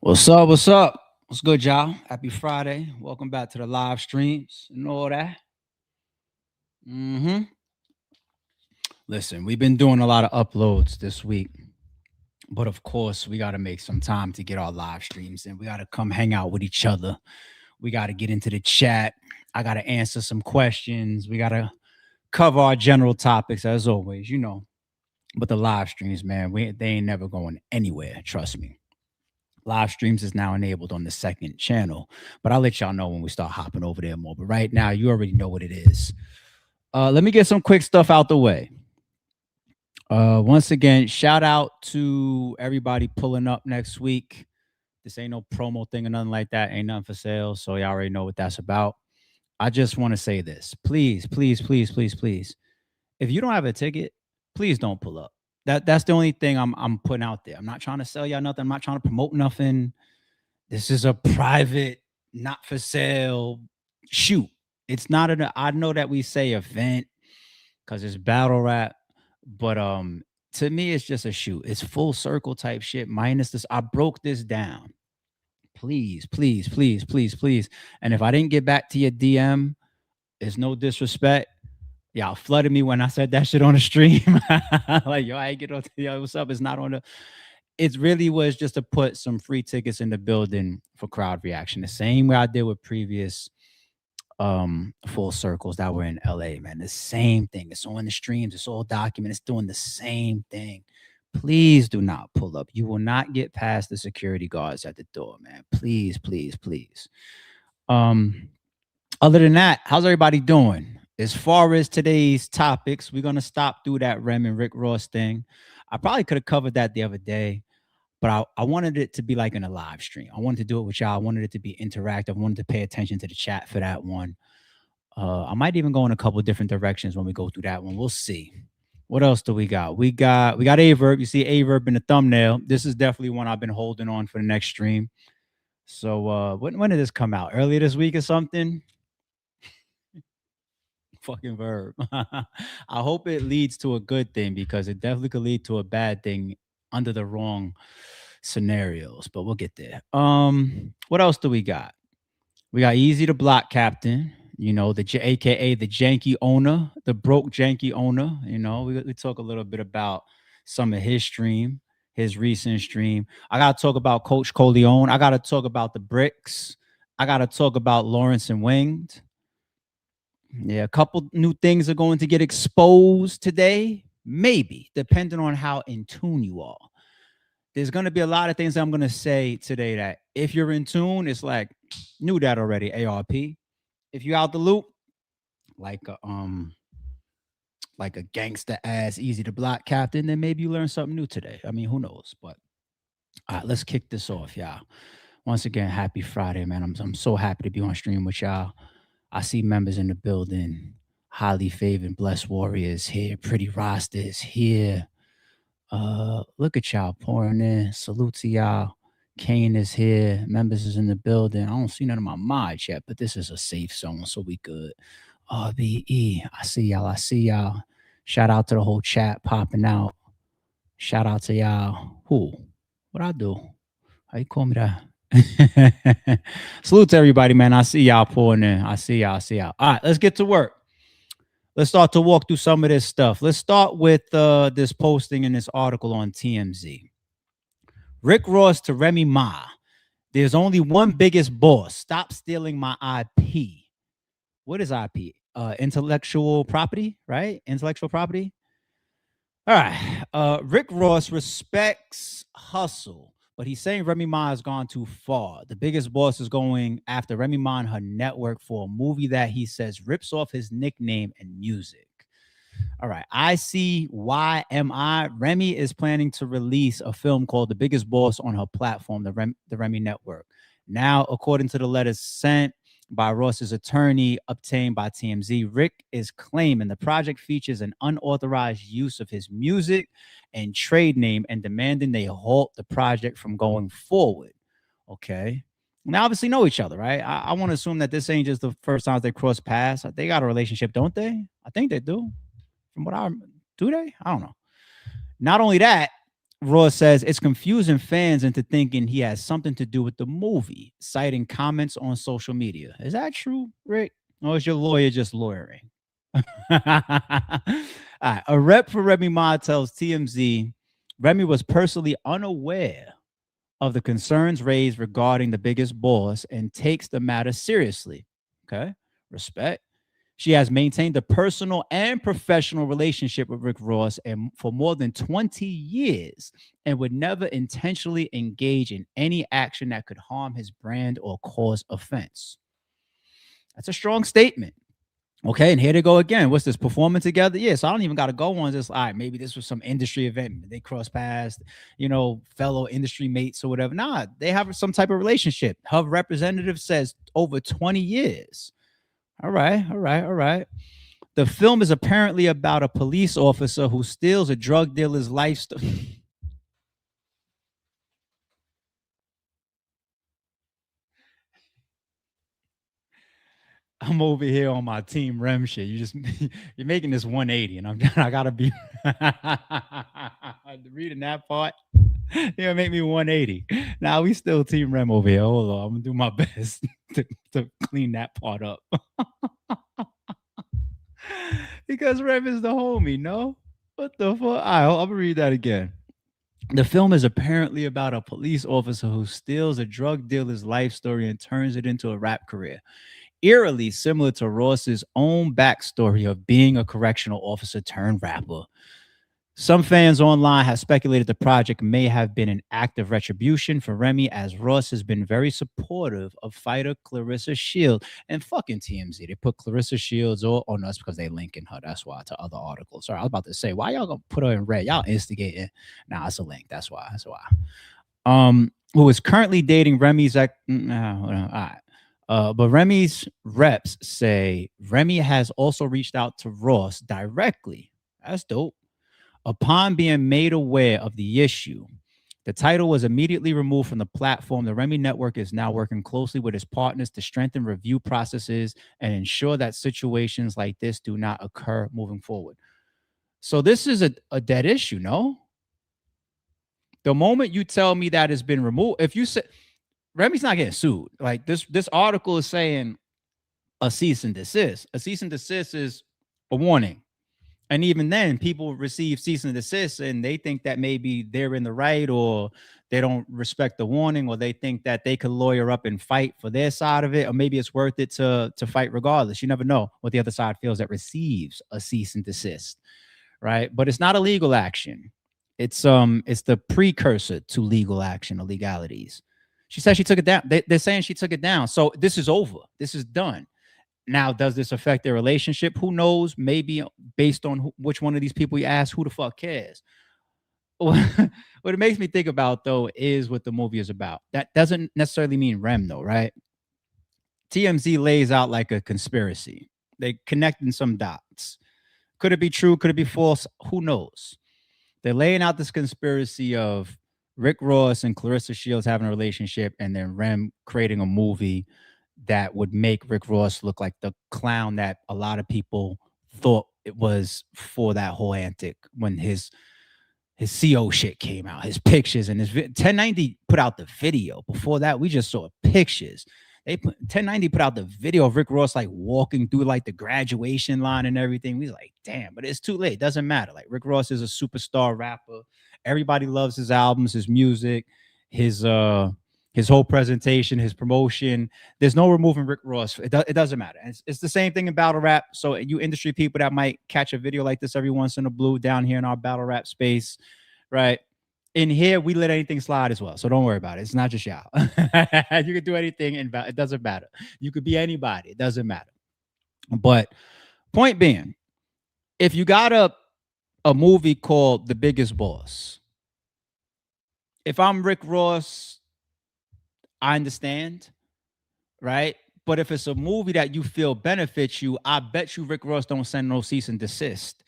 What's up? What's up? What's good, y'all? Happy Friday. Welcome back to the live streams and all that. hmm Listen, we've been doing a lot of uploads this week, but of course, we got to make some time to get our live streams and we got to come hang out with each other. We got to get into the chat. I got to answer some questions. We got to cover our general topics as always, you know. But the live streams, man, they ain't never going anywhere. Trust me. Live streams is now enabled on the second channel, but I'll let y'all know when we start hopping over there more. But right now, you already know what it is. Let me get some quick stuff out the way. Once again, shout out to everybody pulling up next week. This ain't no promo thing or nothing like that. Ain't nothing for sale. So y'all already know what that's about. I just want to say this. Please, please, please, please, please. If you don't have a ticket, please don't pull up. That's the only thing I'm putting out there. I'm not trying to sell y'all nothing. I'm not trying to promote nothing. This is a private, not for sale shoot. It's not an I know that we say event because it's battle rap, but to me it's just a shoot. It's full circle type shit. Minus this. I broke this down. Please, please, please, please, please. And if I didn't get back to your DM, it's no disrespect. Y'all flooded me when I said that shit on the stream. Like, yo, I ain't get on. Yo, what's up? It's not on the. It really was just to put some free tickets in the building for crowd reaction. The same way I did with previous full circles that were in LA, man. The same thing. It's on the streams, it's all documented, it's doing the same thing. Please do not pull up. You will not get past the security guards at the door, man. Please, please, please. Um, Other than that, how's everybody doing? As far as today's topics, we're gonna stop through that Rem and Rick Ross thing. I probably could have covered that the other day, but I wanted it to be like in a live stream. I wanted to do it with y'all. I wanted it to be interactive. I wanted to pay attention to the chat for that one. I might even go in a couple of different directions when we go through that one. We'll see. What else do we got? We got a verb. You see a verb in the thumbnail. This is definitely one I've been holding on for the next stream. So when did this come out? Earlier this week or something? Fucking verb. I hope it leads to a good thing because it definitely could lead to a bad thing under the wrong scenarios, but we'll get there. What else do we got? We got Eazy the Block Captain, you know, AKA the janky owner, the broke janky owner. You know, we talk a little bit about some of his stream, his recent stream. I gotta talk about Coach Corleone. I gotta talk about the bricks. I gotta talk about Lawrence and Winged. Yeah, a couple new things are going to get exposed today. Maybe, depending on how in tune you are. There's going to be a lot of things I'm going to say today that if you're in tune, it's like, knew that already, ARP. If you out the loop, like a gangster ass Eazy the Block Captain, then maybe you learn something new today. I mean, who knows? But all right, let's kick this off, y'all. Once again, happy Friday, man. I'm so happy to be on stream with y'all. I see members in the building. Highly favored, blessed warriors here. Pretty rosters here. Look at y'all pouring in. Salute to y'all. Kane is here. Members is in the building. I don't see none of my mods yet, but this is a safe zone, so we good. RBE. I see y'all. I see y'all. Shout out to the whole chat popping out. Shout out to y'all. Who? What I do? How you call me that? Salute to everybody, man. I see y'all pouring in. I see y'all. I see y'all. All right, let's get to work. Let's start to walk through some of this stuff. Let's start with this posting in this article on TMZ. Rick Ross to Remy Ma. There's only one biggest boss. Stop stealing my IP. What is IP? Intellectual property, right? Intellectual property. All right. Rick Ross respects hustle, but he's saying Remy Ma has gone too far. The biggest boss is going after Remy Ma and her network for a movie that he says rips off his nickname and music. All right. ICYMI. Remy is planning to release a film called The Biggest Boss on her platform, the Remy Network. Now, according to the letters sent by Ross's attorney obtained by TMZ, Rick is claiming the project features an unauthorized use of his music and trade name and demanding they halt the project from going forward. Okay. They obviously know each other, right? I want to assume that this ain't just the first time they cross paths. They got a relationship, don't they? I think they do. From what I do they? I don't know. Not only that, Ross says it's confusing fans into thinking he has something to do with the movie, citing comments on social media. Is that true, Rick? Or is your lawyer just lawyering? All right. A rep for Remy Ma tells TMZ Remy was personally unaware of the concerns raised regarding the biggest boss and takes the matter seriously. Okay. Respect. She has maintained a personal and professional relationship with Rick Ross and for more than 20 years and would never intentionally engage in any action that could harm his brand or cause offense. That's a strong statement. Okay, and here they go again. What's this, performing together? Yeah, so I don't even got to go on this. All right, maybe this was some industry event. They cross paths, fellow industry mates or whatever. Nah, they have some type of relationship. Her representative says over 20 years. All right, all right, all right. The film is apparently about a police officer who steals a drug dealer's life story. I'm over here on my team Rem shit. You just you're making this 180, and I gotta be reading that part. Yeah, make me 180. Now we still team Rem over here. Hold on, I'm gonna do my best to clean that part up. Because Rem is the homie, no? What the fuck? All right, I'll read that again. The film is apparently about a police officer who steals a drug dealer's life story and turns it into a rap career, eerily similar to Ross's own backstory of being a correctional officer turned rapper. Some fans online have speculated the project may have been an act of retribution for Remy, as Ross has been very supportive of fighter Clarissa Shields. And fucking TMZ, they put Clarissa Shields all on us because they linking her. That's why, to other articles. Sorry, I was about to say, why y'all gonna put her in red? Y'all instigating. Nah, it's a link. That's why. That's why. Who is currently dating Remy's all right. But Remy's reps say Remy has also reached out to Ross directly. That's dope. Upon being made aware of the issue, the title was immediately removed from the platform. The Remy Network is now working closely with its partners to strengthen review processes and ensure that situations like this do not occur moving forward. So this is a dead issue, no? The moment you tell me that it's been removed, if you say Remy's not getting sued, like this article is saying a cease and desist. A cease and desist is a warning. And even then, people receive cease and desist and they think that maybe they're in the right, or they don't respect the warning, or they think that they could lawyer up and fight for their side of it, or maybe it's worth it to fight regardless. You never know what the other side feels that receives a cease and desist, right? But it's not a legal action. It's the precursor to legal action or legalities. She said she took it down. They're saying she took it down. So this is over. This is done. Now, does this affect their relationship? Who knows? Maybe based on which one of these people you ask, who the fuck cares? What it makes me think about, though, is what the movie is about. That doesn't necessarily mean Rem, though, right? TMZ lays out like a conspiracy. They connecting some dots. Could it be true? Could it be false? Who knows? They're laying out this conspiracy of Rick Ross and Clarissa Shields having a relationship, and then Rem creating a movie that would make Rick Ross look like the clown that a lot of people thought it was for that whole antic when his CO shit came out, his pictures and his 1090 put out the video. Before that, we just saw pictures. 1090 put out the video of Rick Ross like walking through like the graduation line and everything. We was like, damn, but it's too late. Doesn't matter. Like Rick Ross is a superstar rapper. Everybody loves his albums, his music, his whole presentation, his promotion. There's no removing Rick Ross. It doesn't matter. And it's the same thing in battle rap. So you industry people that might catch a video like this every once in a blue down here in our battle rap space, right? In here, we let anything slide as well. So don't worry about it. It's not just y'all. You can do anything, and it doesn't matter. You could be anybody. It doesn't matter. But point being, if you got a movie called The Biggest Boss, if I'm Rick Ross, I understand, right? But if it's a movie that you feel benefits you, I bet you Rick Ross don't send no cease and desist.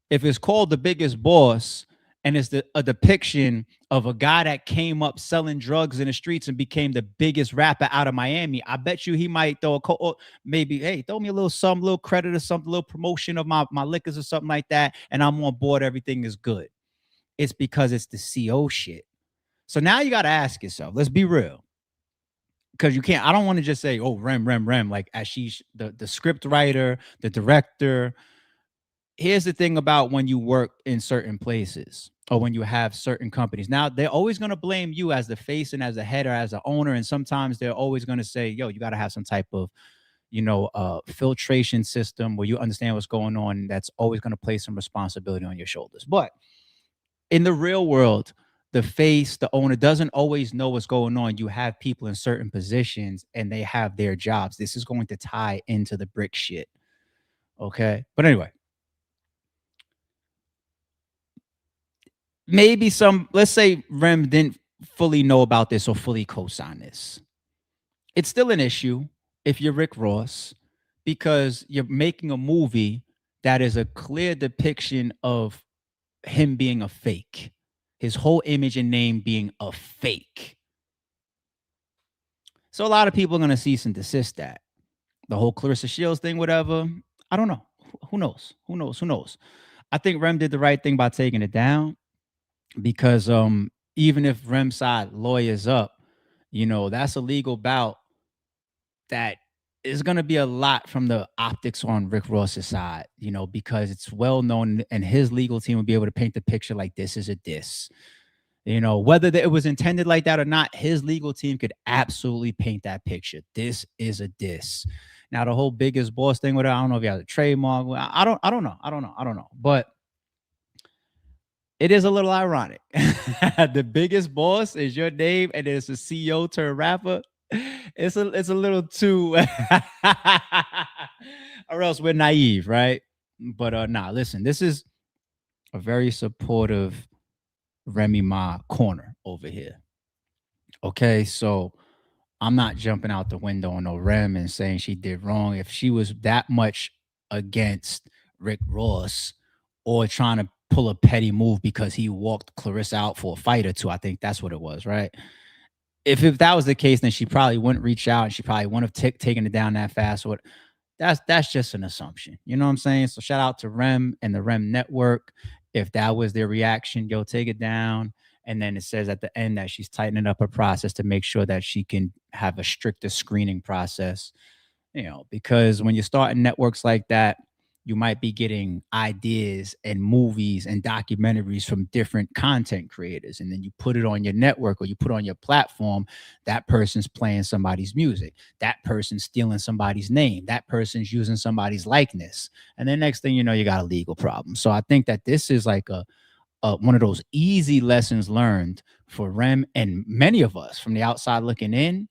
If it's called The Biggest Boss and it's a depiction of a guy that came up selling drugs in the streets and became the biggest rapper out of Miami, I bet you he might throw maybe, hey, throw me a little credit or something, a little promotion of my liquors or something like that, and I'm on board. Everything is good. It's because it's the CO shit. So now you got to ask yourself, let's be real. Because you can't, I don't want to just say, oh, Rem, like as she's the script writer, the director. Here's the thing about when you work in certain places or when you have certain companies. Now they're always going to blame you as the face and as a head or as an owner. And sometimes they're always going to say, yo, you got to have some type of, filtration system where you understand what's going on. That's always going to place some responsibility on your shoulders. But in the real world, the face, the owner doesn't always know what's going on. You have people in certain positions and they have their jobs. This is going to tie into the brick shit. Okay. But anyway, maybe let's say Rem didn't fully know about this or fully co-sign this. It's still an issue if you're Rick Ross because you're making a movie that is a clear depiction of him being a fake, his whole image and name being a fake. So a lot of people are going to cease and desist that. The whole Clarissa Shields thing, whatever. I don't know. Who knows? Who knows? Who knows? I think Rem did the right thing by taking it down because even if Rem side lawyers up, that's a legal bout that is going to be a lot from the optics on Rick Ross's side, because it's well known and his legal team will be able to paint the picture like this is a diss. Whether it was intended like that or not, his legal team could absolutely paint that picture. This is a diss. Now, the whole biggest boss thing with it, I don't know if you have a trademark. I don't know. But it is a little ironic. The biggest boss is your name, and it's a CEO turned rapper. It's a little too, or else we're naive, right? But nah, listen, this is a very supportive Remy Ma corner over here. Okay, so I'm not jumping out the window on no Rem and saying she did wrong. If she was that much against Rick Ross or trying to pull a petty move because he walked Clarissa out for a fight or two, I think that's what it was, right? If that was the case, then she probably wouldn't reach out and she probably wouldn't have taken it down that fast. Or that's just an assumption. You know what I'm saying? So shout out to Rem and the Rem Network. If that was their reaction, yo, take it down. And then it says at the end that she's tightening up her process to make sure that she can have a stricter screening process. Because when you're starting networks like that, you might be getting ideas and movies and documentaries from different content creators. And then you put it on your network or you put on your platform. That person's playing somebody's music. That person's stealing somebody's name. That person's using somebody's likeness. And then next thing you know, you got a legal problem. So I think that this is like one of those easy lessons learned for Rem and many of us from the outside looking in,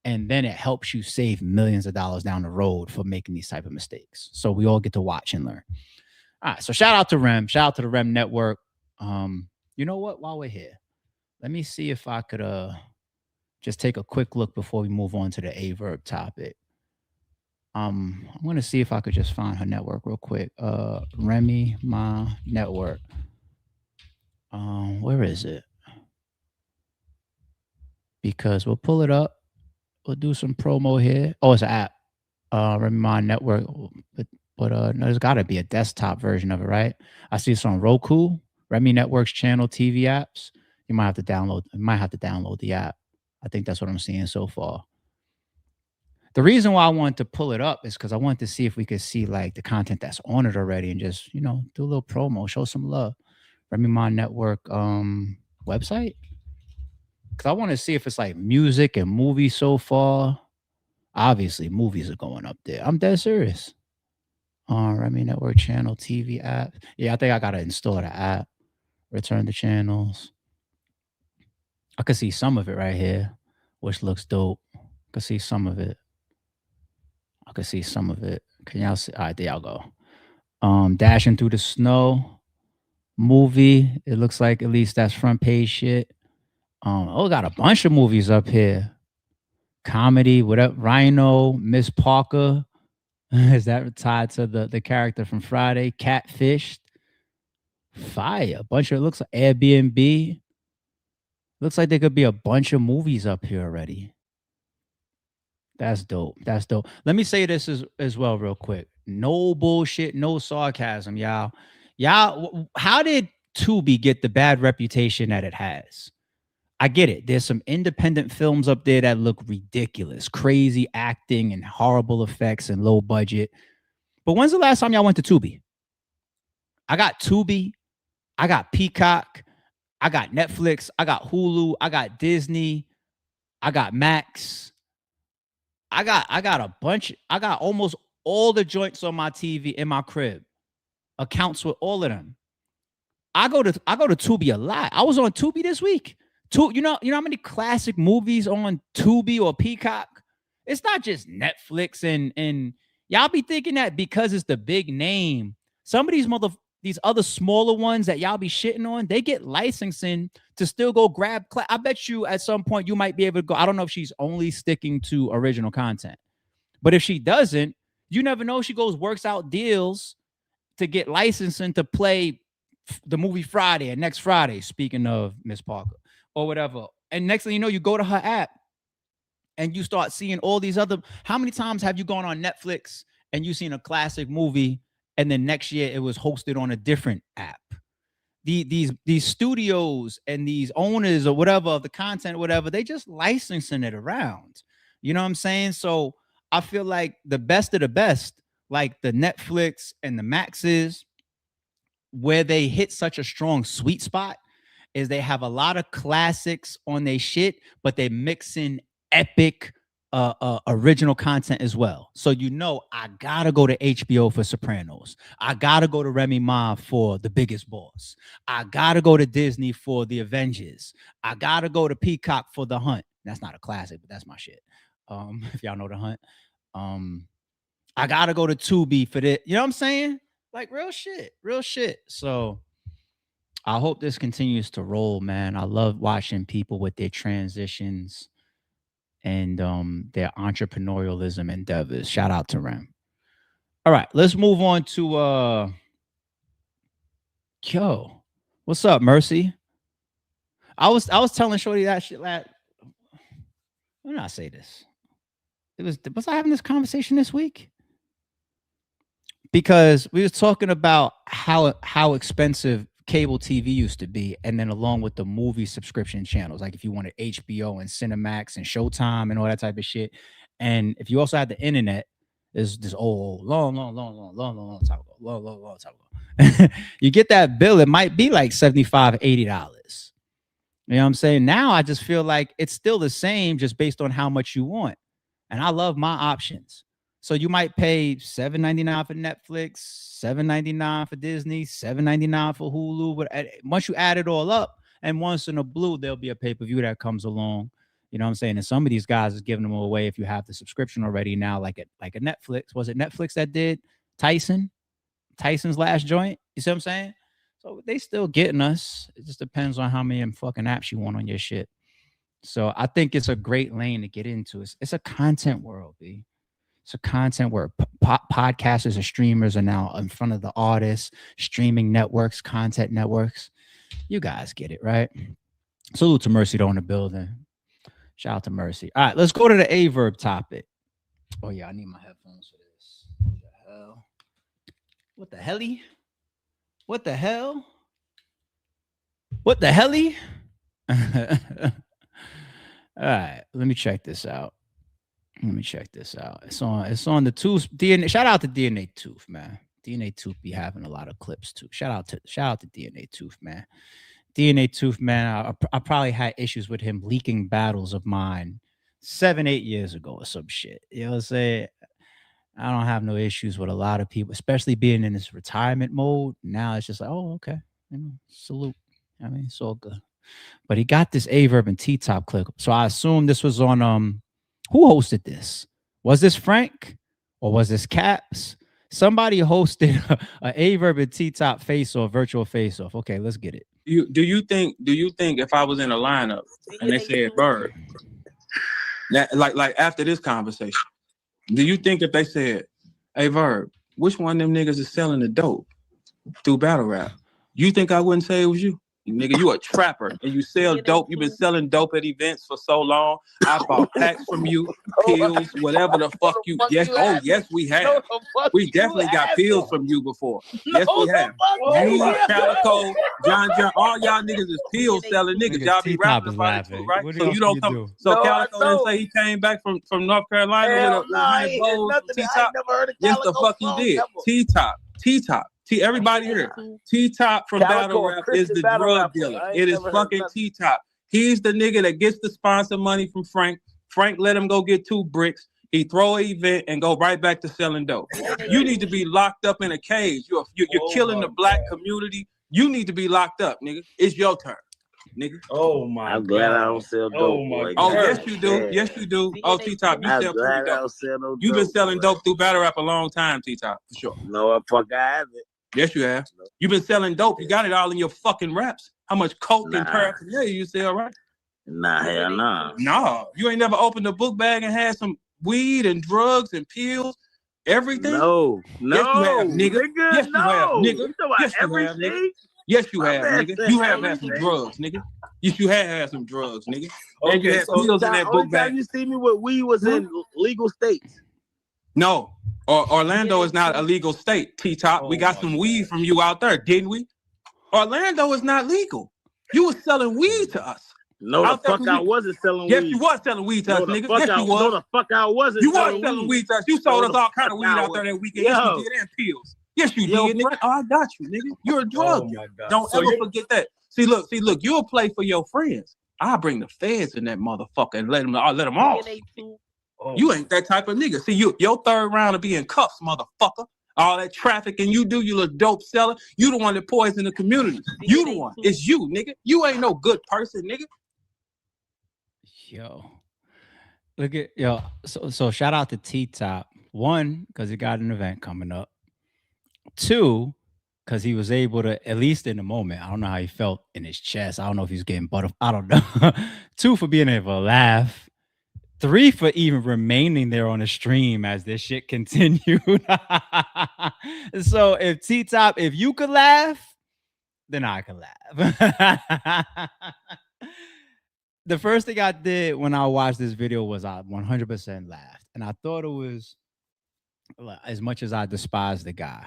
and then it helps you save millions of dollars down the road for making these type of mistakes. So we all get to watch and learn. All right, so shout out to Rem, shout out to the Rem Network. You know what? While we're here, let me see if I could just take a quick look before we move on to the A verb topic. I'm gonna see if I could just find her network real quick. Remy Ma Network. Where is it? Because we'll pull it up. We'll do some promo here. Oh, it's an app. Remy Ma Network. But no, there's got to be a desktop version of it, right? I see it's on Roku, Remy Network's channel TV apps. You might have to download. You might have to download the app. I think that's what I'm seeing so far. The reason why I wanted to pull it up is because I wanted to see if we could see like the content that's on it already and just do a little promo, show some love. Remy Ma Network website. Because I want to see if it's like music and movies so far. Obviously, movies are going up there. I'm dead serious. Remy Network channel TV app. Yeah, I think I gotta install the app. Return the channels. I could see some of it right here, which looks dope. I could see some of it. I could see some of it. Can y'all see? All right, there y'all go. Dashing through the snow movie. It looks like at least that's front page shit. Got a bunch of movies up here. Comedy, whatever. Rhino, Miss Parker. Is that tied to the character from Friday? Catfished. Fire. A bunch of, it looks like Airbnb. Looks like there could be a bunch of movies up here already. That's dope. That's dope. Let me say this as well, real quick. No bullshit, no sarcasm, y'all. Y'all, how did Tubi get the bad reputation that it has. I get it. There's some independent films up there that look ridiculous, crazy acting and horrible effects and low budget. But when's the last time y'all went to Tubi? I got Tubi, I got Peacock, I got Netflix, I got Hulu, I got Disney, I got Max. I got a bunch. I got almost all the joints on my TV in my crib. Accounts with all of them. I go to Tubi a lot. I was on Tubi this week. You know how many classic movies on Tubi or Peacock? It's not just Netflix and y'all be thinking that because it's the big name. Some of these other smaller ones that y'all be shitting on, they get licensing to still go grab. I bet you at some point you might be able to go. I don't know if she's only sticking to original content, but if she doesn't, you never know. She goes works out deals to get licensing to play the movie Friday and next Friday. Speaking of Miss Parker or whatever, and next thing you know, you go to her app and you start seeing all these other. How many times have you gone on Netflix and you seen a classic movie, and then next year it was hosted on a different app? These studios and these owners or whatever of the content, or whatever, they just licensing it around. You know what I'm saying? So I feel like the best of the best, like the Netflix and the Maxes, where they hit such a strong sweet spot is they have a lot of classics on their shit, but they mix in epic original content as well. So I gotta go to HBO for Sopranos. I gotta go to Remy Ma for The Biggest Boss. I gotta go to Disney for The Avengers. I gotta go to Peacock for The Hunt. That's not a classic, but that's my shit. If y'all know The Hunt. I gotta go to Tubi for that. You know what I'm saying? Like real shit, real shit. So I hope this continues to roll, man. I love watching people with their transitions and their entrepreneurialism endeavors. Shout out to Rem. All right, let's move on to yo. What's up, Mercy? I was telling Shorty that shit last. When did I say this? Was I having this conversation this week? Because we was talking about how expensive cable TV used to be, and then along with the movie subscription channels, like if you wanted HBO and Cinemax and Showtime and all that type of shit, and if you also had the internet, is this old long time ago, long time ago. You get that bill, it might be like $75, $80. You know what I'm saying? Now I just feel like it's still the same, just based on how much you want, and I love my options. So you might pay $7.99 for Netflix, $7.99 for Disney, $7.99 for Hulu. But once you add it all up, and once in a blue, there'll be a pay-per-view that comes along. You know what I'm saying? And some of these guys is giving them away if you have the subscription already now, like a Netflix. Was it Netflix that did Tyson's last joint? You see what I'm saying? So they still getting us. It just depends on how many fucking apps you want on your shit. So I think it's a great lane to get into. It's a content world, B. It's a content where podcasters and streamers are now in front of the artists, streaming networks, content networks. You guys get it, right? Salute to Mercy though in the building. Shout out to Mercy. All right, let's go to the A verb topic. Oh yeah, I need my headphones for this. What the hell? What the helly? What the hell? What the helly? All right, let me check this out. It's on the Tooth DNA. Shout out to DNA Tooth, man. DNA Tooth be having a lot of clips too. Shout out to DNA Tooth, man. DNA Tooth, man. I probably had issues with him leaking battles of mine 7-8 years ago or some shit. You know what I'm saying? I don't have no issues with a lot of people, especially being in this retirement mode. Now it's just like, oh, okay. Salute. I mean, it's all good. But he got this A verb and T top clip. So I assume this was on who hosted this? Was this Frank or was this Caps? Somebody hosted a verb and T top face off, virtual face off. Okay, let's get it. Do you think if I was in a lineup and they said Verb, that like after this conversation, do you think if they said, hey Verb, which one of them niggas is selling the dope through battle rap? You think I wouldn't say it was you? Nigga, you a trapper and you sell dope. You've been selling dope at events for so long. I bought packs from you, pills, whatever the fuck you. Yes, oh yes, we have. We definitely got pills from you before. Yes, we have. You, Calico, John, all y'all niggas is pill selling niggas. Y'all be rapping about it too, right? What So else you do don't you come. do? So No, Calico I didn't don't. say he came back from North Carolina Hell with no, I 100 ain't bowls. nothing. I ain't T-top. never heard of Yes, the Calico fuck you song, did. never. T-top. Everybody here. T-top from Calico, Battle a Rap is Christian the battle drug rapper. dealer. I ain't It is never heard fucking nothing. T-top. He's the nigga that gets the sponsor money from Frank. Frank let him go get 2 bricks. He throw an event and go right back to selling dope. You need to be locked up in a cage. You're killing the black community. You need to be locked up, nigga. It's your turn, nigga. Oh my I'm glad I don't sell dope. Oh my boy. Oh, God. yes, you do. Yeah. Yes, you do. Oh, T-top, you I'm sell glad pretty I dope. don't sell no You've been dope, selling boy. dope through Battle Rap a long time, T-top, for sure. No, fuck, I haven't. Yes, you have. You've been selling dope. You got it all in your fucking raps. How much coke and paraphernalia you sell, right? Nah, hell nah. No, you ain't never opened a book bag and had some weed and drugs and pills, everything. No, Yes, you have, nigga. Yes, you have, nigga. You talking about Yes, you have, everything? nigga. Yes, you My have, man nigga. said You have had some everything. drugs, nigga. Yes, you have had some drugs, nigga. And you Okay, had so pills in that book Only bag. time you see me with weed was in legal states. No, Orlando is not a legal state, T-top. We got some weed from you out there, didn't we? Orlando is not legal. You was selling weed to us. No, the Out there fuck from I you. wasn't selling Yes, weed. you was selling weed to us, No, the nigga. fuck Yes, I you was. no, the fuck I wasn't. You was selling weed to us. You sold No, us the all kind of fuck weed I out there that weekend. Yo. Yes, you did, and pills. Yes, you Yo, did, nigga. Oh, I got you, nigga. You're a drug. Oh my God. Don't So ever you're- forget that. See, look. You'll play for your friends. I'll bring the feds in that motherfucker and let them off. Oh. You ain't that type of nigga. See, your third round will be in cuffs, motherfucker. All that trafficking you do, you little dope seller. You the one that poisoned the community. You the one. It's you, nigga. You ain't no good person, nigga. Yo, look at yo. So shout out to T-top. 1, because he got an event coming up. 2, because he was able to, at least in the moment, I don't know how he felt in his chest. I don't know if he's getting butterflies. I don't know. 2, for being able to laugh. 3, for even remaining there on the stream as this shit continued. So if T-top, if you could laugh, then I can laugh. The first thing I did when I watched this video was I 100% laughed. And I thought it was, as much as I despise the guy,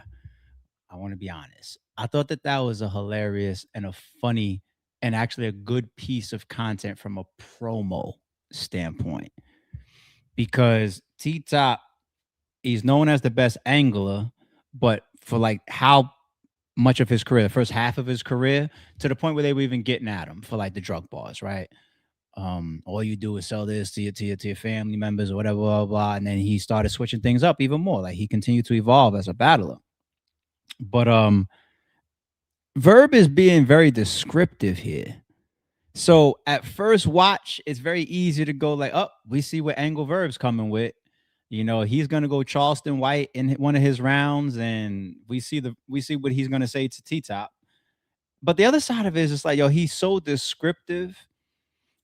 I want to be honest, I thought that was a hilarious and a funny and actually a good piece of content from a promo standpoint. Because T-top, he's known as the best angler, but for like how much of his career, the first half of his career, to the point where they were even getting at him for like the drug bars, right? All you do is sell this to your family members or whatever, blah, blah, blah. And then he started switching things up even more. Like he continued to evolve as a battler. But Verb is being very descriptive here. So at first watch, it's very easy to go like, oh, we see what angle Verb's coming with. You know, he's gonna go Charleston White in one of his rounds, and we see what he's gonna say to T-top. But the other side of it is just like, yo, he's so descriptive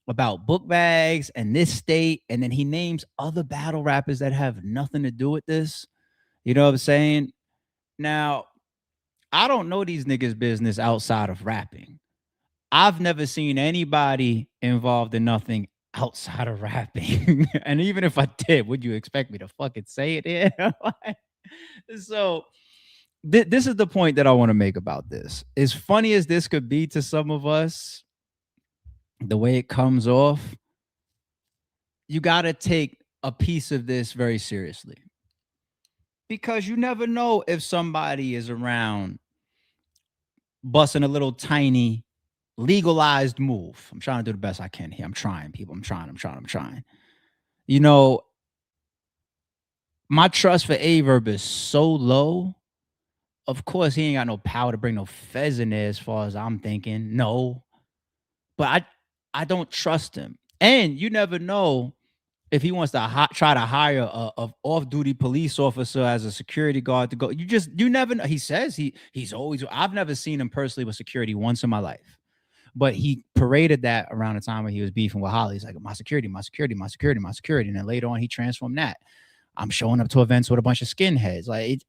about book bags and this state, and then he names other battle rappers that have nothing to do with this. You know what I'm saying? Now, I don't know these niggas' business outside of rapping. I've never seen anybody involved in nothing outside of rapping. And even if I did, would you expect me to fucking say it here? So this is the point that I want to make about this. As funny as this could be to some of us, the way it comes off, you got to take a piece of this very seriously. Because you never know if somebody is around busting a little tiny legalized move. I'm trying to do the best I can here. I'm trying, people. I'm trying. You know, my trust for Verb is so low. Of course, he ain't got no power to bring no fez in there as far as I'm thinking. No. But I don't trust him. And you never know if he wants to try to hire a off-duty police officer as a security guard to go. You never know. He says he's always, I've never seen him personally with security once in my life. But he paraded that around the time when he was beefing with Holly. He's like, my security. And then later on, he transformed that. I'm showing up to events with a bunch of skinheads. Like,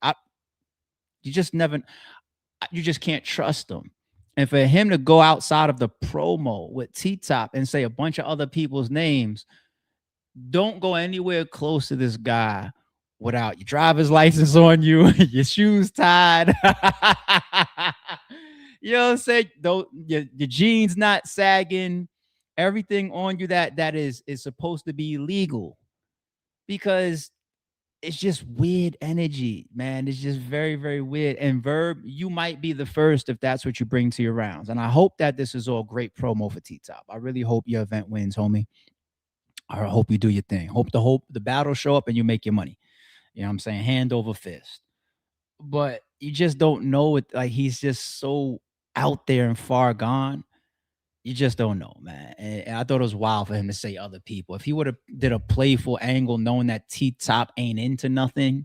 you just can't trust them. And for him to go outside of the promo with T-Top and say a bunch of other people's names, don't go anywhere close to this guy without your driver's license on you, your shoes tied. You know what I'm saying? Though your jeans not sagging, everything on you that is supposed to be legal, because it's just weird energy, man. It's just very, very weird. And Verb, you might be the first if that's what you bring to your rounds. And I hope that this is all great promo for T-Top. I really hope your event wins, homie. I hope you do your thing. Hope the battle show up and you make your money. You know what I'm saying? Hand over fist. But you just don't know it. Like, he's just so out there and far gone. You just don't know, man. And I thought it was wild for him to say other people. If he would have did a playful angle, knowing that T-Top ain't into nothing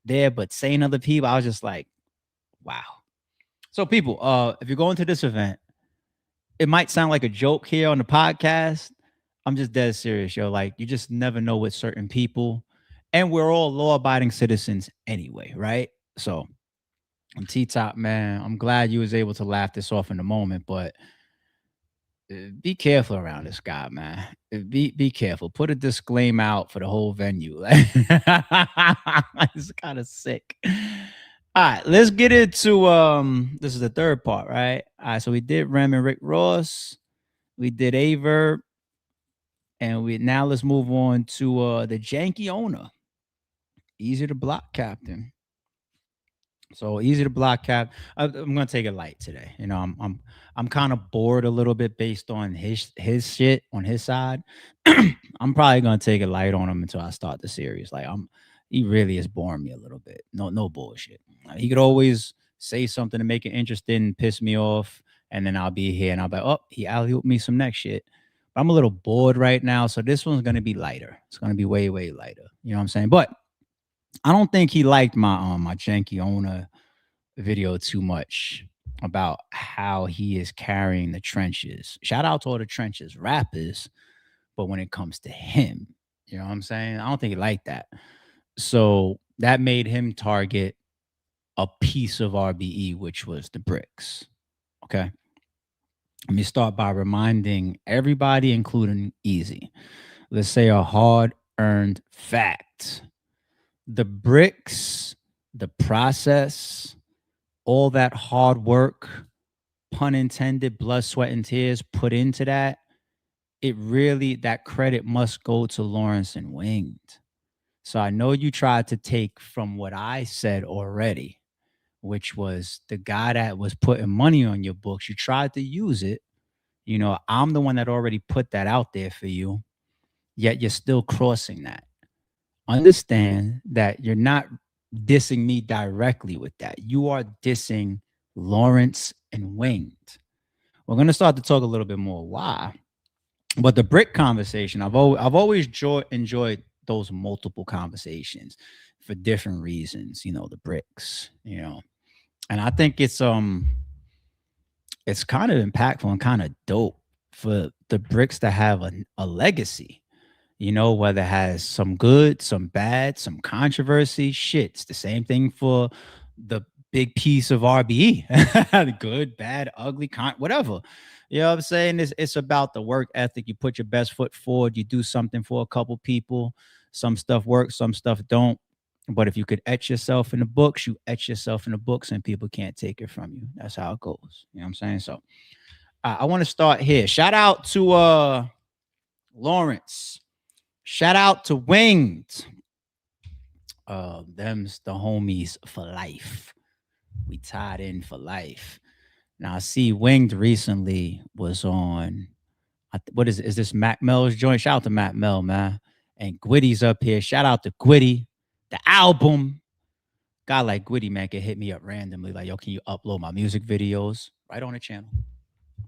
there, but saying other people, I was just like, wow. So people, if you're going to this event, it might sound like a joke here on the podcast. I'm just dead serious, yo. Like, you just never know with certain people. And we're all law-abiding citizens anyway, right? So, T-Top, man, I'm glad you was able to laugh this off in the moment, but be careful around this guy, man. Be careful. Put a disclaimer out for the whole venue. Like, it's kind of sick. All right, let's get into this is the third part, right? All right, so we did Rem and Rick Ross, we did A Verb, and we now let's move on to the janky owner, Eazy The Block Captain. So Eazy The Block Cap. I'm gonna take it light today. You know, I'm kind of bored a little bit based on his shit on his side. I'm probably gonna take it light on him until I start the series. Like, he really is boring me a little bit. No bullshit. He could always say something to make it interesting, piss me off, and then I'll be here and I'll be like, oh, he alley-ooped me some next shit. But I'm a little bored right now, so this one's gonna be lighter. It's gonna be way, way lighter. You know what I'm saying? But I don't think he liked my janky owner video too much about how he is carrying the trenches. Shout out to all the trenches rappers, but when it comes to him, you know what I'm saying? I don't think he liked that. So that made him target a piece of RBE, which was the bricks. Okay. Let me start by reminding everybody, including Eazy. Let's say a hard earned fact. The bricks, the process, all that hard work, pun intended, blood, sweat, and tears put into that, that credit must go to Lawrence and Winged. So I know you tried to take from what I said already, which was the guy that was putting money on your books. You tried to use it. You know, I'm the one that already put that out there for you, yet you're still crossing that. Understand that you're not dissing me directly with that. You are dissing Lawrence and Winged. We're going to start to talk a little bit more why. But the brick conversation, I've always enjoyed those multiple conversations for different reasons, you know, the bricks, you know. And I think it's kind of impactful and kind of dope for the bricks to have a legacy. You know, whether it has some good, some bad, some controversy, shit. It's the same thing for the big piece of RBE. Good, bad, ugly, whatever. You know what I'm saying? It's about the work ethic. You put your best foot forward. You do something for a couple people. Some stuff works, some stuff don't. But if you could etch yourself in the books, you etch yourself in the books and people can't take it from you. That's how it goes. You know what I'm saying? So I want to start here. Shout out to Lawrence. Shout out to Winged. Them's the homies for life. We tied in for life. Now I see Winged recently was on. What is it? Is this Mac Mel's joint? Shout out to Mac Mel, man. And Gwitty's up here. Shout out to Gwitty. The album. Guy like Gwitty, man, can hit me up randomly. Like, yo, can you upload my music videos right on the channel?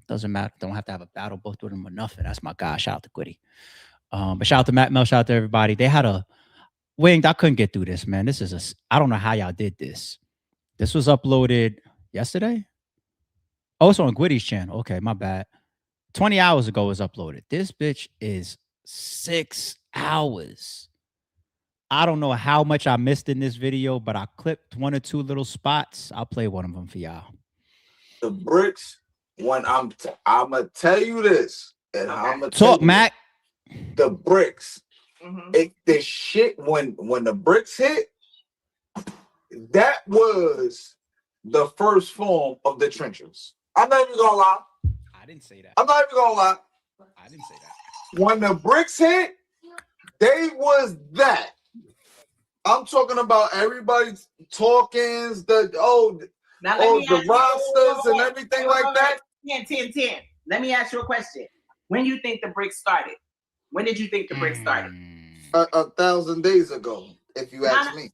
Doesn't matter. Don't have to have a battle booked with him or nothing. That's my guy. Shout out to Gwitty. But shout out to Matt Mel, shout out to everybody. They had a Winged. I couldn't get through this, man. I don't know how y'all did this. This was uploaded yesterday. Oh, it's on Gwitty's channel. Okay, my bad. 20 hours ago it was uploaded. This bitch is 6 hours. I don't know how much I missed in this video, but I clipped one or two little spots. I'll play one of them for y'all. the bricks. When I'm gonna tell you this, and I'm gonna talk, Mac. The bricks. The shit when the bricks hit, that was the first form of the trenches. I'm not even gonna lie. I didn't say that. I'm not even gonna lie. I didn't say that. When the bricks hit, they was that. I'm talking about everybody's talkings, the rosters and everything like that. 10. Let me ask you a question. When you think the bricks started? When did you think the bricks started? 1,000 days ago, if you ask me.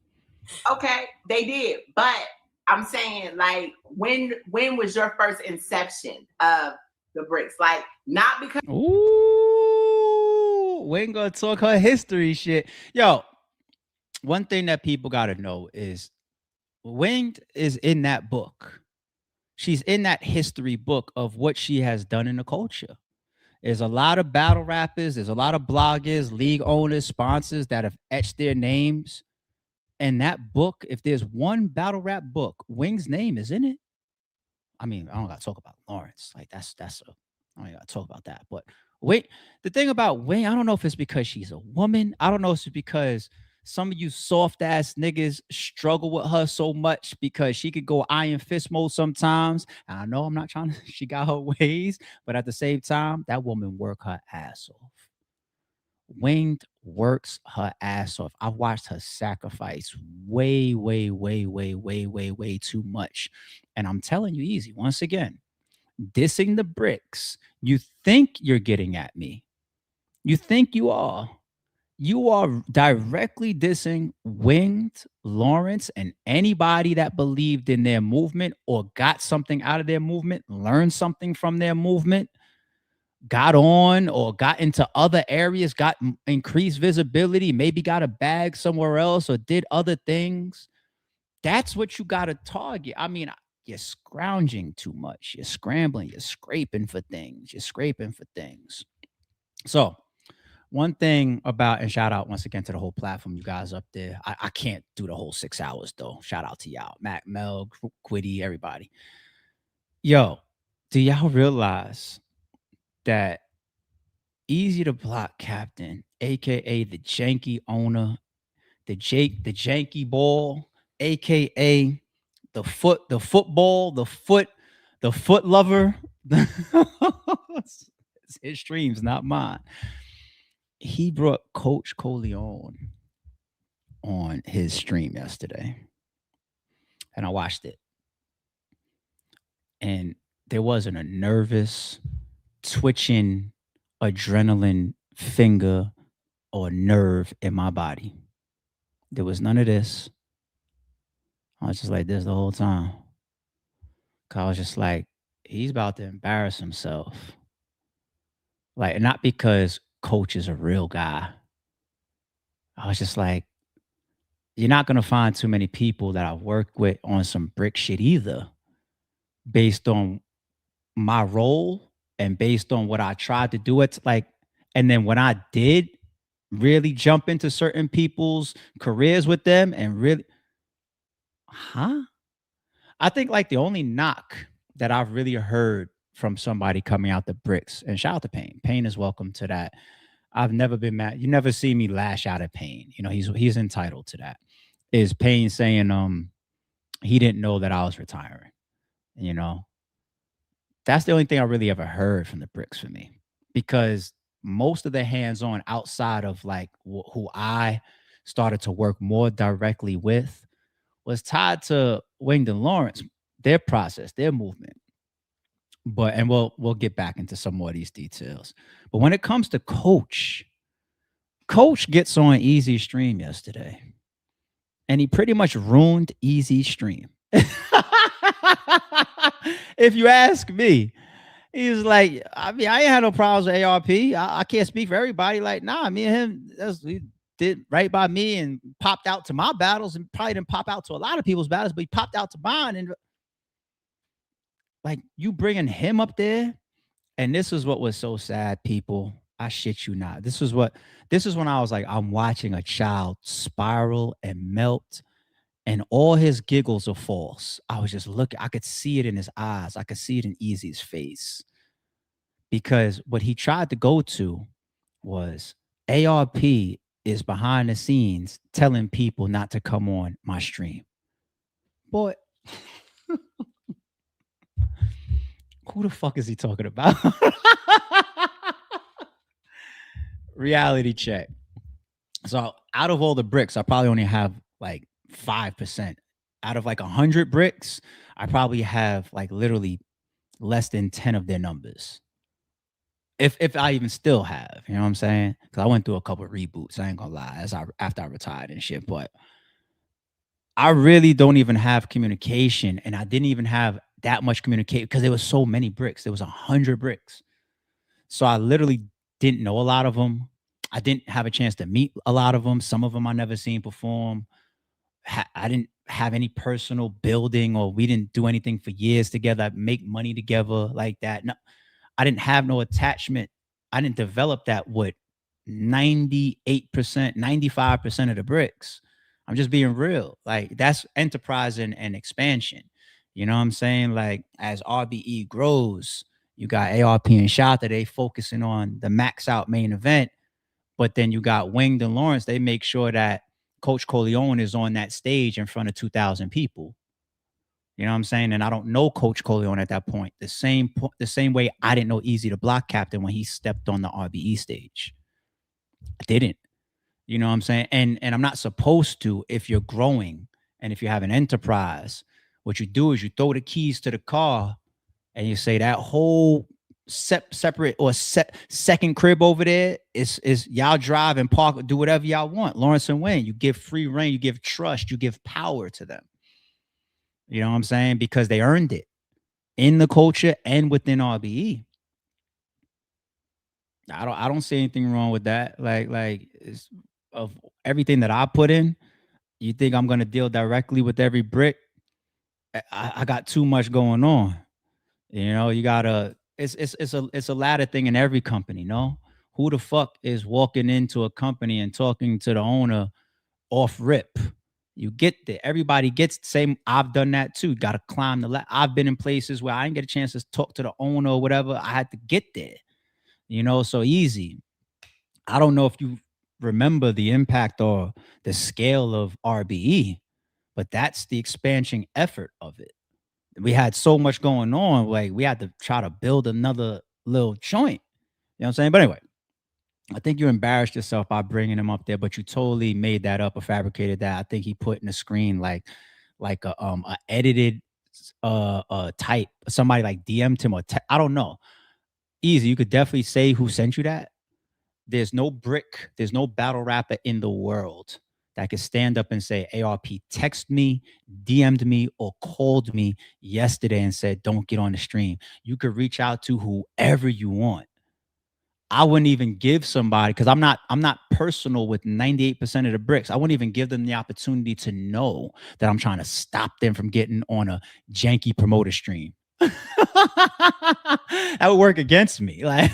Okay, they did, but I'm saying, like, when was your first inception of the bricks? Like, not because. Ooh, we ain't gonna talk her history shit. Yo, one thing that people gotta know is Winged is in that book. She's in that history book of what she has done in the culture. There's a lot of battle rappers, there's a lot of bloggers, league owners, sponsors that have etched their names. And that book, if there's one battle rap book, Wing's name is in it. I mean, I don't gotta talk about Lawrence. Like I don't gotta talk about that. But wait, the thing about Wing, I don't know if it's because she's a woman. I don't know if it's because some of you soft ass niggas struggle with her so much because she could go iron fist mode sometimes. And I know I'm not trying to, she got her ways, but at the same time, that woman work her ass off. Winged works her ass off. I've watched her sacrifice way too much. And I'm telling you, Eazy, once again, dissing the bricks. You think you're getting at me. You think you are. You are directly dissing Winged, Lawrence, and anybody that believed in their movement or got something out of their movement, learned something from their movement, got on or got into other areas, got increased visibility, maybe got a bag somewhere else or did other things. That's what you got to target. I mean, you're scrounging too much. You're scrambling. You're scraping for things. You're scraping for things. So one thing about, and shout out once again to the whole platform, you guys up there. I can't do the whole 6 hours though. Shout out to y'all. Mac, Mel, Quiddy, everybody. Yo, do y'all realize that Eazy The Block Captain, aka the janky owner, the janky ball, aka the football, the foot lover. It's his streams, not mine. He brought Coach Corleone on his stream yesterday, and I watched it, and there wasn't a nervous, twitching, adrenaline finger or nerve in my body. There was none of this. I was just like this the whole time. I was just like, he's about to embarrass himself. Like, not because Coach is a real guy. I was just like, you're not going to find too many people that I've worked with on some brick shit either, based on my role and based on what I tried to do. It's like, and then when I did really jump into certain people's careers with them and really, I think like the only knock that I've really heard from somebody coming out the bricks, and shout out to Payne. Payne is welcome to that. I've never been mad. You never see me lash out at Payne. You know, he's entitled to that. Is Payne saying he didn't know that I was retiring. You know, that's the only thing I really ever heard from the bricks for me, because most of the hands-on outside of like who I started to work more directly with was tied to Winged and Lawrence, their process, their movement. But and we'll get back into some more of these details. But when it comes to Coach gets on Eazy's stream yesterday, and he pretty much ruined Eazy's stream. If you ask me, he's like, I mean, I ain't had no problems with ARP. I can't speak for everybody. Like, nah, me and him, he did right by me and popped out to my battles, and probably didn't pop out to a lot of people's battles, but he popped out to mine. And like, you bringing him up there, and this is what was so sad, people. I shit you not. This is when I was like, I'm watching a child spiral and melt and all his giggles are false. I was just looking, I could see it in his eyes. I could see it in Eazy's face. Because what he tried to go to was ARP is behind the scenes telling people not to come on my stream. Boy, who the fuck is he talking about? Reality check. So out of all the bricks, I probably only have like 5%. Out of like 100 bricks, I probably have like literally less than 10 of their numbers. If I even still have, you know what I'm saying? Because I went through a couple of reboots. I ain't gonna lie, after I retired and shit. But I really don't even have communication, and I didn't even have that much communication because there was so many bricks. There was 100 bricks, so I literally didn't know a lot of them. I didn't have a chance to meet a lot of them. Some of them I never seen perform. I didn't have any personal building, or we didn't do anything for years together, make money together like that. No, I didn't have no attachment. I didn't develop that with 98%, 95% of the bricks. I'm just being real. Like, that's enterprise and expansion. You know what I'm saying? Like, as RBE grows, you got ARP and Shota, they focusing on the max out main event. But then you got Winged and Lawrence, they make sure that Coach Corleone is on that stage in front of 2,000 people. You know what I'm saying? And I don't know Coach Corleone at that point. The same way I didn't know Eazy the Block Captain when he stepped on the RBE stage. I didn't. You know what I'm saying? And I'm not supposed to. If you're growing and if you have an enterprise, what you do is you throw the keys to the car and you say that whole separate or second crib over there is y'all drive and park, do whatever y'all want. Lawrence and Wayne, you give free reign, you give trust, you give power to them. You know what I'm saying? Because they earned it in the culture and within RBE. I don't see anything wrong with that. Like it's, of everything that I put in, you think I'm gonna deal directly with every brick? I got too much going on. You know, you gotta. It's a ladder thing in every company. No, who the fuck is walking into a company and talking to the owner off rip? You get there. Everybody gets the same. I've done that too. Got to climb the ladder. I've been in places where I didn't get a chance to talk to the owner or whatever. I had to get there. You know, so Eazy. I don't know if you remember the impact or the scale of RBE, but that's the expansion effort of it. We had so much going on, like we had to try to build another little joint. You know what I'm saying? But anyway, I think you embarrassed yourself by bringing him up there, but you totally made that up or fabricated that. I think he put in the screen like a edited type. Somebody like DM'd him or I don't know. Eazy, you could definitely say who sent you that. There's no brick, there's no battle rapper in the world that could stand up and say, ARP text me, DM'd me, or called me yesterday and said, don't get on the stream. You could reach out to whoever you want. I wouldn't even give somebody, because I'm not personal with 98% of the bricks. I wouldn't even give them the opportunity to know that I'm trying to stop them from getting on a janky promoter stream. That would work against me. Like,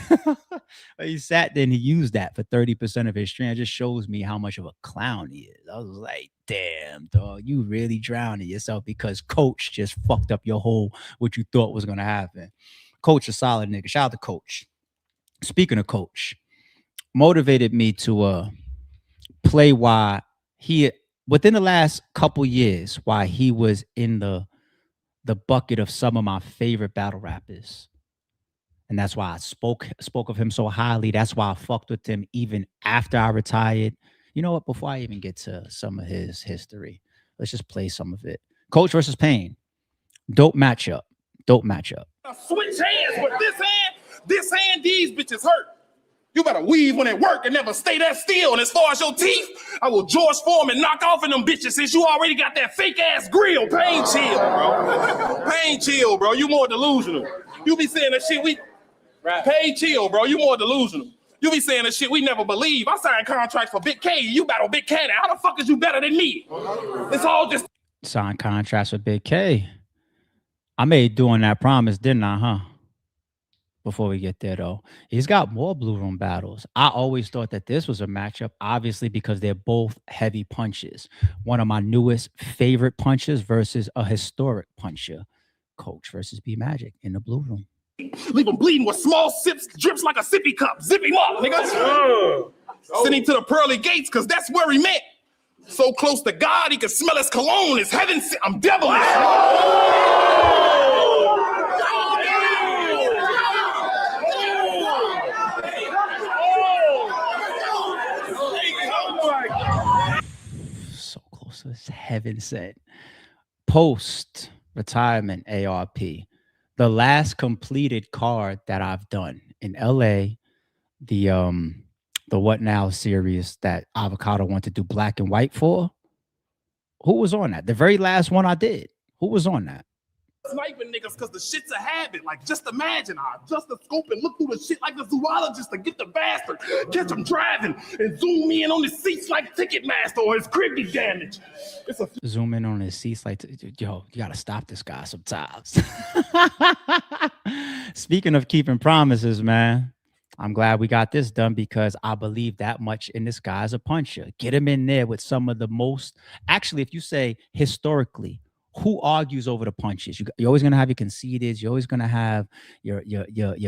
he sat there and he used that for 30% of his stream. It just shows me how much of a clown he is. I was like, damn, dog, you really drowning yourself because Coach just fucked up your whole what you thought was gonna happen. Coach, a solid nigga. Shout out to Coach. Speaking of Coach, motivated me to play why he, within the last couple years, why he was in the bucket of some of my favorite battle rappers. And that's why I spoke of him so highly. That's why I fucked with him even after I retired. You know what? Before I even get to some of his history, let's just play some of it. Coach versus Pain. Dope matchup. Dope matchup. Switch hands with this hand, these bitches hurt. You better weave when it work and never stay that still. And as far as your teeth, I will George Foreman knock off in them bitches since you already got that fake ass grill. Pain chill, bro. Pain chill, bro. You more delusional. You be saying that shit Pain chill, bro. You more delusional. You be saying that shit we never believe. I signed contracts for Big K. You battle Big K. How the fuck is you better than me? It's all just signed contracts with Big K. I made doing that promise, didn't I, huh? before we get there though. He's got more blue room battles. I always thought that this was a matchup, obviously, because they're both heavy punches. One of my newest favorite punches versus a historic puncher. Coach versus B Magic in the blue room. Leave him bleeding with small sips, drips like a sippy cup. Zip him up, nigga. Send him to the pearly gates, because that's where he meant. So close to God, he can smell his cologne. His heaven sent. I'm devilish. So close to his heaven sent. Post retirement ARP. The last completed card that I've done in LA, the What Now series that Avocado wanted to do black and white for. Who was on that? The very last one I did. Who was on that? Sniping niggas because the shit's a habit. Like, just imagine, I adjust the scope and look through the shit like the zoologist to get the bastard, catch him driving, and zoom in on his seats like Ticketmaster or his crib get damaged. It's a Zoom in on his seats like, yo, you got to stop this guy sometimes. Speaking of keeping promises, man, I'm glad we got this done because I believe that much in this guy as a puncher. Get him in there with some of the most, actually, if you say historically, who argues over the punches? You're always gonna have your concededs. You're always gonna have your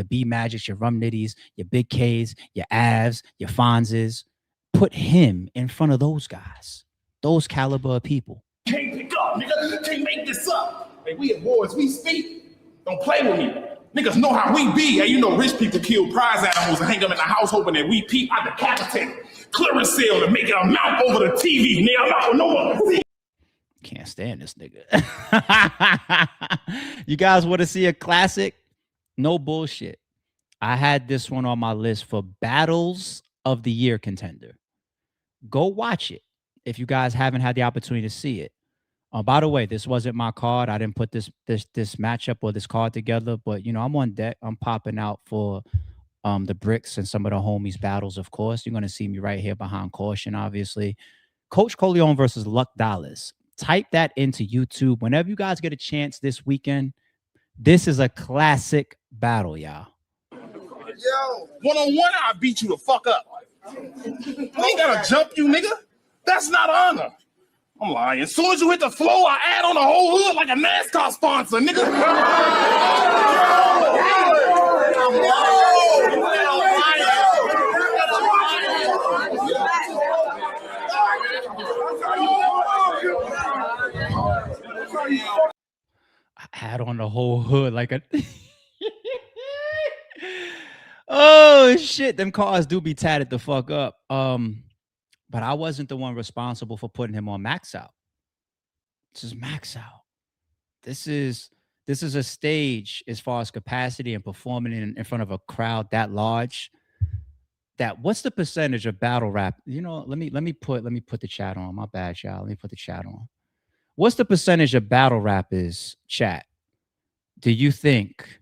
B Magics, your Rum Nitties, your Big K's, your Avs, your Fonzes. Put him in front of those guys, those caliber of people. Can't pick up, nigga. Can't make this up. Hey, we at war as we speak. Don't play with me. Niggas know how we be. Hey, you know rich people kill prize animals and hang them in the house hoping that we peep. I decapitate, clearance sale and make it a mount over the TV. Nigga, I'm not with no one to see. Can't stand this nigga. You guys want to see a classic? No bullshit. I had this one on my list for Battles of the Year contender. Go watch it if you guys haven't had the opportunity to see it. By the way, this wasn't my card. I didn't put this matchup or this card together, but you know, I'm on deck. I'm popping out for the bricks and some of the homies battles, of course. You're gonna see me right here behind caution, obviously. Coach Corleone versus Luck Dollars. Type that into YouTube whenever you guys get a chance this weekend. This is a classic battle, y'all. Yo, one-on-one, I beat you the fuck up. I ain't gotta jump you, nigga. That's not honor. I'm lying. As soon as you hit the floor, I add on the whole hood like a NASCAR sponsor, nigga. I had on the whole hood like a oh shit, them cars do be tatted the fuck up. But I wasn't the one responsible for putting him on max out. This is max out. This is a stage as far as capacity and performing in front of a crowd that large. That what's the percentage of battle rap? You know, let me put the chat on. My bad, y'all. Let me put the chat on. What's the percentage of battle rappers, chat, do you think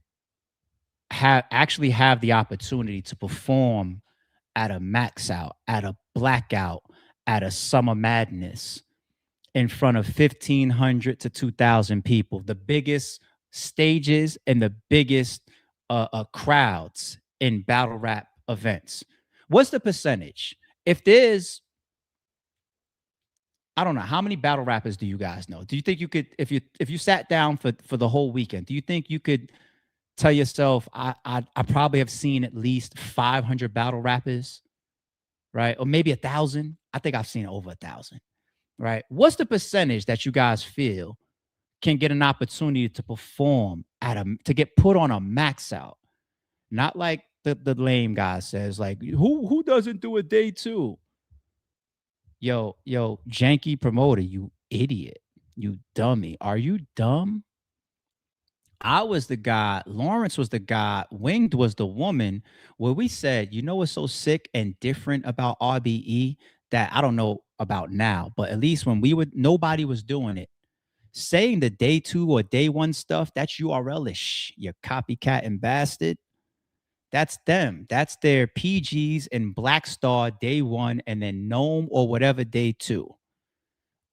actually have the opportunity to perform at a max out, at a blackout, at a Summer Madness in front of 1,500 to 2,000 people, the biggest stages and the biggest crowds in battle rap events? What's the percentage? If there's, I don't know, how many battle rappers do you guys know? Do you think you could, if you sat down for the whole weekend, do you think you could tell yourself, I probably have seen at least 500 battle rappers, right? Or maybe 1,000. I think I've seen over 1,000, right? What's the percentage that you guys feel can get an opportunity to perform to get put on a max out? Not like the lame guy says, like, who doesn't do a day two? Yo, janky promoter, you idiot, you dummy. Are you dumb? I was the guy, Lawrence was the guy, Winged was the woman, where we said, you know what's so sick and different about RBE that I don't know about now, but at least when nobody was doing it. Saying the day two or day one stuff, that's URL-ish, you copycat and bastard. That's them. That's their PGs and Black Star day one and then Gnome or whatever day two.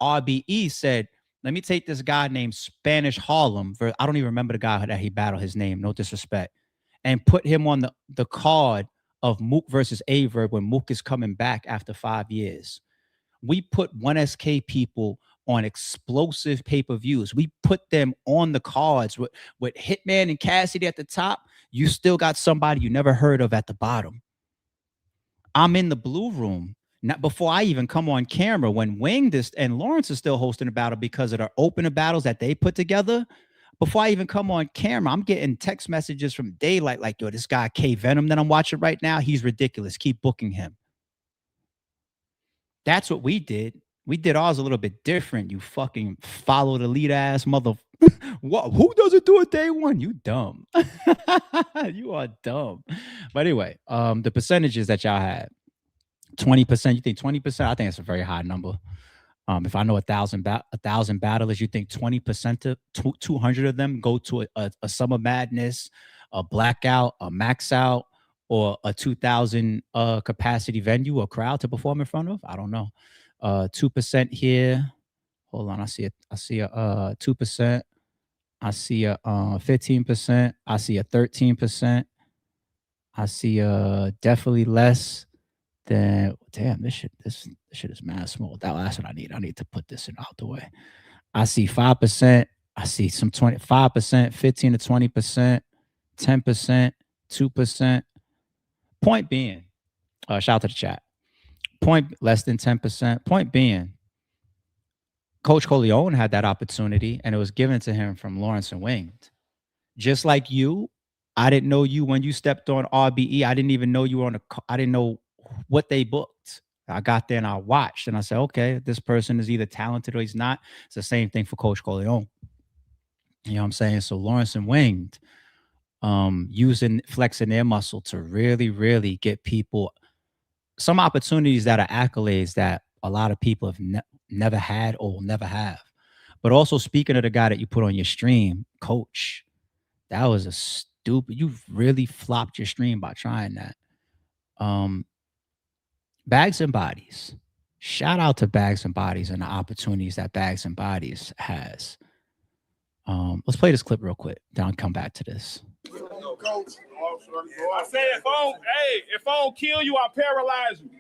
RBE said, let me take this guy named Spanish Harlem. I don't even remember the guy that he battled, his name, no disrespect. and put him on the card of Mook versus Verb when Mook is coming back after 5 years. We put 1SK people on explosive pay-per-views. We put them on the cards with Hitman and Cassidy at the top. You still got somebody you never heard of at the bottom. I'm in the blue room. Not before I even come on camera, when Wing and Lawrence is still hosting a battle because of the opener battles that they put together. Before I even come on camera, I'm getting text messages from Daylight like, yo, this guy K Venom that I'm watching right now, he's ridiculous. Keep booking him. That's what we did. We did ours a little bit different. You fucking follow the lead ass mother. What? Who doesn't do it day one? You dumb. You are dumb. But anyway, the percentages that y'all had. 20%. You think 20%? I think it's a very high number. If I know 1,000 battlers, you think 20% of 200 of them go to a Summer Madness, a Blackout, a Max Out, or a 2,000 capacity venue or crowd to perform in front of? I don't know. 2% here. Hold on, I see a 2%. I see a 15%. I see a 13%. I see definitely less than. Damn, this shit is mad small. That's what I need. I need to put this out the way. I see 5%. I see some 25%, 15 to 20%, 10%, 2%. Point being, shout out to the chat. Point less than 10%. Point being, Coach Corleone had that opportunity, and it was given to him from Lawrence and Winged. Just like you, I didn't know you when you stepped on RBE. I didn't even know you were I didn't know what they booked. I got there and I watched, and I said, okay, this person is either talented or he's not. It's the same thing for Coach Corleone. You know what I'm saying? So Lawrence and Winged, flexing their muscle to really, really get people some opportunities that are accolades that a lot of people have never had or will never have. But also, speaking of the guy that you put on your stream, Coach, that was a stupid. You really flopped your stream by trying that. Bags and Bodies. Shout out to Bags and Bodies and the opportunities that Bags and Bodies has. Let's play this clip real quick. Then I'll come back to this. Coach, I said if I don't kill you, I paralyze you.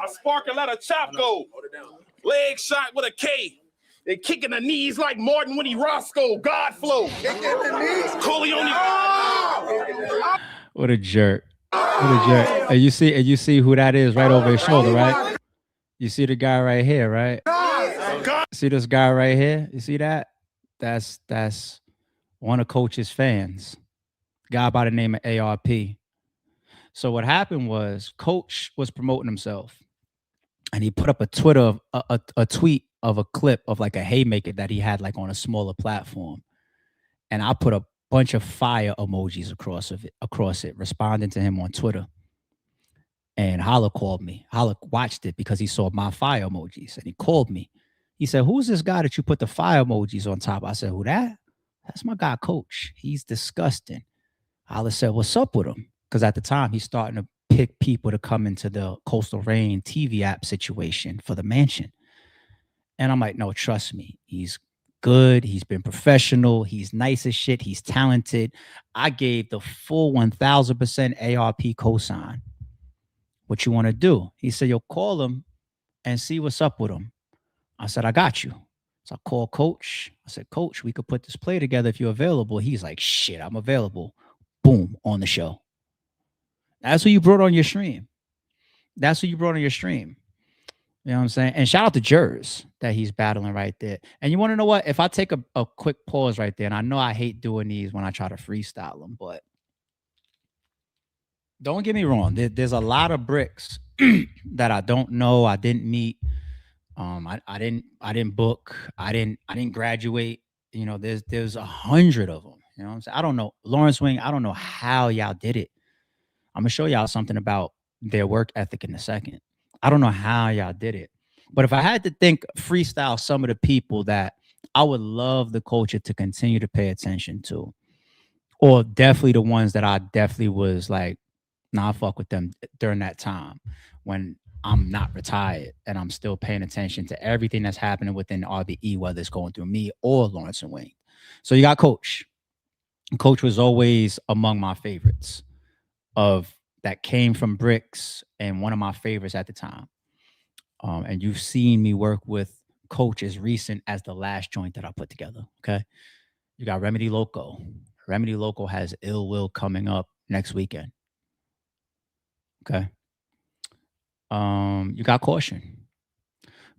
I spark and let a chop go. Leg shot with a K. They kicking the knees like Martin when he Roscoe. God flow. Corleone. What a jerk. What a jerk. And you see who that is right over his shoulder, right? You see the guy right here, right? See this guy right here? You see that? That's one of Coach's fans. Guy by the name of ARP. So what happened was Coach was promoting himself, and he put up a tweet of a clip of like a haymaker that he had like on a smaller platform, and I put a bunch of fire emojis across it, responding to him on Twitter. And Holla called me. Holla watched it because he saw my fire emojis, and he called me. He said, "Who's this guy that you put the fire emojis on top?" I said, "Who that? That's my guy, Coach. He's disgusting." Holla said, "What's up with him?" Because at the time, he's starting to pick people to come into the Coastal Rain TV app situation for the mansion. And I'm like, no, trust me. He's good. He's been professional. He's nice as shit. He's talented. I gave the full 1,000% ARP cosign. What you want to do? He said, you'll call him and see what's up with him. I said, I got you. So I called Coach. I said, Coach, we could put this play together if you're available. He's like, shit, I'm available. Boom, on the show. That's who you brought on your stream. That's who you brought on your stream. You know what I'm saying? And shout out to Jers that he's battling right there. And you want to know what? If I take a quick pause right there, and I know I hate doing these when I try to freestyle them, but don't get me wrong. There's a lot of bricks that I don't know. I didn't meet. I didn't book. I didn't graduate. You know, there's 100 of them. You know what I'm saying? I don't know. Lawrence Wing, I don't know how y'all did it. I'm going to show y'all something about their work ethic in a second. I don't know how y'all did it. But if I had to think freestyle some of the people that I would love the culture to continue to pay attention to, or definitely the ones that I definitely was like, nah, I fuck with them during that time when I'm not retired and I'm still paying attention to everything that's happening within RBE, whether it's going through me or Lawrence and Wayne. So you got Coach. Coach was always among my favorites of that came from Bricks and one of my favorites at the time. And you've seen me work with Coach as recent as the last joint that I put together. Okay. You got Remedy Loco. Remedy Loco has Ill Will coming up next weekend. Okay. You got Caution.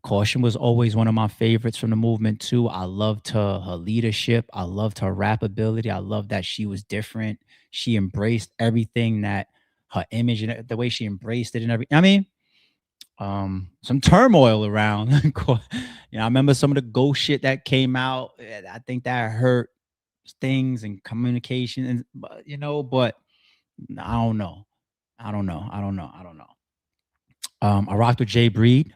Caution was always one of my favorites from the movement too. I loved her leadership. I loved her rap ability. I loved that she was different. She embraced everything that her image and the way she embraced it and everything. I mean, some turmoil around. I remember some of the ghost shit that came out. I think that hurt things and communication, and but I don't know. I rocked with Jay Breed.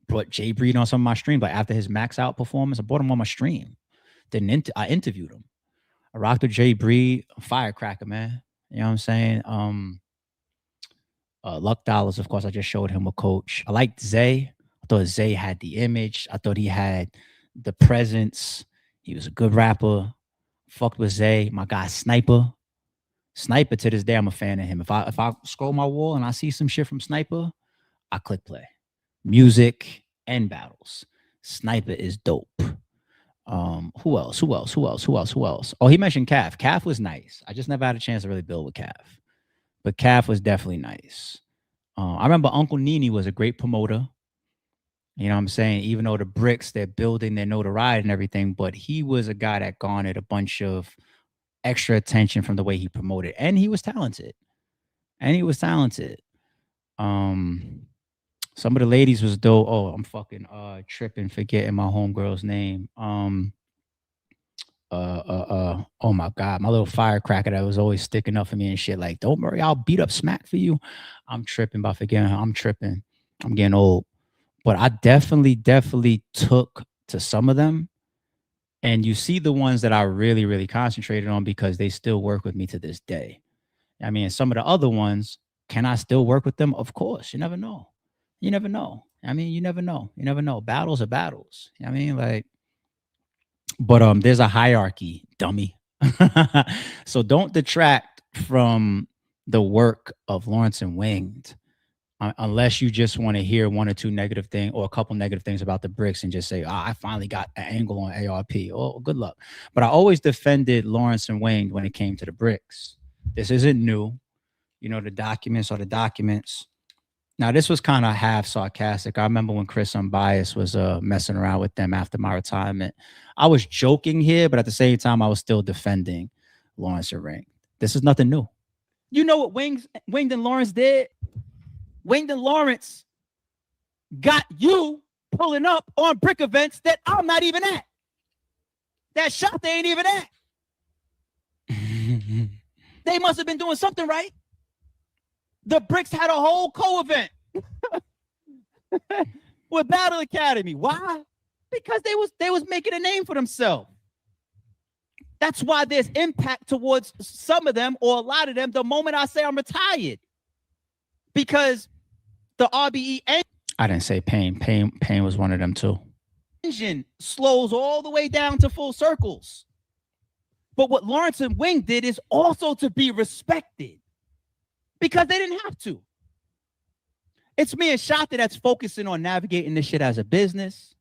Brought Jay Breed on some of my streams. Like after his Max Out performance, I brought him on my stream. I interviewed him. I rocked with Jay Breed, firecracker, man. You know what I'm saying? Luck Dollars, of course, I just showed him a Coach. I liked Zay. I thought Zay had the image. I thought he had the presence. He was a good rapper. Fucked with Zay. My guy Sniper. Sniper, to this day, I'm a fan of him. If I scroll my wall and I see some shit from Sniper, I click play. Music and battles. Sniper is dope. Who else? Oh, he mentioned Calf. Calf was nice. I just never had a chance to really build with Calf. But Calf was definitely nice. I remember Uncle Nini was a great promoter. You know what I'm saying? Even though the Bricks, they're building their notoriety and everything, but he was a guy that garnered a bunch of extra attention from the way he promoted. And he was talented. Some of the ladies was dope. Oh, I'm fucking tripping, forgetting my homegirl's name. Oh my God, my little firecracker that was always sticking up for me and shit. Like, don't worry, I'll beat up Smack for you. I'm tripping by forgetting her. I'm tripping. I'm getting old. But I definitely took to some of them. And you see the ones that I really, really concentrated on because they still work with me to this day. I mean, some of the other ones, can I still work with them? Of course. You never know. I mean, you never know. Battles are battles. I mean, like, but there's a hierarchy, dummy. So don't detract from the work of Lawrence and Winged unless you just want to hear one or two negative things or a couple negative things about the Bricks and just say, I finally got an angle on ARP. Oh, good luck. But I always defended Lawrence and Winged when it came to the Bricks. This isn't new. The documents are the documents. Now, this was kind of half sarcastic. I remember when Chris Unbiased was messing around with them after my retirement. I was joking here, but at the same time, I was still defending Lawrence and Ring. This is nothing new. You know what Winged and Lawrence did? Winged and Lawrence got you pulling up on brick events that I'm not even at. That shot they ain't even at. They must have been doing something right. The Bricks had a whole co-event with Battle Academy. Why? Because they was making a name for themselves. That's why there's impact towards some of them or a lot of them the moment I say I'm retired. Because the RBE engine, I didn't say Pain. Pain was one of them too. Engine slows all the way down to full circles. But what Lawrence and Wing did is also to be respected. Because they didn't have to. It's me and Shata that's focusing on navigating this shit as a business.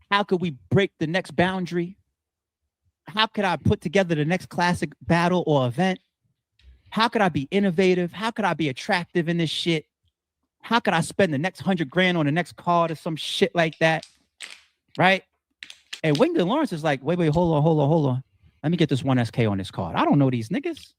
How could we break the next boundary? How could I put together the next classic battle or event? How could I be innovative? How could I be attractive in this shit? How could I spend the next $100,000 on the next card or some shit like that? Right? And Wingdon Lawrence is like, wait, hold on. Let me get this 1SK on this card. I don't know these niggas.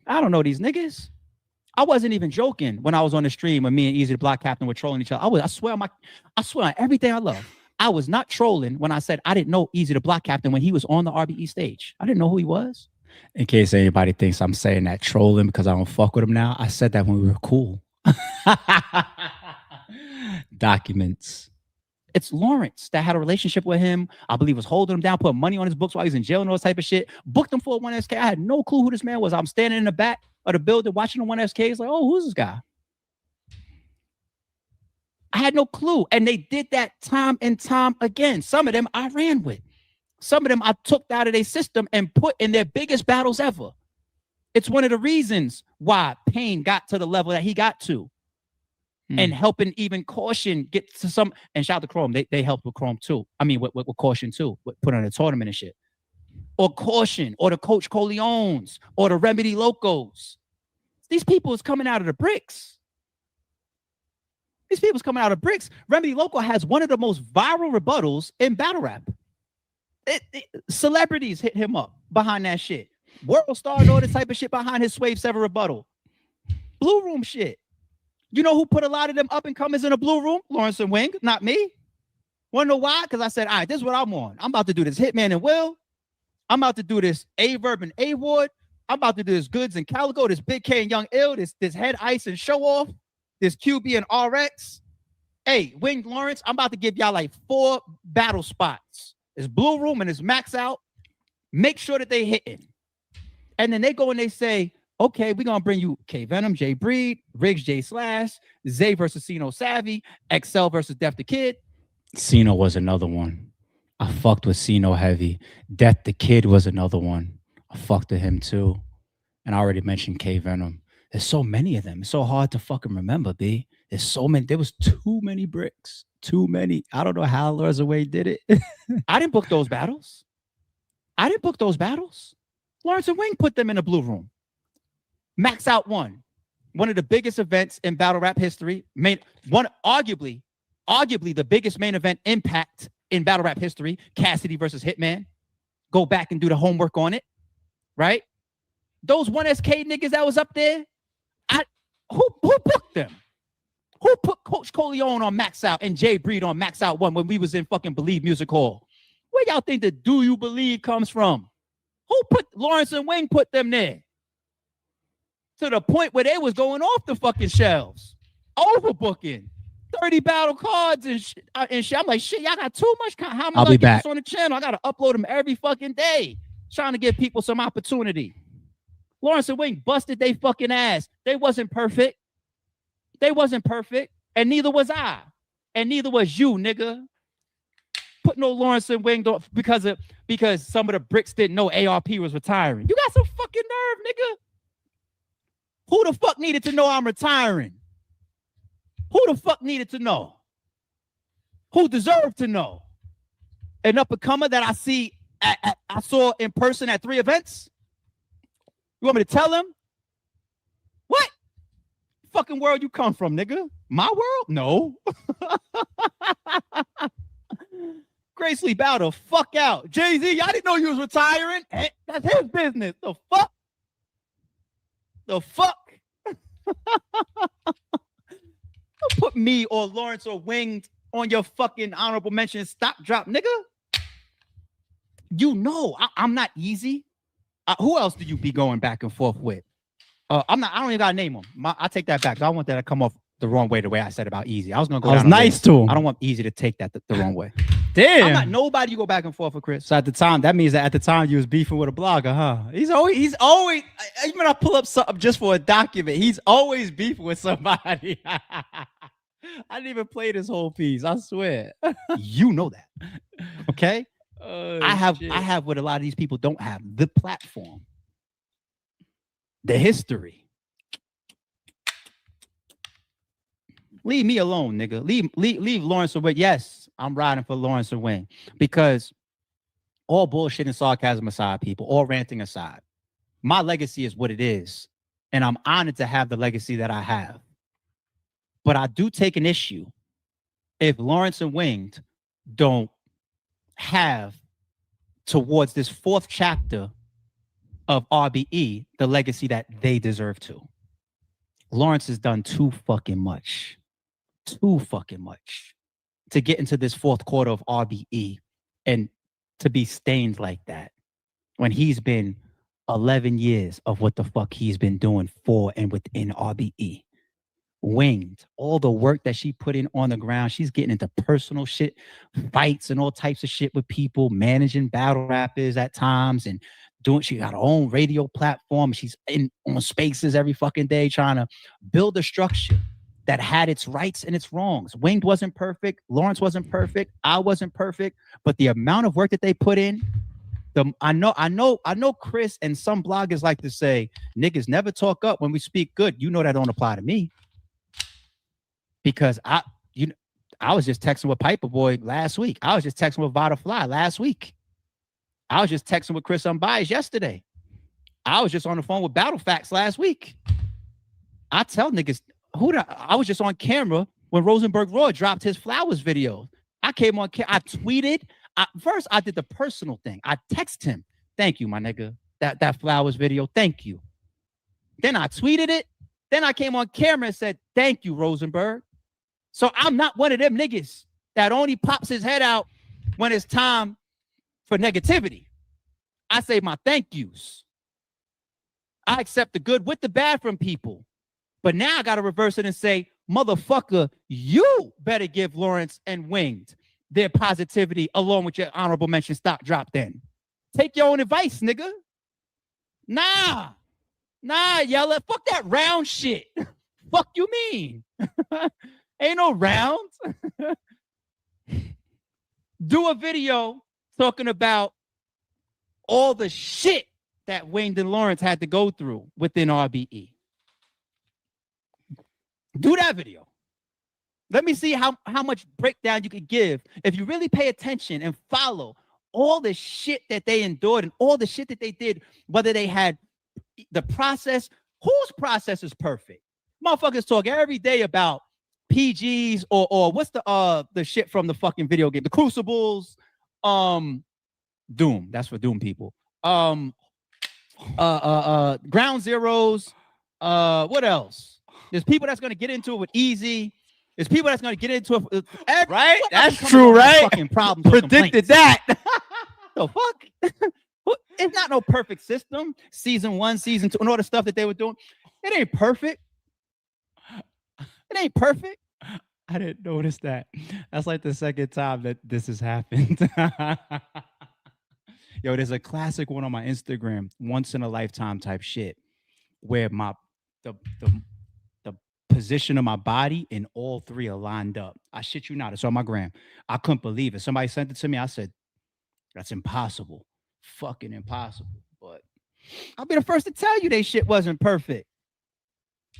I wasn't even joking when I was on the stream when me and Eazy The Block Captain were trolling each other. I swear on everything I love. I was not trolling when I said I didn't know Eazy The Block Captain when he was on the RBE stage. I didn't know who he was. In case anybody thinks I'm saying that trolling because I don't fuck with him now, I said that when we were cool. Documents. It's Lawrence that had a relationship with him. I believe was holding him down, putting money on his books while he was in jail and all this type of shit. Booked him for a 1SK. I had no clue who this man was. I'm standing in the back of the building watching the 1SK. It's like, oh, who's this guy? I had no clue. And they did that time and time again. Some of them I ran with. Some of them I took out of their system and put in their biggest battles ever. It's one of the reasons why Pain got to the level that he got to. And helping even Caution get to some, and shout out to Chrome. They helped with Chrome too. I mean, with Caution too, put on a tournament and shit. Or Caution, or the Coach Corleones, or the Remedy Locos. These people is coming out of the bricks. These people's coming out of bricks. Remedy Loco has one of the most viral rebuttals in battle rap. Celebrities hit him up behind that shit. World Star and all this type of shit behind his Swave 7 rebuttal. Blue Room shit. You know who put a lot of them up and comers in the Blue Room? Lawrence and Wing, not me. Wanna know why? Because I said, all right, this is what I'm on. I'm about to do this Hitman and Will. I'm about to do this Verb and A-Ward. I'm about to do this Goods and Calico, this Big K and Young Ill, this Head Ice and Show Off, this QB and RX. Hey, Wing Lawrence, I'm about to give y'all like 4 battle spots. It's Blue Room and it's Max Out. Make sure that they hitting. And then they go and they say, okay, we're going to bring you K Venom, J Breed, Riggs, J Slash, Zay versus Sino Savvy, XL versus Def the Kid. Sino was another one. I fucked with Sino heavy. Def the Kid was another one. I fucked with him too. And I already mentioned K Venom. There's so many of them. It's so hard to fucking remember, B. There's so many. There was too many bricks. Too many. I don't know how Lords Away did it. I didn't book those battles. Lawrence and Wing put them in the Blue Room. Max Out won. One of the biggest events in battle rap history. Arguably the biggest main event impact in battle rap history. Cassidy versus Hitman. Go back and do the homework on it. Right? Those 1SK niggas that was up there, who booked them? Who put Coach Corleone on Max Out and Jay Breed on Max Out 1 when we was in fucking Believe Music Hall? Where y'all think the Do You Believe comes from? Who put Lawrence and Wing put them there? To the point where they was going off the fucking shelves. Overbooking. 30 battle cards and shit. I'm like, shit, y'all got too much. How am I gonna get this on the channel? I gotta upload them every fucking day. Trying to give people some opportunity. Lawrence and Wing busted they fucking ass. They wasn't perfect. And neither was I. And neither was you, nigga. Put no Lawrence and Wing because some of the bricks didn't know ARP was retiring. You got some fucking nerve, nigga. Who the fuck needed to know I'm retiring? Who the fuck needed to know? Who deserved to know? An up-and-comer that I saw in person at 3 events? You want me to tell him? What fucking world you come from, nigga? My world? No. Gracely bow the fuck out. Jay-Z, I didn't know you was retiring. That's his business. The fuck? Don't put me or Lawrence or Wing on your fucking honorable mention stop drop, nigga. You know I'm not Eazy. Who else do you be going back and forth with? I don't even gotta name them. I take that back. I want that to come off the wrong way, the way I said about Eazy. I was gonna go. I was nice to him. I don't want Eazy to take that the wrong way. Damn. I'm not nobody you go back and forth with, Chris. So at the time, that means that at the time you was beefing with a blogger, huh? He's always even when I pull up something just for a document, he's always beefing with somebody. I didn't even play this whole piece. I swear. You know that. Okay? I have what a lot of these people don't have. The platform. The history. Leave me alone, nigga. Leave Lawrence and Wing. Yes, I'm riding for Lawrence and Wing. Because all bullshit and sarcasm aside, people, all ranting aside, my legacy is what it is. And I'm honored to have the legacy that I have. But I do take an issue if Lawrence and Wing don't have towards this 4th chapter of RBE the legacy that they deserve to. Lawrence has done too fucking much to get into this 4th quarter of RBE and to be stained like that when he's been 11 years of what the fuck he's been doing for and within RBE. Winged, all the work that she put in on the ground, she's getting into personal shit, fights and all types of shit with people, managing battle rappers at times and she got her own radio platform. She's on spaces every fucking day trying to build a structure. that had its rights and its wrongs. Winged wasn't perfect. Lawrence wasn't perfect. I wasn't perfect. But the amount of work that they put in, I know Chris and some bloggers like to say, niggas never talk up when we speak good. You know that don't apply to me. Because I was just texting with Piper Boy last week. I was just texting with Vada Fly last week. I was just texting with Chris Unbiased yesterday. I was just on the phone with Battle Facts last week. I tell niggas, I was just on camera when Rosenberg Roy dropped his Flowers video. I came on I tweeted. First, I did the personal thing. I texted him, thank you, my nigga. That Flowers video, thank you. Then I tweeted it. Then I came on camera and said, thank you, Rosenberg. So I'm not one of them niggas that only pops his head out when it's time for negativity. I say my thank yous. I accept the good with the bad from people. But now I got to reverse it and say, motherfucker, you better give Lawrence and Winged their positivity along with your honorable mention stock drop then. Take your own advice, nigga. Nah, y'all. Fuck that round shit. Fuck you mean? Ain't no rounds. Do a video talking about all the shit that Winged and Lawrence had to go through within RBE. Do that video. Let me see how much breakdown you could give if you really pay attention and follow all the shit that they endured and all the shit that they did, whether they had the process. Whose process is perfect? Motherfuckers talk every day about PGs or what's the shit from the fucking video game, the Crucibles, Doom. That's for Doom people. Ground Zeroes. What else? There's people that's gonna get into it with Eazy. There's people that's gonna get into it. Right? That's true, right? Fucking problems. Predicted that. The fuck? It's not no perfect system. Season 1, season 2, and all the stuff that they were doing. It ain't perfect. It ain't perfect. I didn't notice that. That's like the second time that this has happened. Yo, there's a classic one on my Instagram, once in a lifetime type shit, where the position of my body in all three are lined up. I shit you not. It's on my gram. I couldn't believe it. Somebody sent it to me. I said, that's impossible. Fucking impossible. But I'll be the first to tell you they shit wasn't perfect.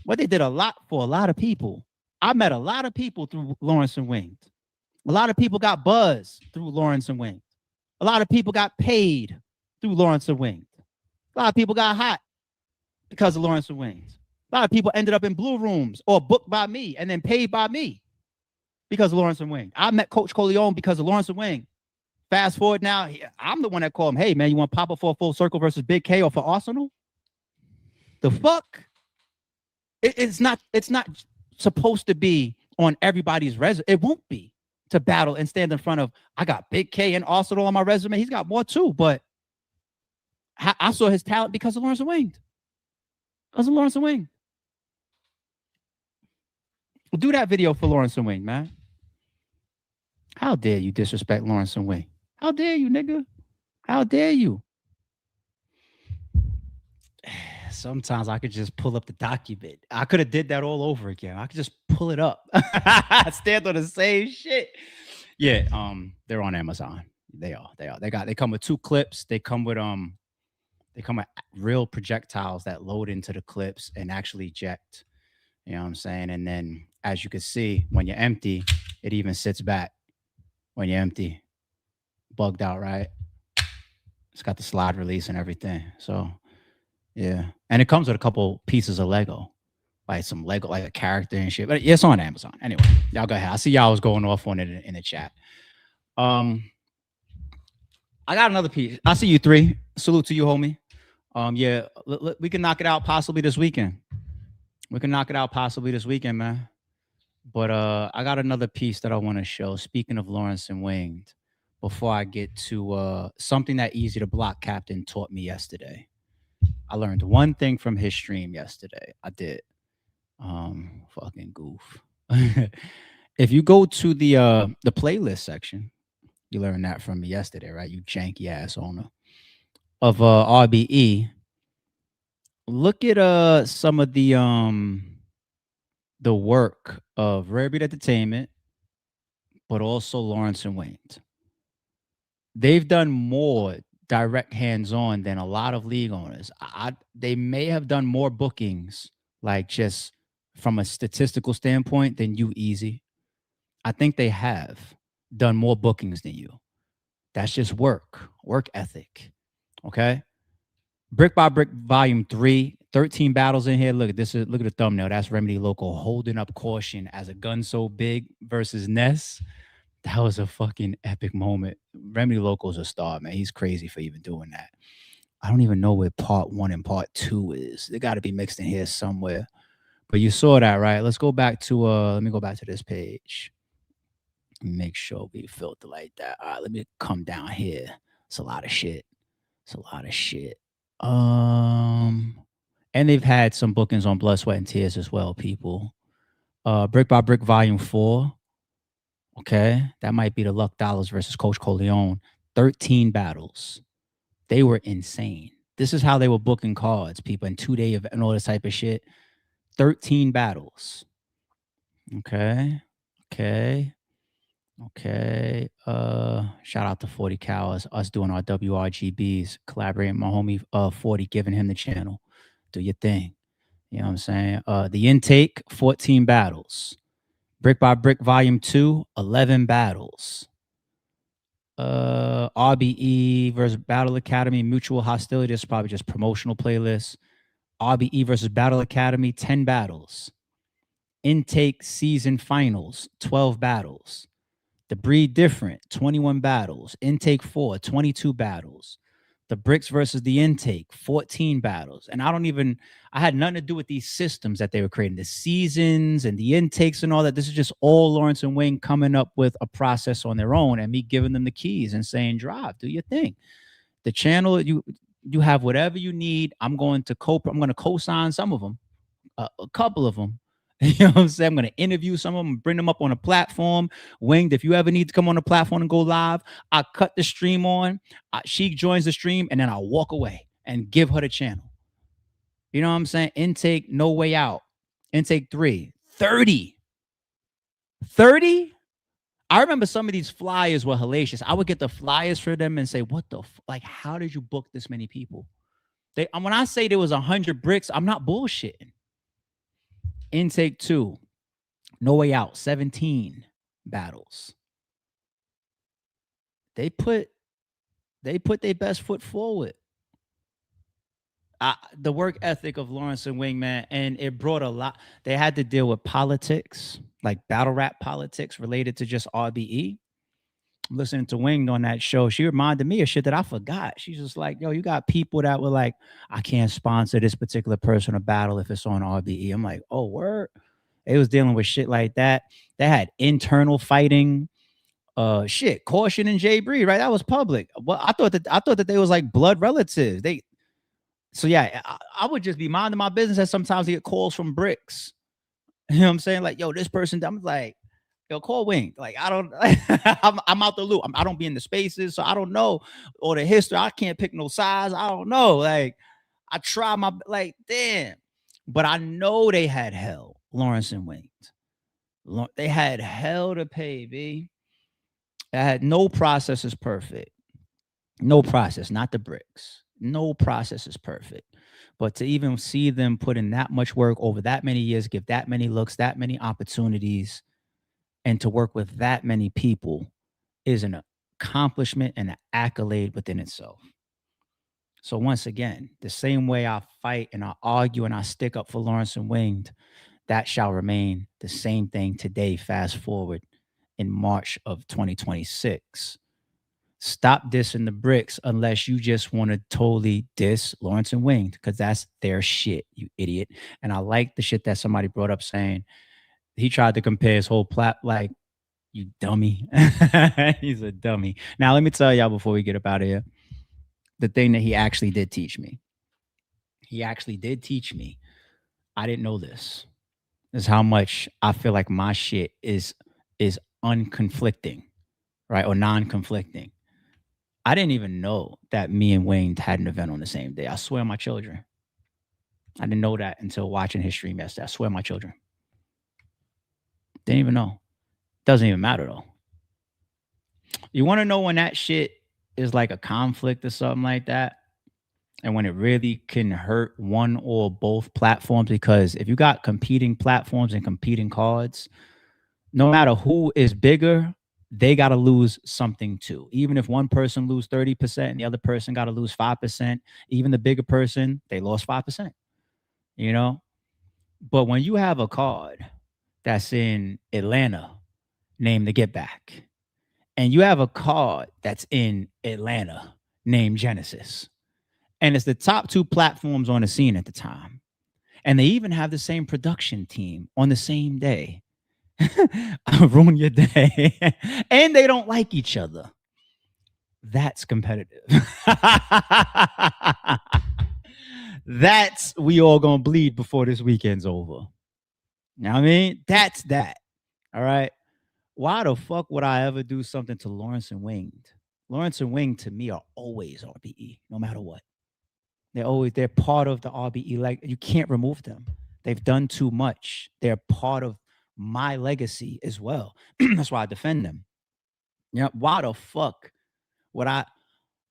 But they did a lot for a lot of people. I met a lot of people through Lawrence and Winged. A lot of people got buzz through Lawrence and Winged. A lot of people got paid through Lawrence and Winged. A lot of people got hot because of Lawrence and Winged. A lot of people ended up in blue rooms or booked by me and then paid by me because of Lawrence and Winged. I met Coach Corleone because of Lawrence and Winged. Fast forward now, I'm the one that called him, hey, man, you want to pop up for a full circle versus Big K or for Arsenal? The fuck? It's not supposed to be on everybody's resume. It won't be to battle and stand in front of, I got Big K and Arsenal on my resume. He's got more too, but I saw his talent because of Lawrence and Winged. Because of Lawrence and Winged. Do that video for Lawrence and Winged, man. How dare you disrespect Lawrence and Winged? How dare you, nigga? How dare you? Sometimes I could just pull up the document. I could have did that all over again. I could just pull it up. Stand on the same shit. Yeah, they're on Amazon. They are. They come with 2 clips. They come with real projectiles that load into the clips and actually eject. You know what I'm saying? And then as you can see, when you're empty, it even sits back when you're empty. Bugged out, right? It's got the slide release and everything. So yeah. And it comes with a couple pieces of Lego. Like some Lego, like a character and shit. But it's on Amazon. Anyway, y'all go ahead. I see y'all was going off on it in the chat. I got another piece. I see you 3. Salute to you, homie. Yeah, we can knock it out possibly this weekend. Man. But I got another piece that I want to show. Speaking of Lawrence and Winged, before I get to something that Eazy The Block Captain taught me yesterday. I learned one thing from his stream yesterday. I did. Fucking goof. If you go to the playlist section, you learned that from me yesterday, right? You janky ass owner of RBE. Look at some of the the work of Verb Entertainment, but also Lawrence and Wayne. They've done more direct hands-on than a lot of league owners. They may have done more bookings, like just from a statistical standpoint, than you, Eazy. I think they have done more bookings than you. That's just work ethic. Okay. Brick by Brick Volume 3, 13 battles in here. Look at this. Look at the thumbnail. That's Remedy Local holding up caution as a gun so big versus Ness. That was a fucking epic moment. Remedy Local's a star, man. He's crazy for even doing that. I don't even know where part 1 and part 2 is. They got to be mixed in here somewhere. But you saw that, right? Let's go back to let me go back to this page. Make sure we filter like that. All right, let me come down here. It's a lot of shit. It's a lot of shit. And they've had some bookings on Blood, Sweat, and Tears as well, people. Brick by Brick Volume 4. Okay, that might be the Luck Dollars versus Coach Corleone. 13 battles. They were insane. This is how they were booking cards, people, in 2-day event and all this type of shit. 13 battles. Okay. Shout out to 40 Cows, us doing our WRGBs, collaborating with my homie 40, giving him the channel. Do your thing. You know what I'm saying? The Intake, 14 battles. Brick by Brick Volume 2, 11 battles. RBE versus Battle Academy, Mutual Hostility. This is probably just promotional playlists. RBE versus Battle Academy, 10 battles. Intake Season Finals, 12 battles. The Breed Different, 21 battles. Intake 4, 22 battles. The Bricks versus the Intake, 14 battles. And I had nothing to do with these systems that they were creating, the seasons and the intakes and all that. This is just all Lawrence and Wayne coming up with a process on their own and me giving them the keys and saying, drive, do your thing. The channel, you have whatever you need. I'm going to co-sign some of them, a couple of them. You know what I'm saying? I'm going to interview some of them, bring them up on a platform. Winged, if you ever need to come on a platform and go live, I cut the stream on. She joins the stream, and then I walk away and give her the channel. You know what I'm saying? Intake, No Way Out. Intake 3, 30. 30? I remember some of these flyers were hellacious. I would get the flyers for them and say, what the like, how did you book this many people? When I say there was 100 bricks, I'm not bullshitting. Intake 2, No Way Out, 17 battles. They put their best foot forward. The work ethic of Lawrence and Wingman, and it brought a lot. They had to deal with politics, like battle rap politics related to just RBE. Listening to Winged on that show, she reminded me of shit that I forgot. She's just like, yo, you got people that were like, I can't sponsor this particular person a battle if it's on RBE. I'm like, oh, word. They was dealing with shit like that. They had internal fighting. Shit, Caution and Jay Breed, right? That was public. Well, I thought that they was like blood relatives. So yeah, I would just be minding my business, and sometimes I get calls from Bricks. You know what I'm saying? Like, yo, this person, I'm like, yo, call Wing. Like, I don't, I'm out the loop. I don't be in the spaces, so I don't know or the history. I can't pick no sides. I don't know. Like, I try my, like, damn. But I know they had hell, Lawrence and Wing. They had hell to pay, B. They had no process is perfect. No process, not the Bricks. No process is perfect. But to even see them put in that much work over that many years, give that many looks, that many opportunities, and to work with that many people is an accomplishment and an accolade within itself. So once again, the same way I fight and I argue and I stick up for Lawrence and Winged, that shall remain the same thing today, fast forward in March of 2026. Stop dissing the Bricks unless you just want to totally diss Lawrence and Winged, because that's their shit, you idiot. And I like the shit that somebody brought up saying he tried to compare his whole like, you dummy. He's a dummy. Now, let me tell y'all before we get up out of here, the thing that he actually did teach me. He actually did teach me. I didn't know this. This is how much I feel like my shit is unconflicting, right? Or non-conflicting. I didn't even know that me and Wayne had an event on the same day. I swear on my children. I didn't know that until watching his stream yesterday. I swear on my children. Didn't even know. Doesn't even matter though. You want to know when that shit is like a conflict or something like that? And when it really can hurt one or both platforms, because if you got competing platforms and competing cards, no matter who is bigger, they got to lose something too. Even if one person lose 30% and the other person got to lose 5%, even the bigger person, they lost 5%, you know? But when you have a card that's in Atlanta named the Get Back, and you have a card that's in Atlanta named Genesis, and it's the top two platforms on the scene at the time, and they even have the same production team on the same day, I'll ruin your day. And they don't like each other. That's competitive. That's we all gonna bleed before this weekend's over. You know what I mean? That's that. All right. Why the fuck would I ever do something to Lawrence and Winged? Lawrence and Winged to me are always RBE, no matter what. They're part of the RBE. Like, you can't remove them. They've done too much. They're part of my legacy as well. That's why I defend them. Yeah. Why the fuck would I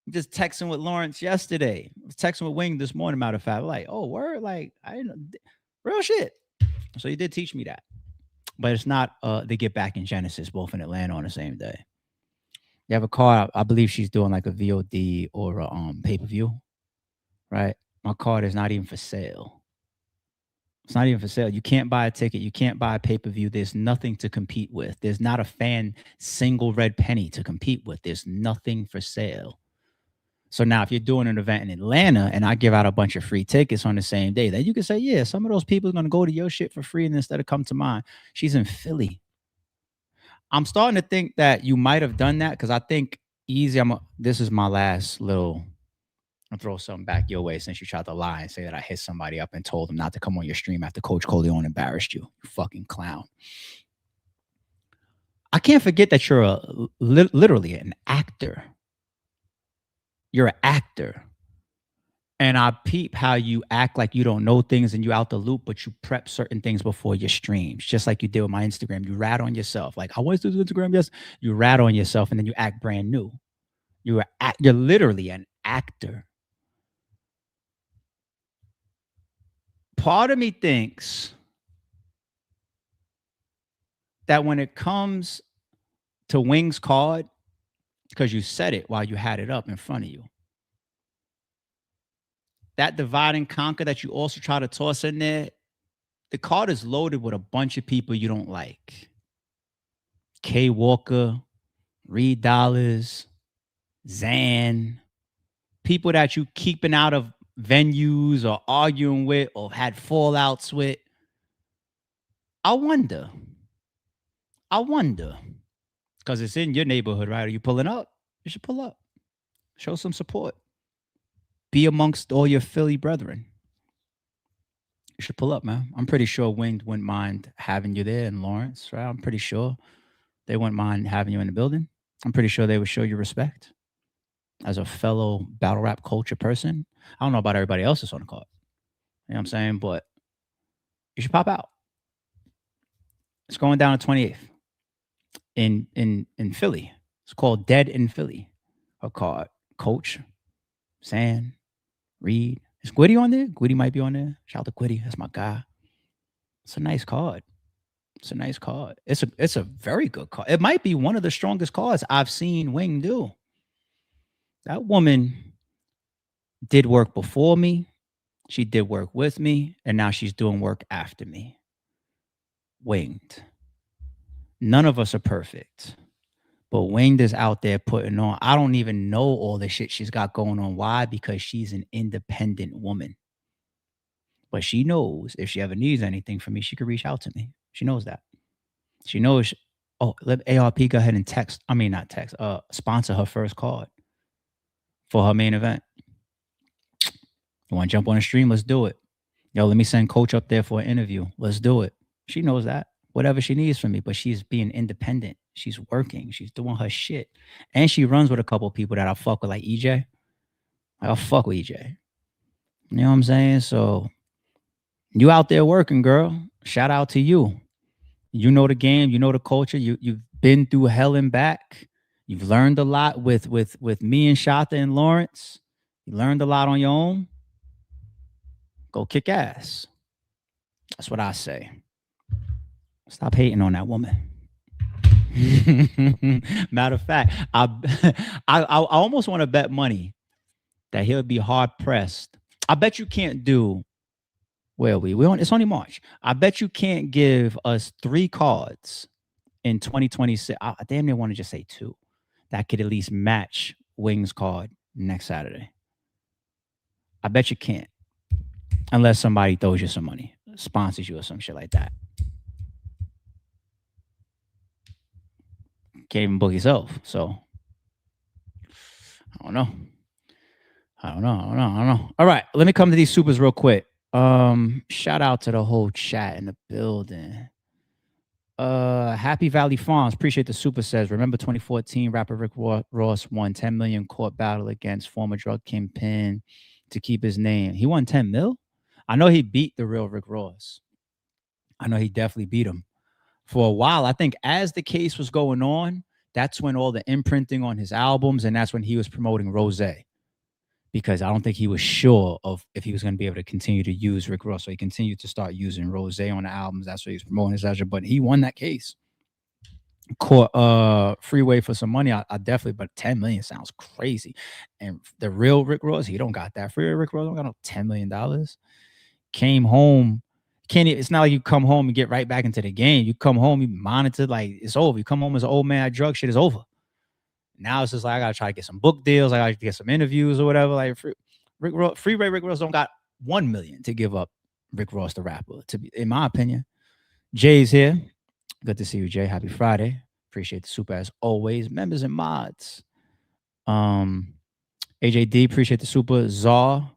just texting with Lawrence yesterday? I was texting with Wing this morning, matter of fact. Like, oh, word, like I didn't know, real shit. So he did teach me that. But it's not they get back in Genesis, both in Atlanta on the same day. You have a card, I believe she's doing like a VOD or a pay-per-view, right? My card is not even for sale. It's not even for sale. You can't buy a ticket. You can't buy a pay-per-view. There's nothing to compete with. There's not a fan single red penny to compete with. There's nothing for sale. So now if you're doing an event in Atlanta and I give out a bunch of free tickets on the same day, then you can say, yeah, some of those people are going to go to your shit for free and instead of come to mine. She's in Philly. I'm starting to think that you might have done that because I think Eazy, this is my last little, I'll throw something back your way since you tried to lie and say that I hit somebody up and told them not to come on your stream after Coach Corleone embarrassed you. You fucking clown. I can't forget that you're literally an actor. You're an actor. And I peep how you act like you don't know things and you out the loop, but you prep certain things before your streams, just like you did with my Instagram. You rat on yourself. Like, I went to the Instagram, yes. You rat on yourself and then you act brand new. You're literally an actor. Part of me thinks that when it comes to Wing's card, because you said it while you had it up in front of you, that divide and conquer that you also try to toss in there, the card is loaded with a bunch of people you don't like. Kay Walker, Reed Dollars, Zan, people that you keeping out of venues or arguing with or had fallouts with. I wonder, because it's in your neighborhood, right? Are you pulling up? You should pull up. Show some support. Be amongst all your Philly brethren. You should pull up, man. I'm pretty sure Winged wouldn't mind having you there in Lawrence, right? I'm pretty sure they wouldn't mind having you in the building. I'm pretty sure they would show you respect as a fellow battle rap culture person. I don't know about everybody else that's on the card. You know what I'm saying? But you should pop out. It's going down to 28th in Philly. It's called Dead in Philly. A card. Coach, San, Reed. Is Gwitty on there? Gwitty might be on there. Shout out to Gwitty. That's my guy. It's a nice card. It's a nice card. It's a very good card. It might be one of the strongest cards I've seen Wing do. That woman did work before me. She did work with me. And now she's doing work after me. Winged. None of us are perfect. But Winged is out there putting on. I don't even know all the shit she's got going on. Why? Because she's an independent woman. But she knows if she ever needs anything from me, she could reach out to me. She knows that. She knows. Let ARP go ahead and sponsor her first card for her main event. You want to jump on a stream? Let's do it. Yo, let me send Coach up there for an interview. Let's do it. She knows that. Whatever she needs from me, but she's being independent. She's working. She's doing her shit. And she runs with a couple of people that I fuck with, like EJ. I'll fuck with EJ. You know what I'm saying? So you out there working, girl. Shout out to you. You know the game. You know the culture. You've been through hell and back. You've learned a lot with me and Shata and Lawrence. You learned a lot on your own. Go kick ass. That's what I say. Stop hating on that woman. Matter of fact, I almost want to bet money that he'll be hard pressed. I bet you can't do. Where are we? It's only March. I bet you can't give us 3 cards in 2026. I damn near want to just say 2 that could at least match Wings card next Saturday. I bet you can't, unless somebody throws you some money, sponsors you or some shit like that. Can't even book yourself. So I don't know. All right, let me come to these supers real quick. Shout out to the whole chat in the building. Happy Valley Farms, appreciate the super says. Remember 2014, rapper Rick Ross won 10 million court battle against former drug kingpin to keep his name. He won 10 mil? I know he beat the real Rick Ross. I know he definitely beat him. For a while, I think as the case was going on, that's when all the imprinting on his albums, and that's when he was promoting Rose. Because I don't think he was sure of if he was going to be able to continue to use Rick Ross. So he continued to start using Rose on the albums. That's what he was promoting his album. But he won that case. Caught Freeway for some money. I definitely, but 10 million sounds crazy. And the real Rick Ross, he don't got that. Freeway Rick Ross don't got no $10 million. Came home. It's not like you come home and get right back into the game. You come home, you monitor, like it's over. You come home as an old man, drug shit is over. Now it's just like I gotta try to get some book deals. I gotta get some interviews or whatever. Like Freeway Rick Ross don't got 1 million to give up Rick Ross the rapper. To be, in my opinion, Jay's here. Good to see you, Jay. Happy Friday. Appreciate the super as always. Members and mods. AJD, appreciate the super. Zaw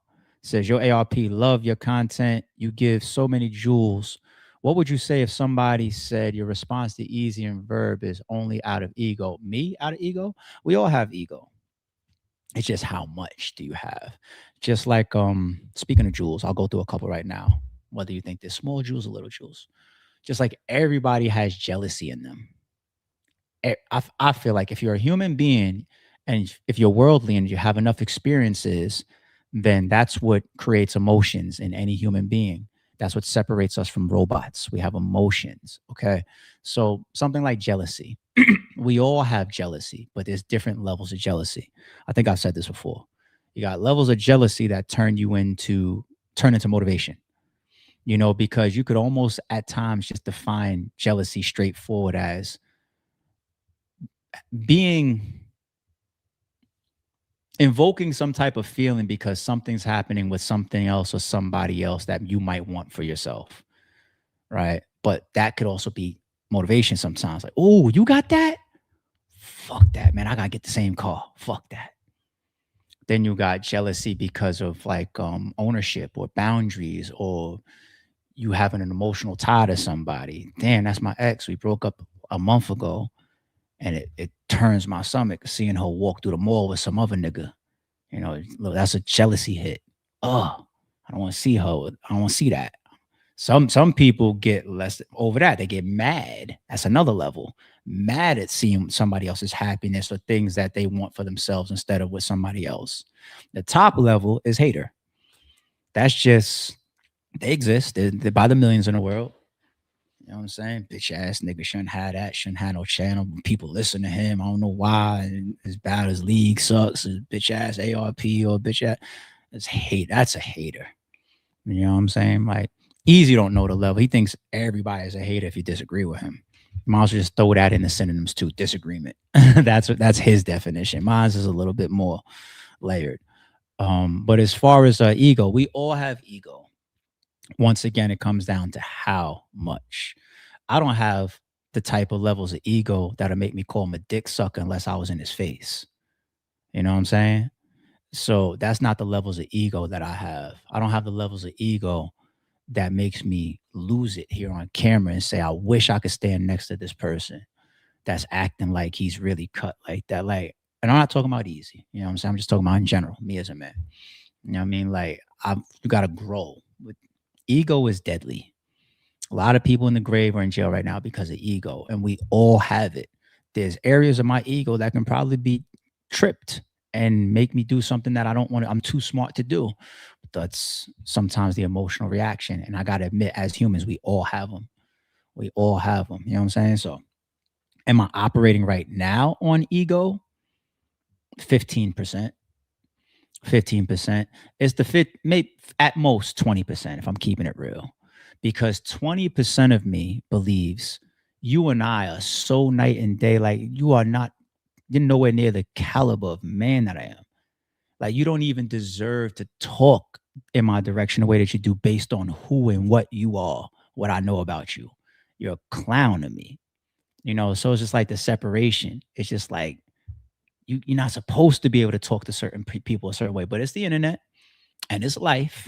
says your ARP, love your content. You give so many jewels. What would you say if somebody said your response to Eazy and Verb is only out of ego? Me out of ego? We all have ego. It's just how much do you have? Just like speaking of jewels, I'll go through a couple right now. Whether you think they're small jewels or little jewels. Just like everybody has jealousy in them. I feel like if you're a human being and if you're worldly and you have enough experiences, then that's what creates emotions in any human being. That's what separates us from robots. We have emotions, okay? So something like jealousy. We all have jealousy, but there's different levels of jealousy. I think I've said this before. You got levels of jealousy that turn into motivation. You know, because you could almost at times just define jealousy straightforward as invoking some type of feeling because something's happening with something else or somebody else that you might want for yourself, right? But that could also be motivation sometimes. Like, oh, you got that? Fuck that, man. I gotta get the same car. Fuck that. Then you got jealousy because of like ownership or boundaries, or you having an emotional tie to somebody. Damn, that's my ex. We broke up a month ago. And it turns my stomach seeing her walk through the mall with some other nigga. You know, that's a jealousy hit. Oh, I don't want to see her. I don't want to see that. Some people get less over that. They get mad. That's another level. Mad at seeing somebody else's happiness or things that they want for themselves instead of with somebody else. The top level is hater. That's just, they exist. They're by the millions in the world. You know what I'm saying? Bitch ass nigga shouldn't have that. Shouldn't have no channel. People listen to him. I don't know why. And as bad as league sucks, as bitch ass ARP or bitch ass. It's hate. That's a hater. You know what I'm saying? Like, Eazy don't know the level. He thinks everybody is a hater if you disagree with him. Might as well just throw that in the synonyms too. Disagreement. That's his definition. Mine is a little bit more layered. But as far as ego, we all have ego. Once again, it comes down to how much. I don't have the type of levels of ego that'll make me call him a dick sucker unless I was in his face. You know what I'm saying? So that's not the levels of ego that I have. I don't have the levels of ego that makes me lose it here on camera and say, I wish I could stand next to this person that's acting like he's really cut like that. Like, and I'm not talking about Eazy. You know what I'm saying? I'm just talking about in general, me as a man. You know what I mean? Like, you got to grow. Ego is deadly. A lot of people in the grave are in jail right now because of ego, and we all have it. There's areas of my ego that can probably be tripped and make me do something that I don't want to, I'm too smart to do. That's sometimes the emotional reaction. And I got to admit, as humans, we all have them. We all have them. You know what I'm saying? So, am I operating right now on ego? 15%. 15%. It's the fit, maybe at most 20% if I'm keeping it real. Because 20% of me believes you and I are so night and day. Like you're nowhere near the caliber of man that I am. Like you don't even deserve to talk in my direction the way that you do based on who and what you are, what I know about you. You're a clown to me. So it's just like the separation. It's just like you're not supposed to be able to talk to certain people a certain way, but it's the internet and it's life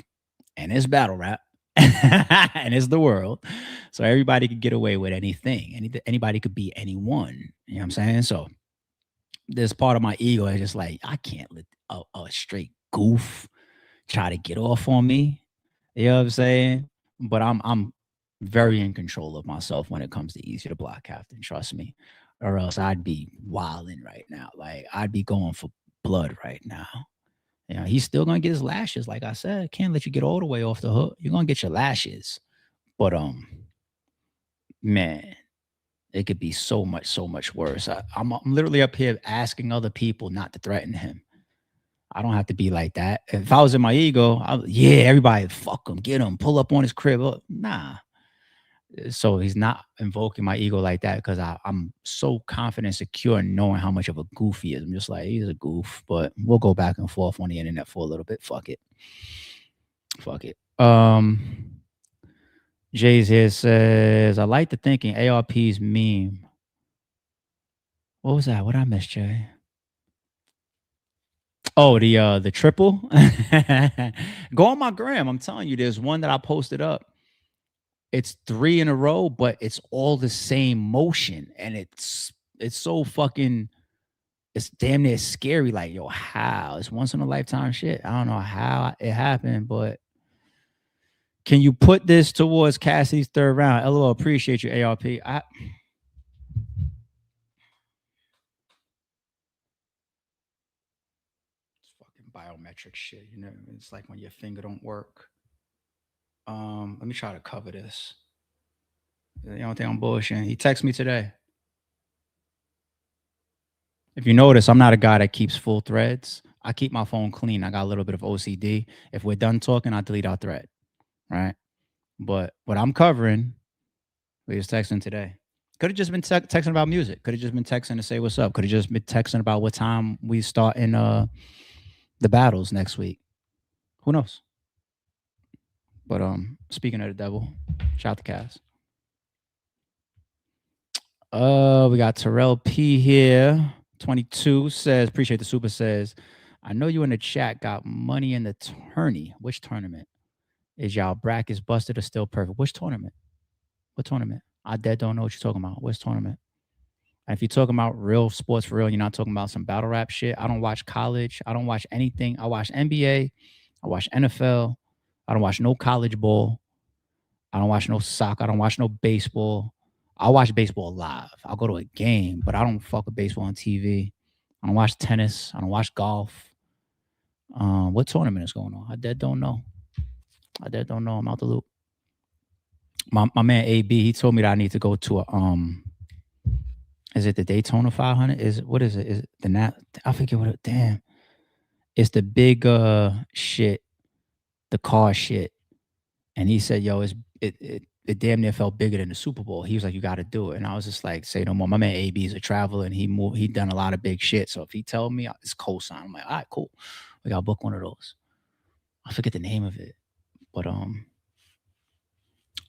and it's battle rap and it's the world. So everybody could get away with anything. Anybody could be anyone. You know what I'm saying? So this part of my ego is just like, I can't let a straight goof try to get off on me. You know what I'm saying? But I'm very in control of myself when it comes to Eazy The Block Captain. Trust me, or else I'd be wilding right now. Like I'd be going for blood right now. He's still gonna get his lashes. Like I said, can't let you get all the way off the hook. You're gonna get your lashes, but man, it could be so much worse. I'm literally up here asking other people not to threaten him. I don't have to be like that. If I was in my ego, everybody fuck him, get him, pull up on his crib. Nah. So he's not invoking my ego like that because I'm so confident, secure, in knowing how much of a goof he is. I'm just like, he's a goof, but we'll go back and forth on the internet for a little bit. Fuck it. Jay's here says, I like the thinking ARP's meme. What was that? What I missed, Jay? Oh, the triple. Go on my gram. I'm telling you, there's one that I posted up. It's 3 in a row, but it's all the same motion, and it's so fucking. It's damn near scary. Like, yo, how? It's once in a lifetime shit. I don't know how it happened, but can you put this towards Cassie's third round? LOL, appreciate you, ARP. It's fucking biometric shit. It's like when your finger don't work. Let me try to cover this. You don't think I'm bullshitting? He texted me today. If you notice, I'm not a guy that keeps full threads. I keep my phone clean. I got a little bit of OCD. If we're done talking, I delete our thread, right? But what I'm covering, we was texting today. Could have just been texting about music. Could have just been texting to say what's up. Could have just been texting about what time we start in the battles next week. Who knows? But speaking of the devil, shout out to Cass. We got Terrell P here. 22 says, appreciate the super, says, I know you in the chat got money in the tourney. Which tournament? Is y'all brackets busted or still perfect? Which tournament? What tournament? I dead don't know what you're talking about. Which tournament? And if you're talking about real sports for real, you're not talking about some battle rap shit. I don't watch college. I don't watch anything. I watch NBA. I watch NFL. I don't watch no college ball. I don't watch no soccer. I don't watch no baseball. I watch baseball live. I'll go to a game, but I don't fuck with baseball on TV. I don't watch tennis. I don't watch golf. What tournament is going on? I dead don't know. I'm out the loop. My man AB, he told me that I need to go to a is it the Daytona 500? What is it? Is it the Nat? I forget what. Damn, it's the big shit, the car shit. And he said, "Yo, it damn near felt bigger than the Super Bowl." He was like, "You got to do it," and I was just like, "Say no more." My man AB is a traveler, and he done a lot of big shit. So if he tell me, it's cosign. I'm like, all right, cool. We got to book one of those. I forget the name of it, but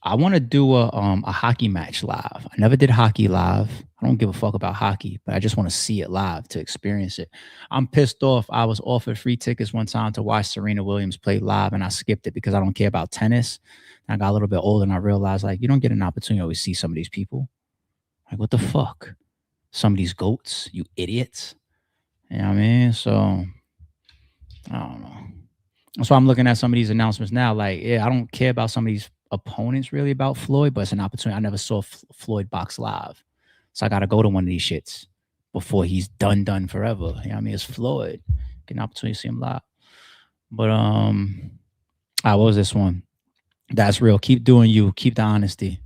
I want to do a hockey match live. I never did hockey live. I don't give a fuck about hockey, but I just want to see it live to experience it. I'm pissed off. I was offered free tickets one time to watch Serena Williams play live, and I skipped it because I don't care about tennis. And I got a little bit older, and I realized, like, you don't get an opportunity to always see some of these people. Like, what the fuck? Some of these goats, you idiots. You know what I mean? So, I don't know. That's why I'm looking at some of these announcements now. Like, yeah, I don't care about some of these opponents really about Floyd, but it's an opportunity. I never saw Floyd box live, so I got to go to one of these shits before he's done forever. You know what I mean? It's Floyd. Get an opportunity to see him live. But what was this one? That's real. Keep doing you. Keep the honesty.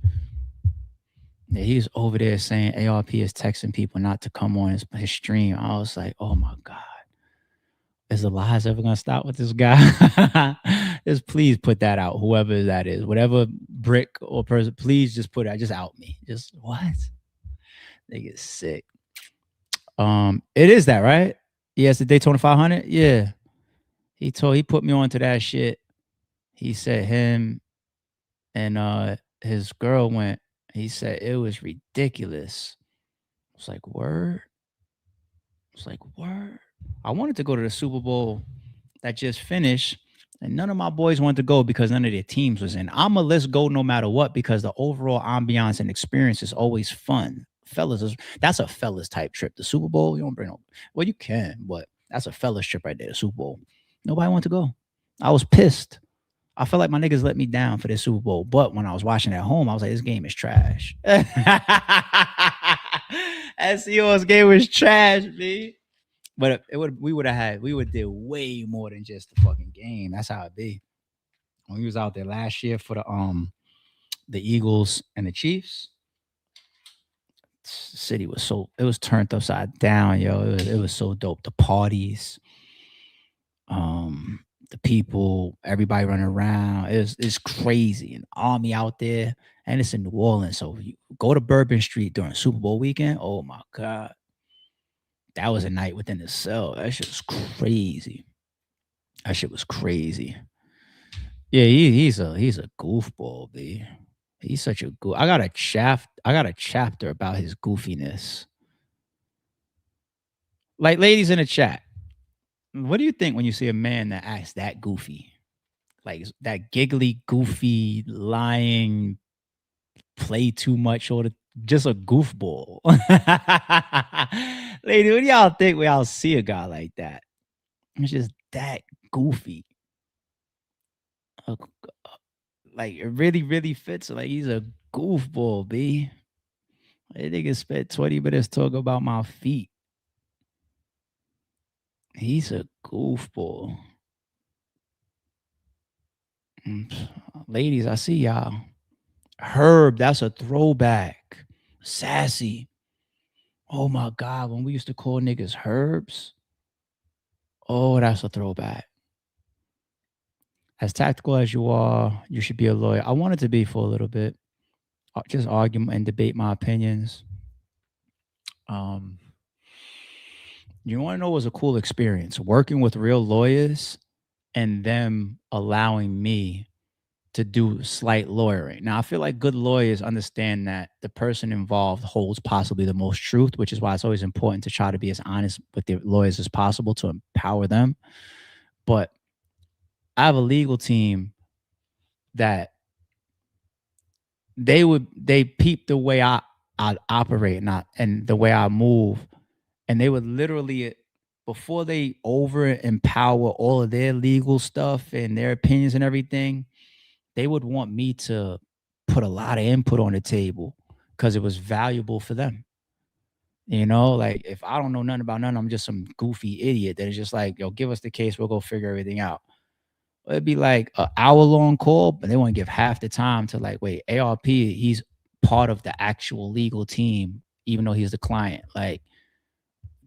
Yeah, he's over there saying ARP is texting people not to come on his stream. I was like, oh my God. Is the lies ever gonna stop with this guy? Just please put that out, whoever that is, whatever brick or person, please just put it out. Just out me. Just what? They get sick. It is that, right? Yes, the Daytona 500. Yeah. He put me onto that shit. He said him and his girl went. He said it was ridiculous. I was like, word. I wanted to go to the Super Bowl that just finished, and none of my boys wanted to go because none of their teams was in. I'm a let's go no matter what, because the overall ambiance and experience is always fun. That's a fellas type trip. The Super Bowl, you don't bring no. Well, you can, but that's a fellas trip right there. The Super Bowl. Nobody wanted to go. I was pissed. I felt like my niggas let me down for this Super Bowl. But when I was watching at home, I was like, this game is trash. SEO's game was trash, B. But we would did way more than just the fucking game. That's how it be. When we was out there last year for the Eagles and the Chiefs, the city was it was turned upside down, yo. It was so dope. The parties, the people, everybody running around. It's crazy. An army out there, and it's in New Orleans. So you go to Bourbon Street during Super Bowl weekend. Oh my God. That was a night within itself. That shit was crazy. Yeah, he's a goofball, B. He's such a goof. I got a chapter about his goofiness. Like, ladies in the chat, what do you think when you see a man that acts that goofy? Like that giggly, goofy, lying, play too much, or just a goofball. Lady, what do y'all think when y'all see a guy like that? It's just that goofy. Like, it really, really fits. Like, he's a goofball, B. That nigga spent 20 minutes talking about my feet. He's a goofball. Ladies, I see y'all. Herb, that's a throwback. Sassy. Oh my God, when we used to call niggas herbs. Oh, that's a throwback. As tactical as you are, you should be a lawyer. I wanted to be for a little bit. Just argue and debate my opinions. You want to know what was a cool experience? Working with real lawyers and them allowing me to do slight lawyering. Now, I feel like good lawyers understand that the person involved holds possibly the most truth, which is why it's always important to try to be as honest with their lawyers as possible to empower them. But I have a legal team that they peep the way I operate and the way I move. And they would literally, before they over empower all of their legal stuff and their opinions and everything, they would want me to put a lot of input on the table because it was valuable for them. You know, like, if I don't know nothing about nothing, I'm just some goofy idiot that is just like, yo, give us the case, we'll go figure everything out. It'd be like an hour-long call, but they want to give half the time to, like, wait, ARP, he's part of the actual legal team, even though he's the client. Like,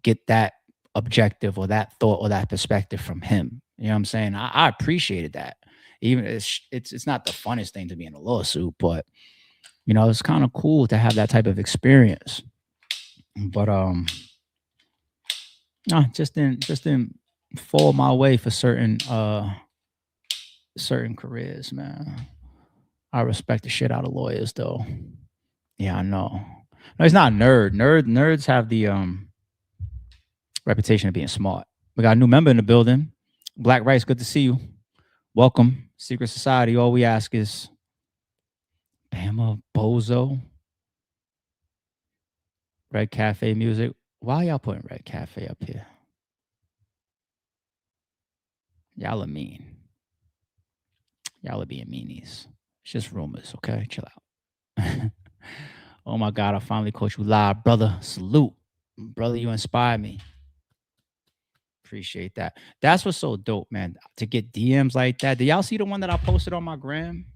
get that objective or that thought or that perspective from him. You know what I'm saying? I appreciated that. Even it's not the funnest thing to be in a lawsuit, but you know, it's kind of cool to have that type of experience. But no, just didn't fall my way for certain careers, man. I respect the shit out of lawyers, though. Yeah, I know. No, he's not a nerd. Nerds have the reputation of being smart. We got a new member in the building. Black Rice, good to see you. Welcome. Secret Society. All we ask is Bama Bozo. Red Cafe music. Why y'all putting Red Cafe up here? Y'all are mean. Y'all are being meanies. It's just rumors, okay? Chill out. Oh my God, I finally caught you live, brother. Salute. Brother, you inspired me. Appreciate that. That's what's so dope, man. To get DMs like that. Did y'all see the one that I posted on my gram?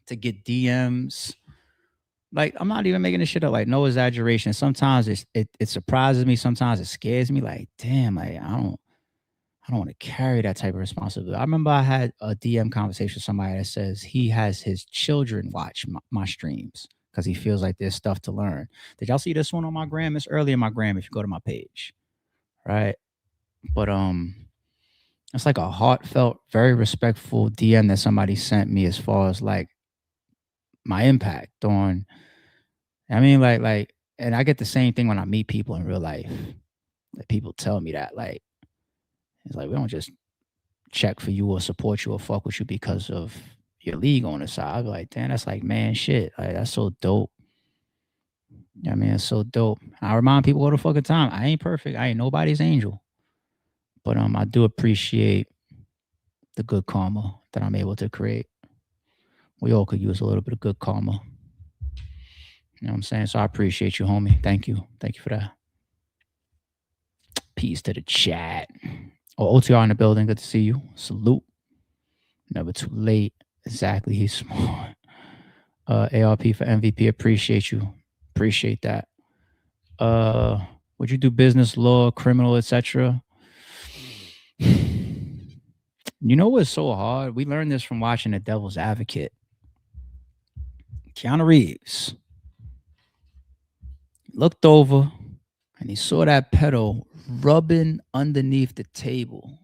To get DMs. Like, I'm not even making this shit up. Like, no exaggeration. Sometimes it surprises me. Sometimes it scares me. Like, damn, like I don't want to carry that type of responsibility. I remember I had a DM conversation with somebody that says he has his children watch my streams because he feels like there's stuff to learn. Did y'all see this one on my gram? It's early in my gram if you go to my page. Right. But it's like a heartfelt, very respectful DM that somebody sent me as far as like my impact on. I mean, like, and I get the same thing when I meet people in real life. Like people tell me that, like, it's like we don't just check for you or support you or fuck with you because of your league on the side. I'd be like, damn, that's like man shit. Like that's so dope. I mean, it's so dope. I remind people all the fucking time, I ain't perfect. I ain't nobody's angel. But I do appreciate the good karma that I'm able to create. We all could use a little bit of good karma. You know what I'm saying? So I appreciate you, homie. Thank you. Thank you for that. Peace to the chat. Oh, OTR in the building. Good to see you. Salute. Never too late. Exactly. He's smart. ARP for MVP. Appreciate you. Appreciate that. Would you do business, law, criminal, etc.? You know what's so hard? We learned this from watching The Devil's Advocate. Keanu Reeves looked over and he saw that pedal rubbing underneath the table.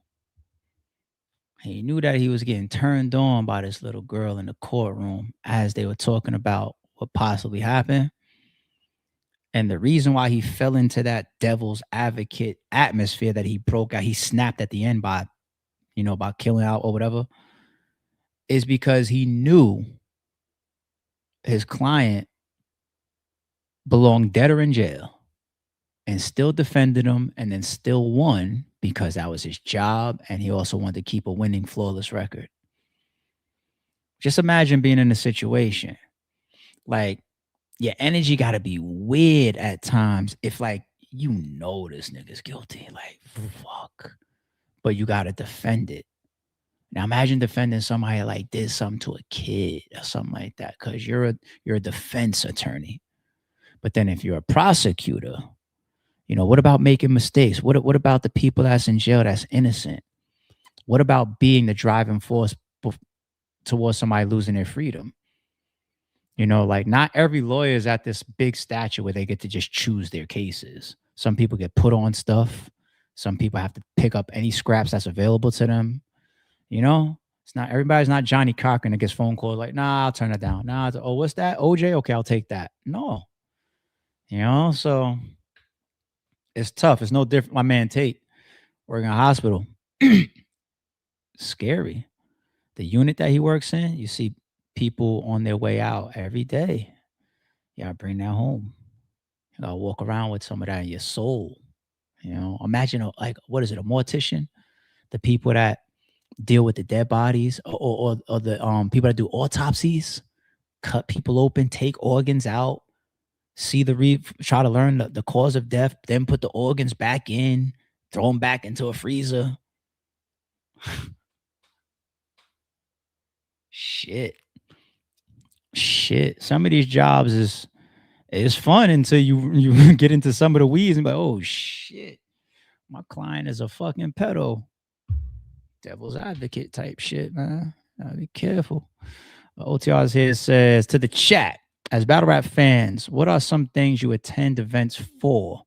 And he knew that he was getting turned on by this little girl in the courtroom as they were talking about what possibly happened. And the reason why he fell into that devil's advocate atmosphere that he broke out, he snapped at the end by killing out or whatever, is because he knew his client belonged dead or in jail and still defended him and then still won because that was his job. And he also wanted to keep a winning, flawless record. Just imagine being in a situation like your energy got to be weird at times if like, this nigga's guilty, like fuck, but you got to defend it. Now imagine defending somebody like did something to a kid or something like that because you're a defense attorney. But then if you're a prosecutor, what about making mistakes? What about the people that's in jail that's innocent? What about being the driving force towards somebody losing their freedom? Like not every lawyer is at this big stature where they get to just choose their cases. Some people get put on stuff. Some people have to pick up any scraps that's available to them. It's not everybody's not Johnny Cochran that gets phone calls like, nah, I'll turn it down. Nah, oh, what's that? OJ? Okay, I'll take that. No. So it's tough. It's no different. My man Tate working in a hospital. Scary. The unit that he works in, you see people on their way out every day. You gotta bring that home. You gotta walk around with some of that in your soul. Imagine what is it, a mortician? The people that deal with the dead bodies or the people that do autopsies, cut people open, take organs out, see try to learn the cause of death, then put the organs back in, throw them back into a freezer. Shit. Some of these jobs is fun until you get into some of the weeds and be like, oh shit, my client is a fucking pedo. Devil's advocate type shit, man. Gotta be careful. OTR's here says to the chat, as battle rap fans, what are some things you attend events for?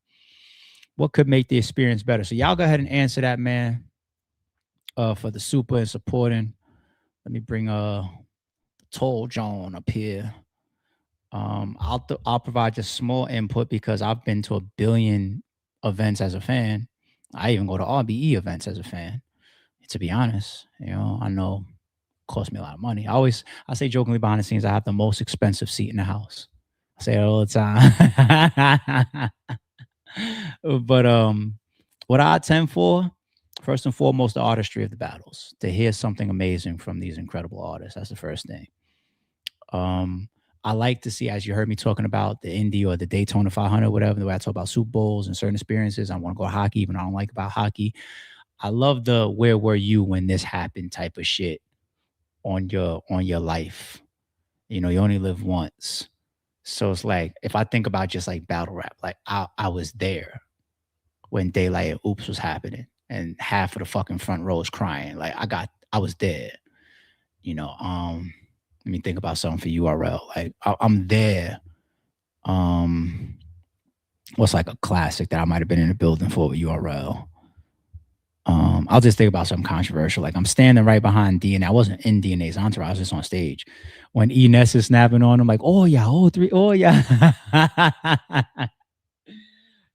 What could make the experience better? So y'all go ahead and answer that, man. For the super and supporting. Let me bring Toll John up here. I'll provide just small input because I've been to a billion events as a fan. I even go to RBE events as a fan. To be honest, I know it cost me a lot of money. I say jokingly behind the scenes, I have the most expensive seat in the house. I say it all the time. But what I attend for, first and foremost, the artistry of the battles. To hear something amazing from these incredible artists. That's the first thing. I like to see, as you heard me talking about the Indy or the Daytona 500, whatever, the way I talk about Super Bowls and certain experiences. I want to go hockey, even though I don't like about hockey. I love the where were you when this happened type of shit on your life. You know, you only live once. So it's like, if I think about just like battle rap, like I was there when Daylight and Oops was happening and half of the fucking front row is crying. Like I was there, you know. Let me think about something for URL. Like I'm there. What's like a classic that I might have been in the building for with URL? I'll just think about something controversial. Like I'm standing right behind DNA. I wasn't in DNA's entourage, I was just on stage. When Ness is snapping on him, like, oh yeah, oh three, oh yeah.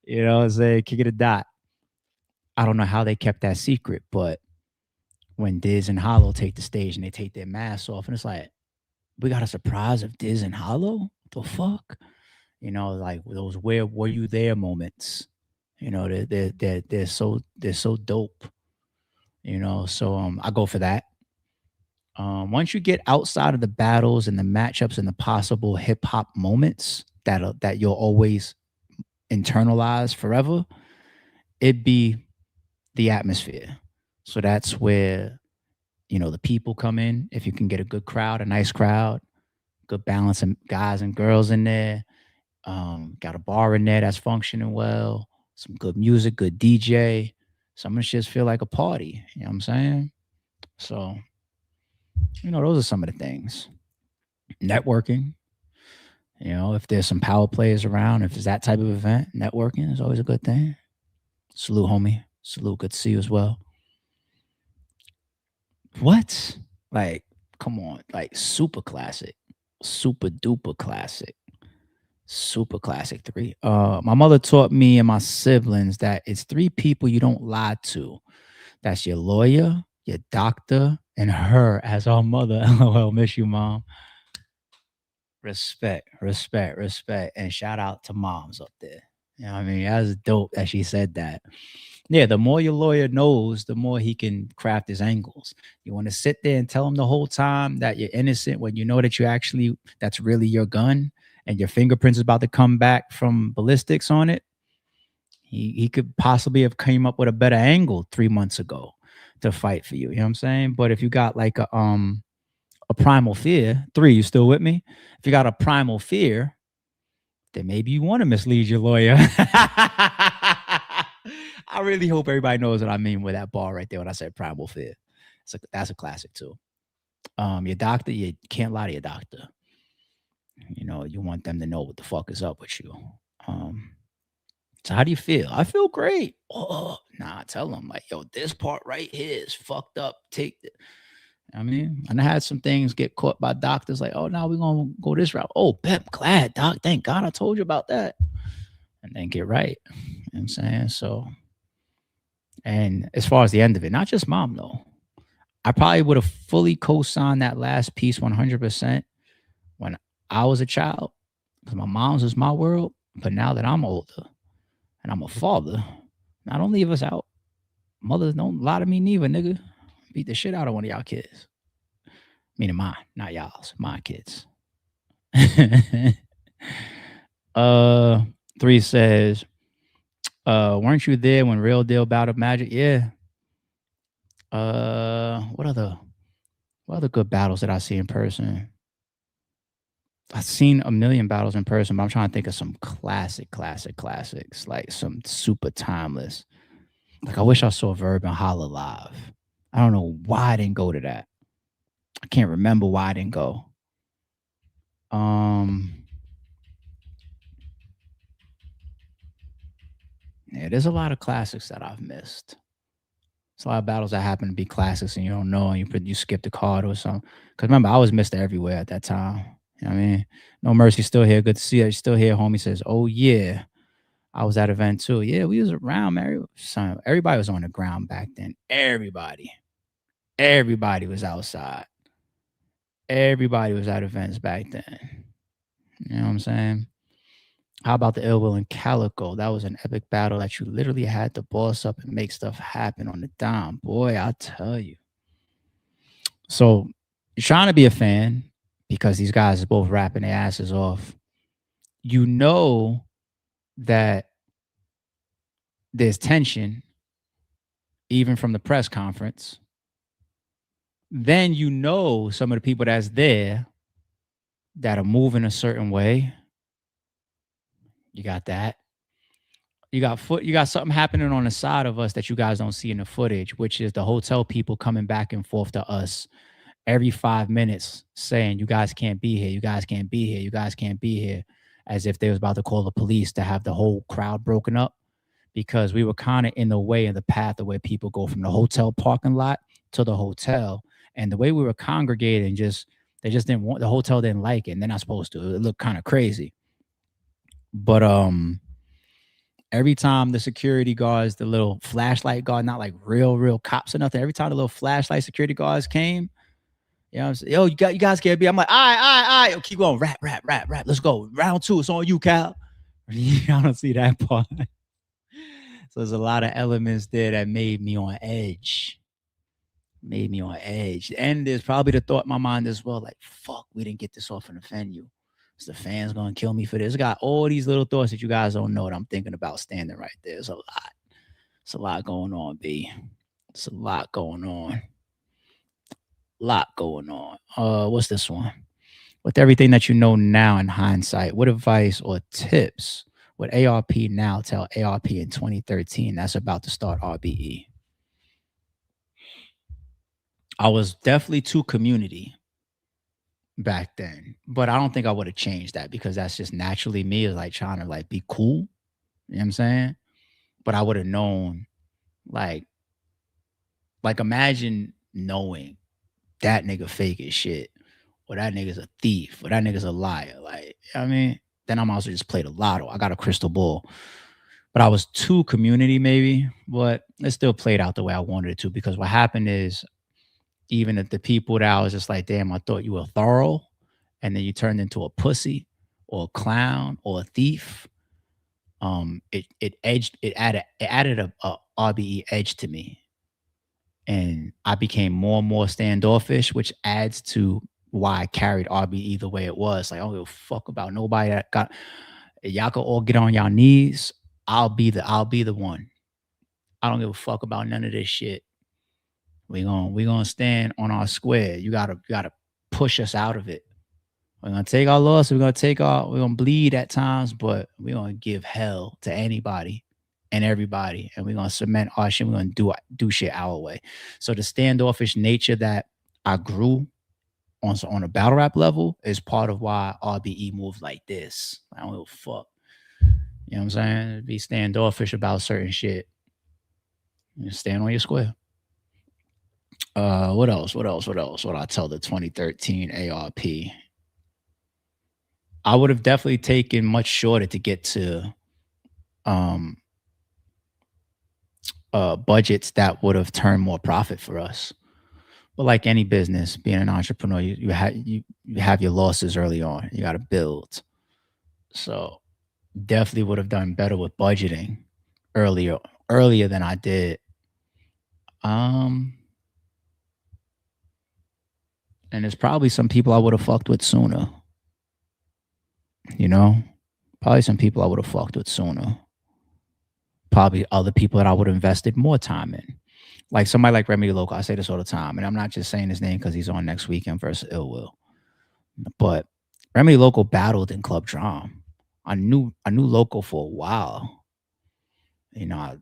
You know what I'm saying? Kick it a dot. I don't know how they kept that secret, but when Diz and Hollow take the stage and they take their masks off, and it's like, we got a surprise of Diz and Hollow? The fuck? You know, like those where were you there moments. You know, they're so dope. You know, so I go for that. Once you get outside of the battles and the matchups and the possible hip hop moments that you'll always internalize forever, it'd be the atmosphere. So that's where, you know, the people come in. If you can get a good crowd, a nice crowd, good balance of guys and girls in there, got a bar in there that's functioning well, some good music, good DJ. Some of the shits feel like a party. You know what I'm saying? So, you know, those are some of the things. Networking. You know, if there's some power players around, if it's that type of event, networking is always a good thing. Salute, homie. Salute, good to see you as well. What? Like, come on. Like, super classic. Super duper classic. Super classic 3. My mother taught me and my siblings that it's 3 people you don't lie to. That's your lawyer, your doctor, and her as our mother. LOL, miss you, mom. Respect, respect, respect. And shout out to moms up there. You know what I mean? That's dope that she said that. Yeah, the more your lawyer knows, the more he can craft his angles. You want to sit there and tell him the whole time that you're innocent when you know that that's really your gun and your fingerprints is about to come back from ballistics on it. He could possibly have came up with a better angle 3 months ago to fight for you. You know what I'm saying? But if you got like a primal fear, 3, you still with me? If you got a primal fear, then maybe you want to mislead your lawyer. I really hope everybody knows what I mean with that bar right there when I said primal fear. That's a classic too. Your doctor, you can't lie to your doctor. You know, you want them to know what the fuck is up with you. So how do you feel? I feel great. Oh, nah, tell them like, yo, this part right here is fucked up. Take it. I mean, and I had some things get caught by doctors like, oh, now we're going to go this route. Oh, Pep, glad, doc. Thank God I told you about that. And then get right. You know what I'm saying? So, and as far as the end of it, not just mom, though. I probably would have fully co-signed that last piece 100% when I was a child. Because my mom's was my world. But now that I'm older and I'm a father, now don't leave us out. Mothers don't lie to me neither, nigga. Beat the shit out of one of y'all kids. Meaning mine, not y'all's, my kids. 3 says, weren't you there when Real Deal battled Magic? Yeah. What other good battles did I see in person? I've seen a million battles in person, but I'm trying to think of some classics, like some super timeless. Like I wish I saw Verb and Holla live. I don't know why I didn't go to that. I can't remember why I didn't go. Yeah, there's a lot of classics that I've missed. It's a lot of battles that happen to be classics and you don't know and you skip the card or something. Because remember, I was Mr. Everywhere at that time. You know what I mean? No Mercy still here. Good to see you. Still here, homie says, oh, yeah. I was at event too. Yeah, we was around, man. Everybody was on the ground back then. Everybody was outside. Everybody was at events back then. You know what I'm saying? How about the Ill Will and Calico? That was an epic battle that you literally had to boss up and make stuff happen on the dime. Boy, I'll tell you. So you're trying to be a fan. because these guys are both rapping their asses off. You know that there's tension, even from the press conference. Then you know some of the people that's there that are moving a certain way. You got that. You got something happening on the side of us that you guys don't see in the footage, which is the hotel people coming back and forth to us every 5 minutes saying, you guys can't be here, you guys can't be here, you guys can't be here, as if they was about to call the police to have the whole crowd broken up, because we were kind of in the way of the path of where people go from the hotel parking lot to the hotel. And the way we were congregating, they just didn't want, the hotel didn't like it, and they're not supposed to. It looked kind of crazy. But every time the security guards, the little flashlight guard, not like real cops or nothing, every time the little flashlight security guards came, you know what I'm saying? Yo, you guys can't be. I'm like, all right. Yo, keep going. Rap. Let's go. Round 2. It's on you, Cal. I don't see that part. So there's a lot of elements there that made me on edge. And there's probably the thought in my mind as well, like, fuck, we didn't get this off in the venue. Is the fans gonna kill me for this? I got all these little thoughts that you guys don't know that I'm thinking about standing right there. There's a lot. It's a lot going on, B. It's a lot going on. What's this one? With everything that you know now in hindsight, what advice or tips would ARP now tell ARP in 2013 that's about to start RBE? I was definitely too community back then, but I don't think I would have changed that, because that's just naturally me, is like trying to like be cool. You know what I'm saying? But I would have known, like imagine knowing that nigga fake as shit, or that nigga's a thief, or that nigga's a liar. Like, you know what I mean? Then I'm also just play the lotto. I got a crystal ball. But I was too community maybe, but it still played out the way I wanted it to, because what happened is, even if the people that I was just like, damn, I thought you were thorough, and then you turned into a pussy or a clown or a thief, it added a RBE edge to me. And I became more and more standoffish, which adds to why I carried RBE the way it was. Like, I don't give a fuck about nobody that got, y'all can all get on y'all knees. I'll be the one. I don't give a fuck about none of this shit. We gonna stand on our square. You gotta push us out of it. We're gonna take our loss. We're gonna bleed at times, but we're gonna give hell to anybody and everybody, and we're gonna cement our shit. We're gonna do shit our way. So the standoffish nature that I grew on a battle rap level is part of why RBE moved like this. I don't give a fuck. You know what I'm saying? Be standoffish about certain shit. You stand on your square. What else? What I tell the 2013 ARP? I would have definitely taken much shorter to get to budgets that would have turned more profit for us. But like any business, being an entrepreneur, you have your losses early on. You got to build. So definitely would have done better with budgeting earlier than I did. And there's probably some people I would have fucked with sooner. You know, probably some people I would have fucked with sooner. Probably other people that I would have invested more time in. Like somebody like Remy Loco. I say this all the time, and I'm not just saying his name because he's on next weekend versus Ill Will. But Remy Loco battled in Club Drum. I knew Loco for a while. You know,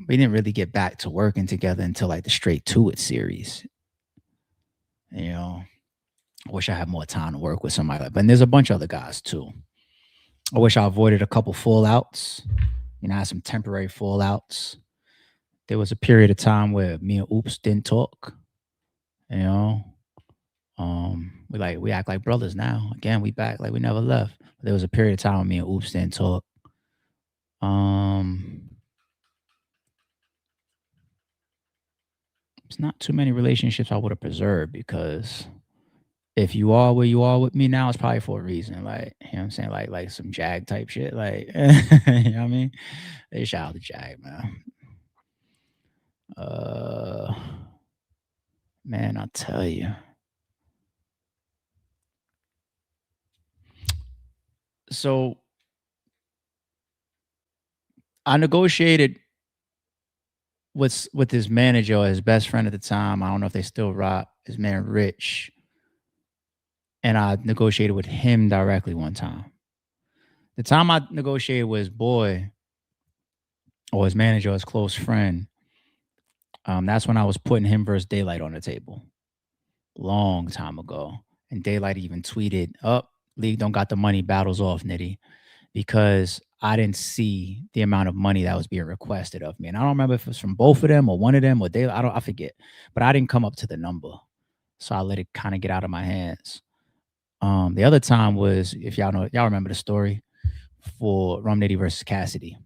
we didn't really get back to working together until like the Straight to It series. You know, I wish I had more time to work with somebody like. But there's a bunch of other guys too. I wish I avoided a couple fallouts. You know, I had some temporary fallouts. There was a period of time where me and Oops didn't talk. You know, we act like brothers now. Again, we back like we never left. But there was a period of time when me and Oops didn't talk. It's not too many relationships I would have preserved, because if you are where you are with me now, it's probably for a reason. Like, you know what I'm saying? Like some Jag type shit. Like, you know what I mean? Hey, shout out to Jag, man. Man, I'll tell you. So I negotiated with his manager or his best friend at the time. I don't know if they still rock, his man Rich. And I negotiated with him directly one time. The time I negotiated with his boy or his manager or his close friend, that's when I was putting him versus Daylight on the table. Long time ago. And Daylight even tweeted, up, League don't got the money, battles off, Nitty. Because I didn't see the amount of money that was being requested of me. And I don't remember if it was from both of them or one of them or Daylight. I forget. But I didn't come up to the number. So I let it kind of get out of my hands. The other time was, if y'all remember the story for Rum Nitty versus Cassidy.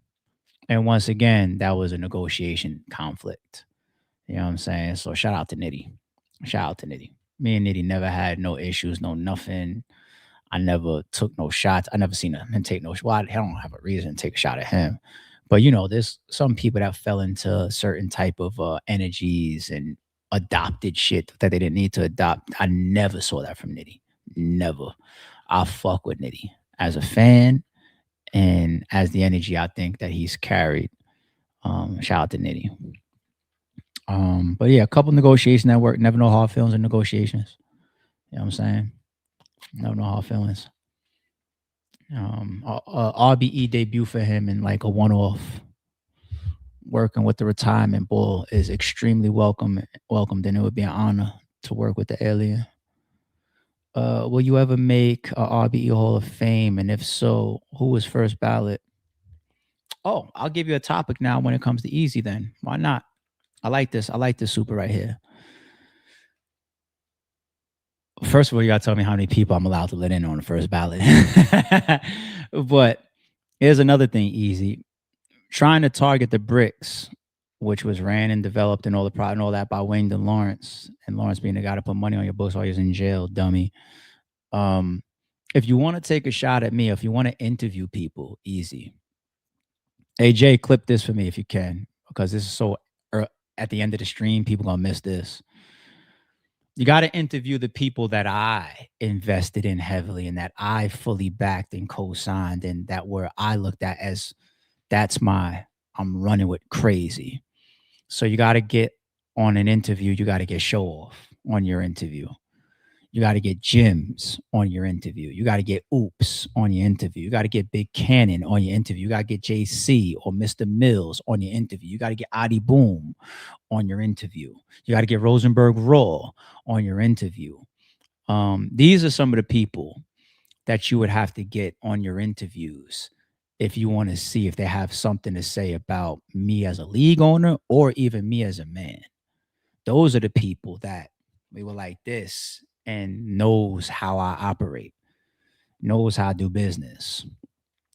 And once again, that was a negotiation conflict. You know what I'm saying? So shout out to Nitty. Shout out to Nitty. Me and Nitty never had no issues, no nothing. I never took no shots. I never seen him take no. Well, I don't have a reason to take a shot at him. But there's some people that fell into certain type of energies and adopted shit that they didn't need to adopt. I never saw that from Nitty. Never. I fuck with Nitty as a fan and as the energy I think that he's carried. Shout out to Nitty. But yeah, a couple negotiations that work. Never know hard feelings in negotiations. You know what I'm saying? Never know hard feelings. RBE debut for him in like a one-off. Working with the retirement bull is extremely welcomed, and it would be an honor to work with the alien. Will you ever make a RBE Hall of Fame? And if so, who was first ballot? Oh, I'll give you a topic now when it comes to Eazy then. Why not? I like this. I like this super right here. First of all, you gotta tell me how many people I'm allowed to let in on the first ballot. But here's another thing, Eazy. Trying to target the bricks, which was ran and developed and all that by Wayne and Lawrence, and Lawrence being the guy to put money on your books while you're in jail, dummy. If you want to take a shot at me, if you want to interview people, Eazy. Hey Jay, clip this for me if you can, because this is so at the end of the stream, people gonna miss this. You got to interview the people that I invested in heavily and that I fully backed and co-signed, and that where I looked at as I'm running with crazy. So you got to get on an interview. You got to get Show Off on your interview. You got to get Jims on your interview. You got to get Oops on your interview. You got to get Big Cannon on your interview. You got to get JC or Mr. Mills on your interview. You got to get Adi Boom on your interview. You got to get Rosenberg Raw on your interview. These are some of the people that you would have to get on your interviews if you want to see if they have something to say about me as a league owner or even me as a man. Those are the people that we were like this and knows how I operate, knows how I do business,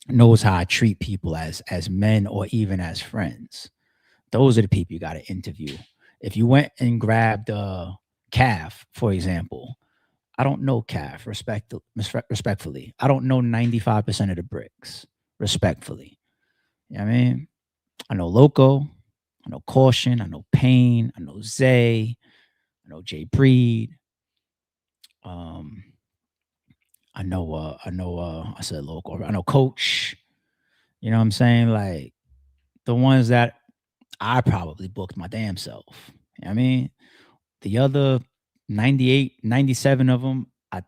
knows how I treat people as men or even as friends. Those are the people you got to interview. If you went and grabbed Calf, for example, I don't know Calf respectfully. I don't know 95% of the bricks respectfully. You know what I mean? I know Loco, I know Caution, I know Payne, I know Zay, I know Jay Breed. I said Loco. I know Coach. You know what I'm saying? Like the ones that I probably booked my damn self. You know what I mean? The other 98, 97 of them, I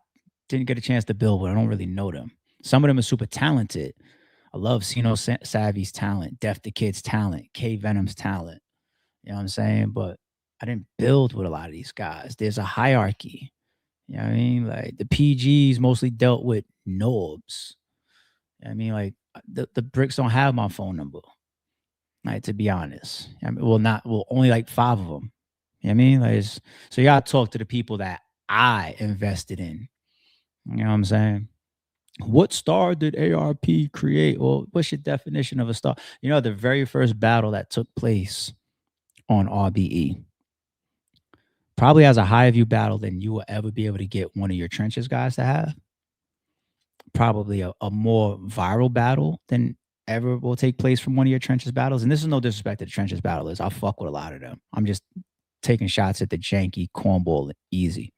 didn't get a chance to build, but I don't really know them. Some of them are super talented. I love Sino Savvy's talent, Def the Kid's talent, K Venom's talent. You know what I'm saying? But I didn't build with a lot of these guys. There's a hierarchy. You know what I mean? Like the PGs mostly dealt with knobs. You know what I mean? Like the bricks don't have my phone number. Right, to be honest. I mean, only like 5 of them. You know what I mean? Like so you gotta talk to the people that I invested in. You know what I'm saying? What star did ARP create? Well, what's your definition of a star? The very first battle that took place on RBE probably has a higher view battle than you will ever be able to get one of your trenches guys to have. Probably a more viral battle than ever will take place from one of your trenches battles. And this is no disrespect to the trenches battlers. I fuck with a lot of them. I'm just taking shots at the janky cornball Eazy.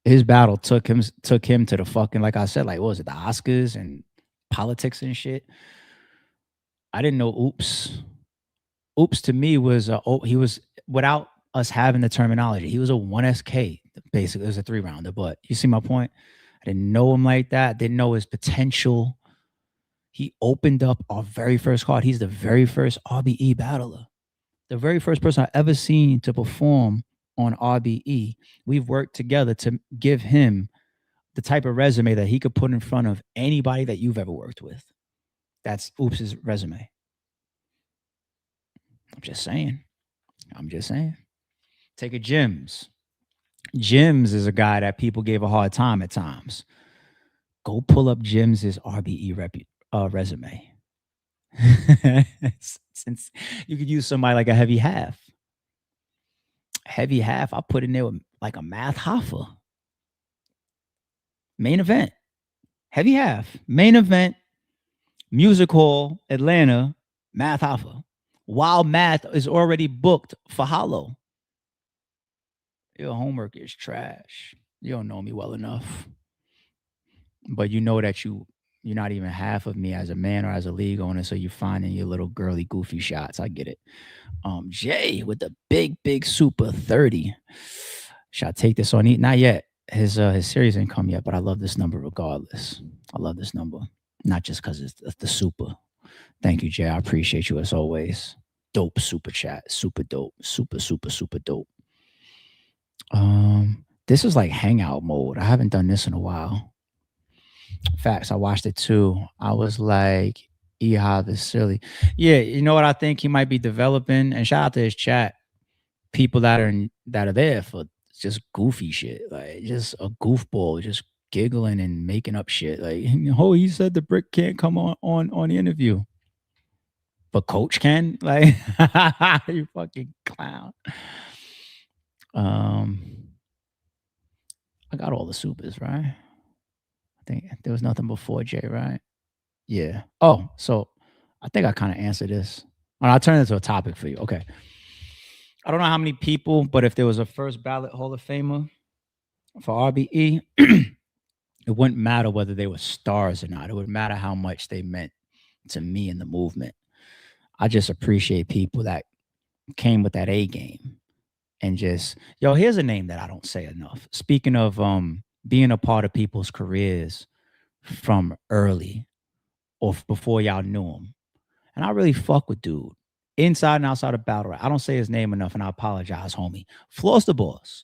his battle took him to the fucking, like I said, like what was it, the Oscars and politics and shit. I didn't know Oops to me was he was, without us having the terminology, he was a 1SK basically. It was a 3-rounder, but you see my point? I didn't know him like that. Didn't know his potential. He opened up our very first card. He's the very first RBE battler. The very first person I ever seen to perform on RBE. We've worked together to give him the type of resume that he could put in front of anybody that you've ever worked with. That's Oops's resume. I'm just saying. Take a Jims. Jims is a guy that people gave a hard time at times. Go pull up Jims's RBE resume. Since you could use somebody like a heavy half. Heavy half, I put in there with like a Math Hoffa. Main event. Heavy half. Main event. Music Hall, Atlanta, Math Hoffa. While Math is already booked for Hollow. Your homework is trash. You don't know me well enough. But you know that you're not even half of me as a man or as a league owner, so you're finding your little girly goofy shots. I get it. Jay with the big super 30. Should I take this on? Not yet. His series ain't come yet, but I love this number regardless. I love this number. Not just because it's the super. Thank you, Jay. I appreciate you as always. Dope super chat. Super dope. Super dope. This is like hangout mode. I haven't done this in a while. Facts. I watched it too. I was like, Eazy is silly. Yeah, you know what I think he might be developing? And shout out to his chat. People that are there for just goofy shit. Like just a goofball, just giggling and making up shit. Like, oh, he said the brick can't come on the interview. But coach can? Like, you fucking clown. I got all the supers, right? I think there was nothing before Jay, right? Yeah. Oh, so I think I kind of answered this. I'll turn it into a topic for you. Okay. I don't know how many people, but if there was a first ballot Hall of Famer for RBE, it wouldn't matter whether they were stars or not. It would matter how much they meant to me in the movement. I just appreciate people that came with that A game and just, yo, here's a name that I don't say enough. Speaking of being a part of people's careers from early or before y'all knew him. And I really fuck with dude. Inside and outside of battle rap. I don't say his name enough, and I apologize, homie. Floss the Boss.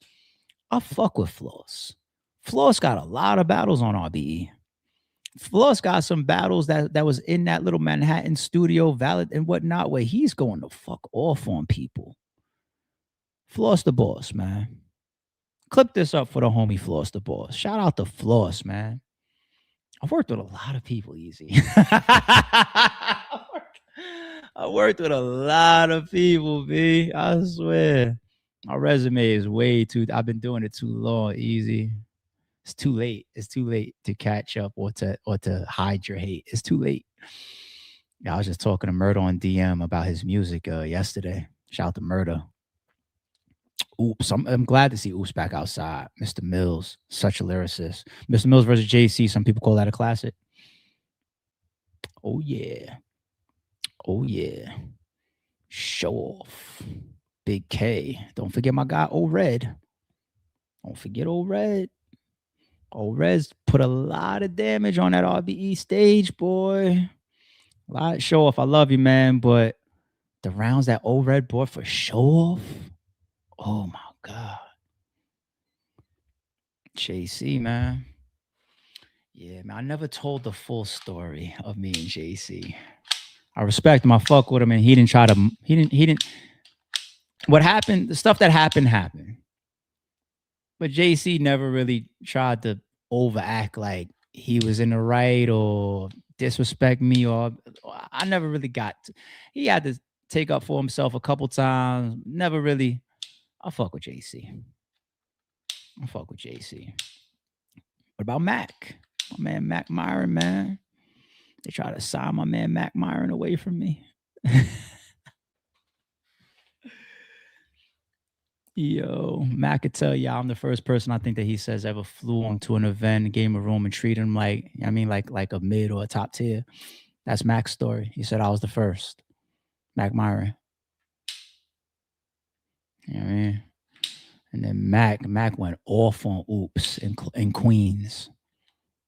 I fuck with Floss. Floss got a lot of battles on RBE. Floss got some battles that was in that little Manhattan studio, valid and whatnot, where he's going to fuck off on people. Floss the Boss, man. Clip this up for the homie Floss the Boss. Shout out to Floss, man. I've worked with a lot of people, Eazy. I worked with a lot of people, B. I swear. My resume is way too, I've been doing it too long, Eazy. It's too late. It's too late to catch up or to hide your hate. It's too late. Yeah, I was just talking to Murder on DM about his music yesterday. Shout out to Murder. Oops, I'm glad to see Oops back outside. Mr. Mills, such a lyricist. Mr. Mills versus JC, some people call that a classic. Oh, yeah. Oh, yeah. Show off. Big K. Don't forget my guy, Old Red. Don't forget Old Red. Old Red's put a lot of damage on that RBE stage, boy. A lot. Show off. I love you, man, but the rounds that Old Red bought for show off, oh, my God. JC, man. Yeah, man. I never told the full story of me and JC. I respect him. I fuck with him, and he didn't try to. He didn't. What happened? The stuff that happened. But JC never really tried to overact like he was in the right or disrespect me, or I never really got. He had to take up for himself a couple times. Never really. I fuck with JC. What about Mac? My man Mac Myron, man. They try to sign my man Mac Myron away from me. Yo, Mac could tell y'all I'm the first person I think that he says ever flew onto an event, gave him a room, and treated him like like a mid or a top tier. That's Mac's story. He said I was the first. Mac Myron. You know what I mean? And then Mac went off on Oops in Queens.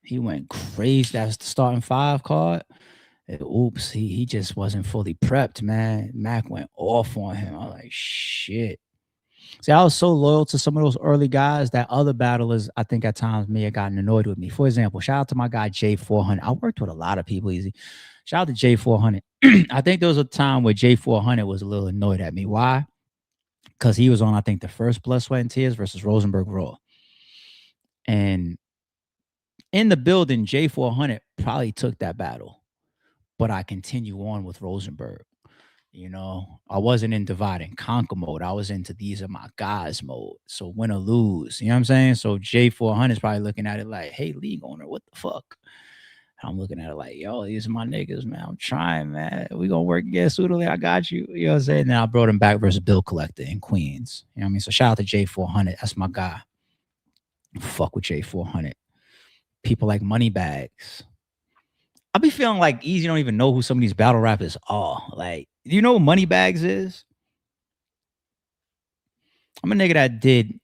He went crazy. That's the starting five card. And Oops, he just wasn't fully prepped, man. Mac went off on him. I was like, shit. See, I was so loyal to some of those early guys that other battlers, I think at times may have gotten annoyed with me. For example, shout out to my guy J400. I worked with a lot of people, Easy. Shout out to J400. I think there was a time where J400 was a little annoyed at me. Why? Because he was on, I think, the first Blood, Sweat, and Tears versus Rosenberg Raw. And in the building, J400 probably took that battle. But I continue on with Rosenberg. You know, I wasn't in divide and conquer mode. I was into these are my guys mode. So win or lose, you know what I'm saying? So J400 is probably looking at it like, hey, league owner, what the fuck? I'm looking at it like, yo, these are my niggas, man. I'm trying, man. We gonna work against Oodle. I got you. You know what I'm saying? Then I brought him back versus Bill Collector in Queens. You know what I mean? So shout out to J400. That's my guy. Fuck with J400. People like Moneybags. I be feeling like Eazy don't even know who some of these battle rappers are. Like, do you know what Moneybags is? I'm a nigga that did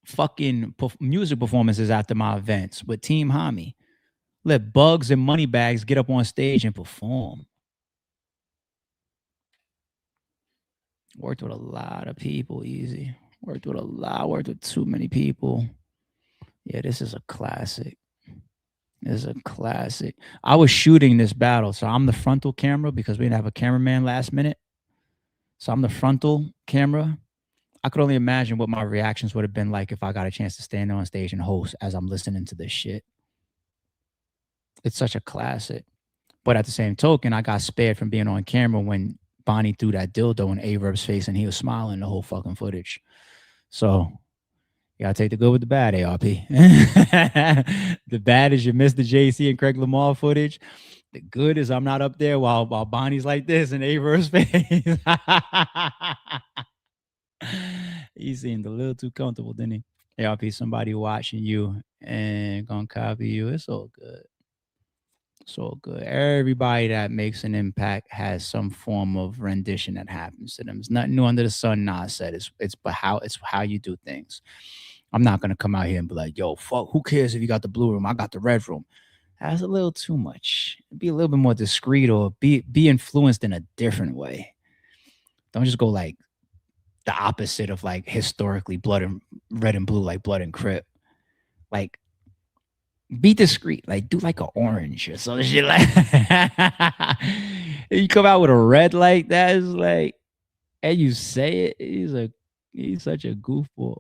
fucking music performances after my events with Team Hami. Let Bugs and Moneybags get up on stage and perform. Worked with a lot of people, Eazy. Worked with too many people. Yeah, this is a classic. This is a classic. I was shooting this battle, so I'm the frontal camera because we didn't have a cameraman last minute. So I'm the frontal camera. I could only imagine what my reactions would have been like if I got a chance to stand on stage and host as I'm listening to this shit. It's such a classic. But at the same token, I got spared from being on camera when Bonnie threw that dildo in A-Verb's face and he was smiling the whole fucking footage. So you gotta take the good with the bad, ARP. The bad is you missed the JC and Craig Lamar footage. The good is I'm not up there while Bonnie's like this in A-Verb's face. He seemed a little too comfortable, didn't he? ARP, somebody watching you and gonna copy you. It's all good. It's all good. Everybody that makes an impact has some form of rendition that happens to them. It's nothing new under the sun. Nas said it's how you do things. I'm not gonna come out here and be like, yo, fuck, who cares if you got the blue room? I got the red room. That's a little too much. Be a little bit more discreet or be influenced in a different way. Don't just go like the opposite of like historically blood and red and blue, like blood and Crip. Like, be discreet. Like, do like an orange or some shit. Like, you come out with a red like that, is like, and you say it. He's such a goofball.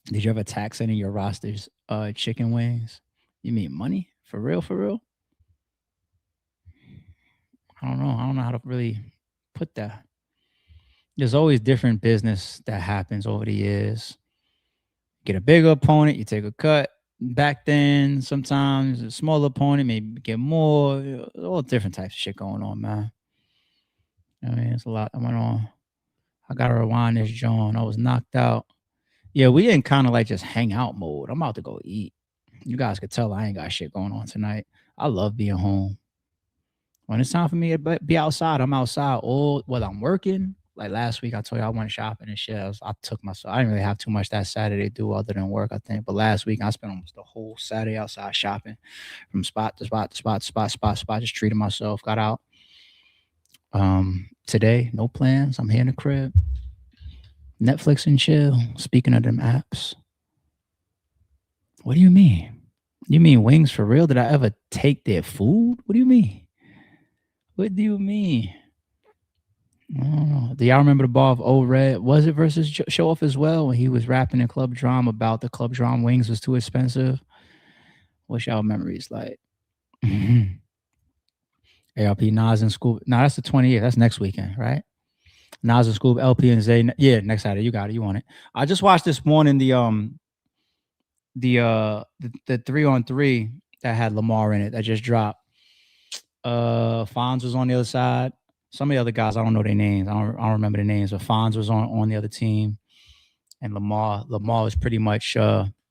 Did you ever tax any of your rosters chicken wings? You mean money? For real? For real? I don't know how to really put that. There's always different business that happens over the years. Get a bigger opponent, you take a cut. Back then, sometimes a smaller opponent, maybe get more. All different types of shit going on, man. I mean, it's a lot that went on. I gotta rewind this, John. I was knocked out. Yeah, we in kind of like just hang out mode. I'm about to go eat. You guys could tell I ain't got shit going on tonight. I love being home. When it's time for me to be outside, I'm outside. I'm working. Like last week, I told you I went shopping and shit. I took myself. I didn't really have too much that Saturday to do other than work, I think. But last week, I spent almost the whole Saturday outside shopping from spot to spot to spot to spot, spot to spot, just treating myself. Got out. Today, no plans. I'm here in the crib. Netflix and chill. Speaking of them apps. What do you mean? You mean wings for real? Did I ever take their food? What do you mean? What do you mean? I don't know. Do y'all remember the bar of Old Red? Was it versus Show Off as well when he was rapping in Club Drum about the Club Drum wings was too expensive? What's y'all memories like? ARP, Nas and Scoop. No, that's the 28th. That's next weekend, right? Nas and Scoop, LP and Zay. Yeah, next Saturday. You got it. You want it. I just watched this morning the 3-on-3 that had Lamar in it that just dropped. Fonz was on the other side. Some of the other guys, I don't know their names. I don't remember the names. But Fonz was on the other team, and Lamar was pretty much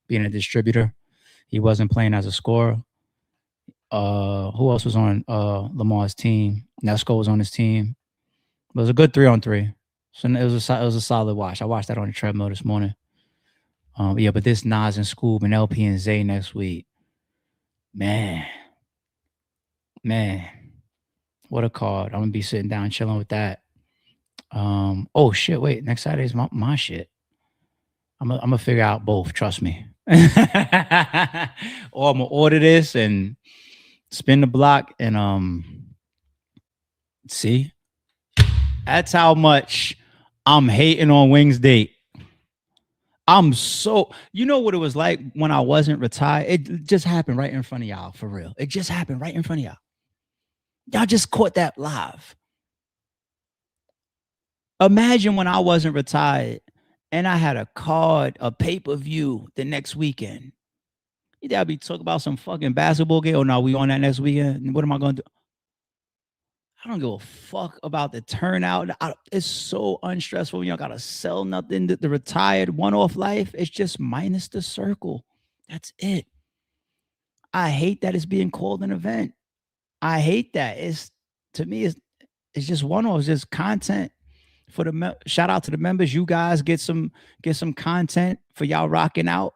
being a distributor. He wasn't playing as a scorer. Who else was on Lamar's team? Nesco was on his team. It was a good 3-on-3. So it was a solid watch. I watched that on the treadmill this morning. Yeah, but this Nas and Scoob and LP and Zay next week, man, what a card! I'm gonna be sitting down chilling with that. Oh shit! Wait, next Saturday is my shit. I'm gonna figure out both. Trust me. Or I'm gonna order this and spin the block and see. That's how much I'm hating on Wings date. You know what it was like when I wasn't retired? It just happened right in front of y'all, for real. It just happened right in front of y'all. Y'all just caught that live. Imagine when I wasn't retired and I had a card, a pay-per-view the next weekend. You gotta be talking about some fucking basketball game. Oh no, we on that next weekend. What am I gonna do? I don't give a fuck about the turnout. It's so unstressful when y'all gotta sell nothing. The retired one-off life, it's just minus the circle. That's it. I hate that it's being called an event. I hate that. To me, it's just one-off. It's just content for the shout out to the members. You guys get some content for y'all rocking out.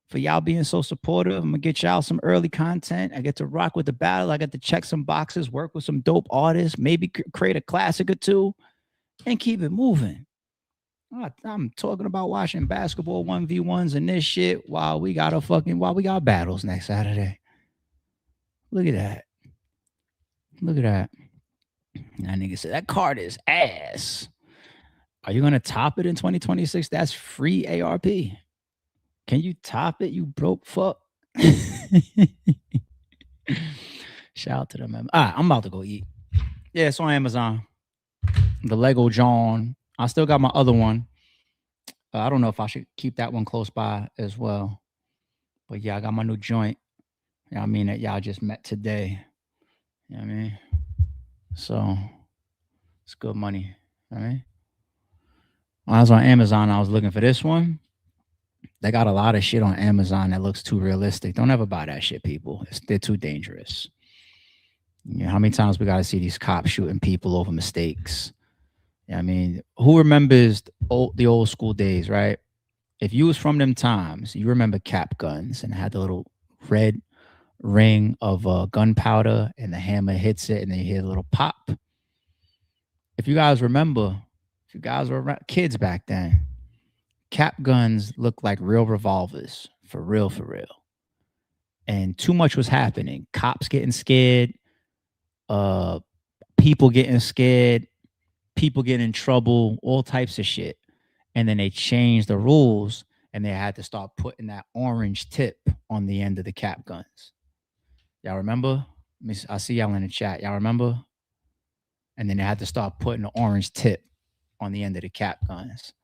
For y'all being so supportive. I'm gonna get y'all some early content. I get to rock with the battle. I get to check some boxes, work with some dope artists, maybe create a classic or two, and keep it moving. I'm talking about watching basketball 1v1s and this shit while we got battles next Saturday. Look at that. That nigga said that card is ass. Are you gonna top it in 2026? That's free ARP. Can you top it, you broke fuck? Shout out to them. All right, I'm about to go eat. Yeah, it's on Amazon. The Lego John. I still got my other one. I don't know if I should keep that one close by as well. But yeah, I got my new joint. You know what I mean? That y'all just met today. You know what I mean? So it's good money. All right. When I was on Amazon, I was looking for this one. They got a lot of shit on Amazon that looks too realistic. Don't ever buy that shit, people. They're too dangerous. You know, how many times we got to see these cops shooting people over mistakes? You know what I mean, who remembers the old school days, right? If you was from them times, you remember cap guns and had the little red ring of gunpowder and the hammer hits it and then you hear a little pop. If you guys remember, if you guys were kids back then, cap guns looked like real revolvers, for real. And too much was happening. Cops getting scared, people getting scared, people getting in trouble, all types of shit. And then they changed the rules and they had to start putting that orange tip on the end of the cap guns. Y'all remember? I see y'all in the chat. Y'all remember? And then they had to start putting the orange tip on the end of the cap guns.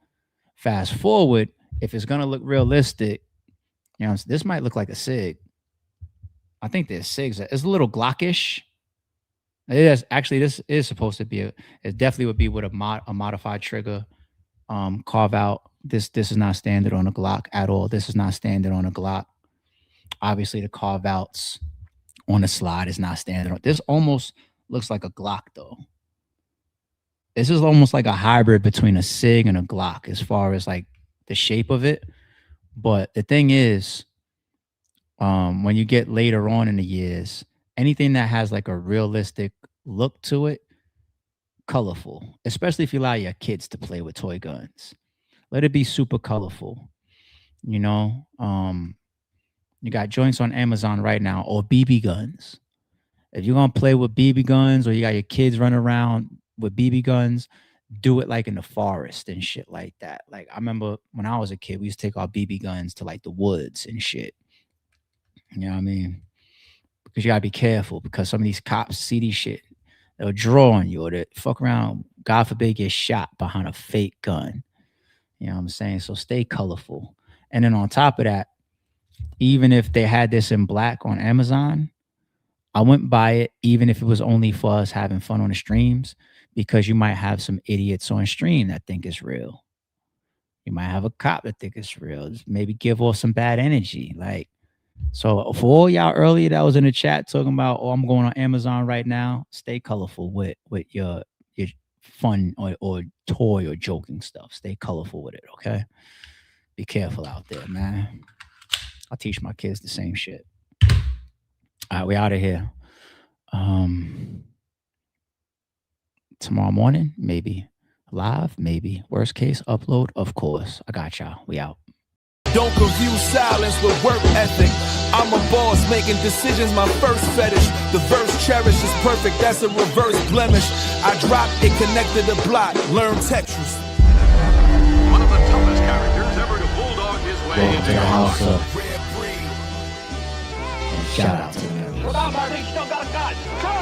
Fast forward, if it's gonna look realistic, you know, this might look like a SIG. I think there's SIGs. It's a little Glockish. It is actually, this is supposed to be it definitely would be with a modified trigger. Carve out. This is not standard on a Glock at all. This is not standard on a Glock. Obviously, the carve outs on the slide is not standard. This almost looks like a Glock though. This is almost like a hybrid between a SIG and a Glock as far as like the shape of it. But the thing is, when you get later on in the years, anything that has like a realistic look to it, colorful, especially if you allow your kids to play with toy guns, let it be super colorful. You know, you got joints on Amazon right now, or BB guns. If you're gonna play with BB guns, or you got your kids running around with BB guns, do it like in the forest and shit like that. Like I remember when I was a kid, we used to take our BB guns to like the woods and shit. You know what I mean? Because you gotta be careful, because some of these cops see these shit, they'll draw on you, or they fuck around, God forbid, get shot behind a fake gun. You know what I'm saying? So stay colorful. And then on top of that, even if they had this in black on Amazon, I wouldn't buy it, even if it was only for us having fun on the streams, because you might have some idiots on stream that think it's real. You might have a cop that think it's real. Just maybe give off some bad energy. Like, so for all y'all earlier that was in the chat talking about, oh, I'm going on Amazon right now, stay colorful with your fun or toy or joking stuff. Stay colorful with it, okay? Be careful out there, man. I'll teach my kids the same shit. All right, we out of here. Tomorrow morning, maybe. Live, maybe. Worst case, upload, of course. I got y'all. We out. Don't confuse silence with work ethic. I'm a boss making decisions, my first fetish. The verse cherished is perfect, that's a reverse blemish. I dropped it, connected the block, learn Tetris. One of the toughest characters ever to bulldog his way Welcome to into the your house house. of. And shout out to them. Without my still got a gun.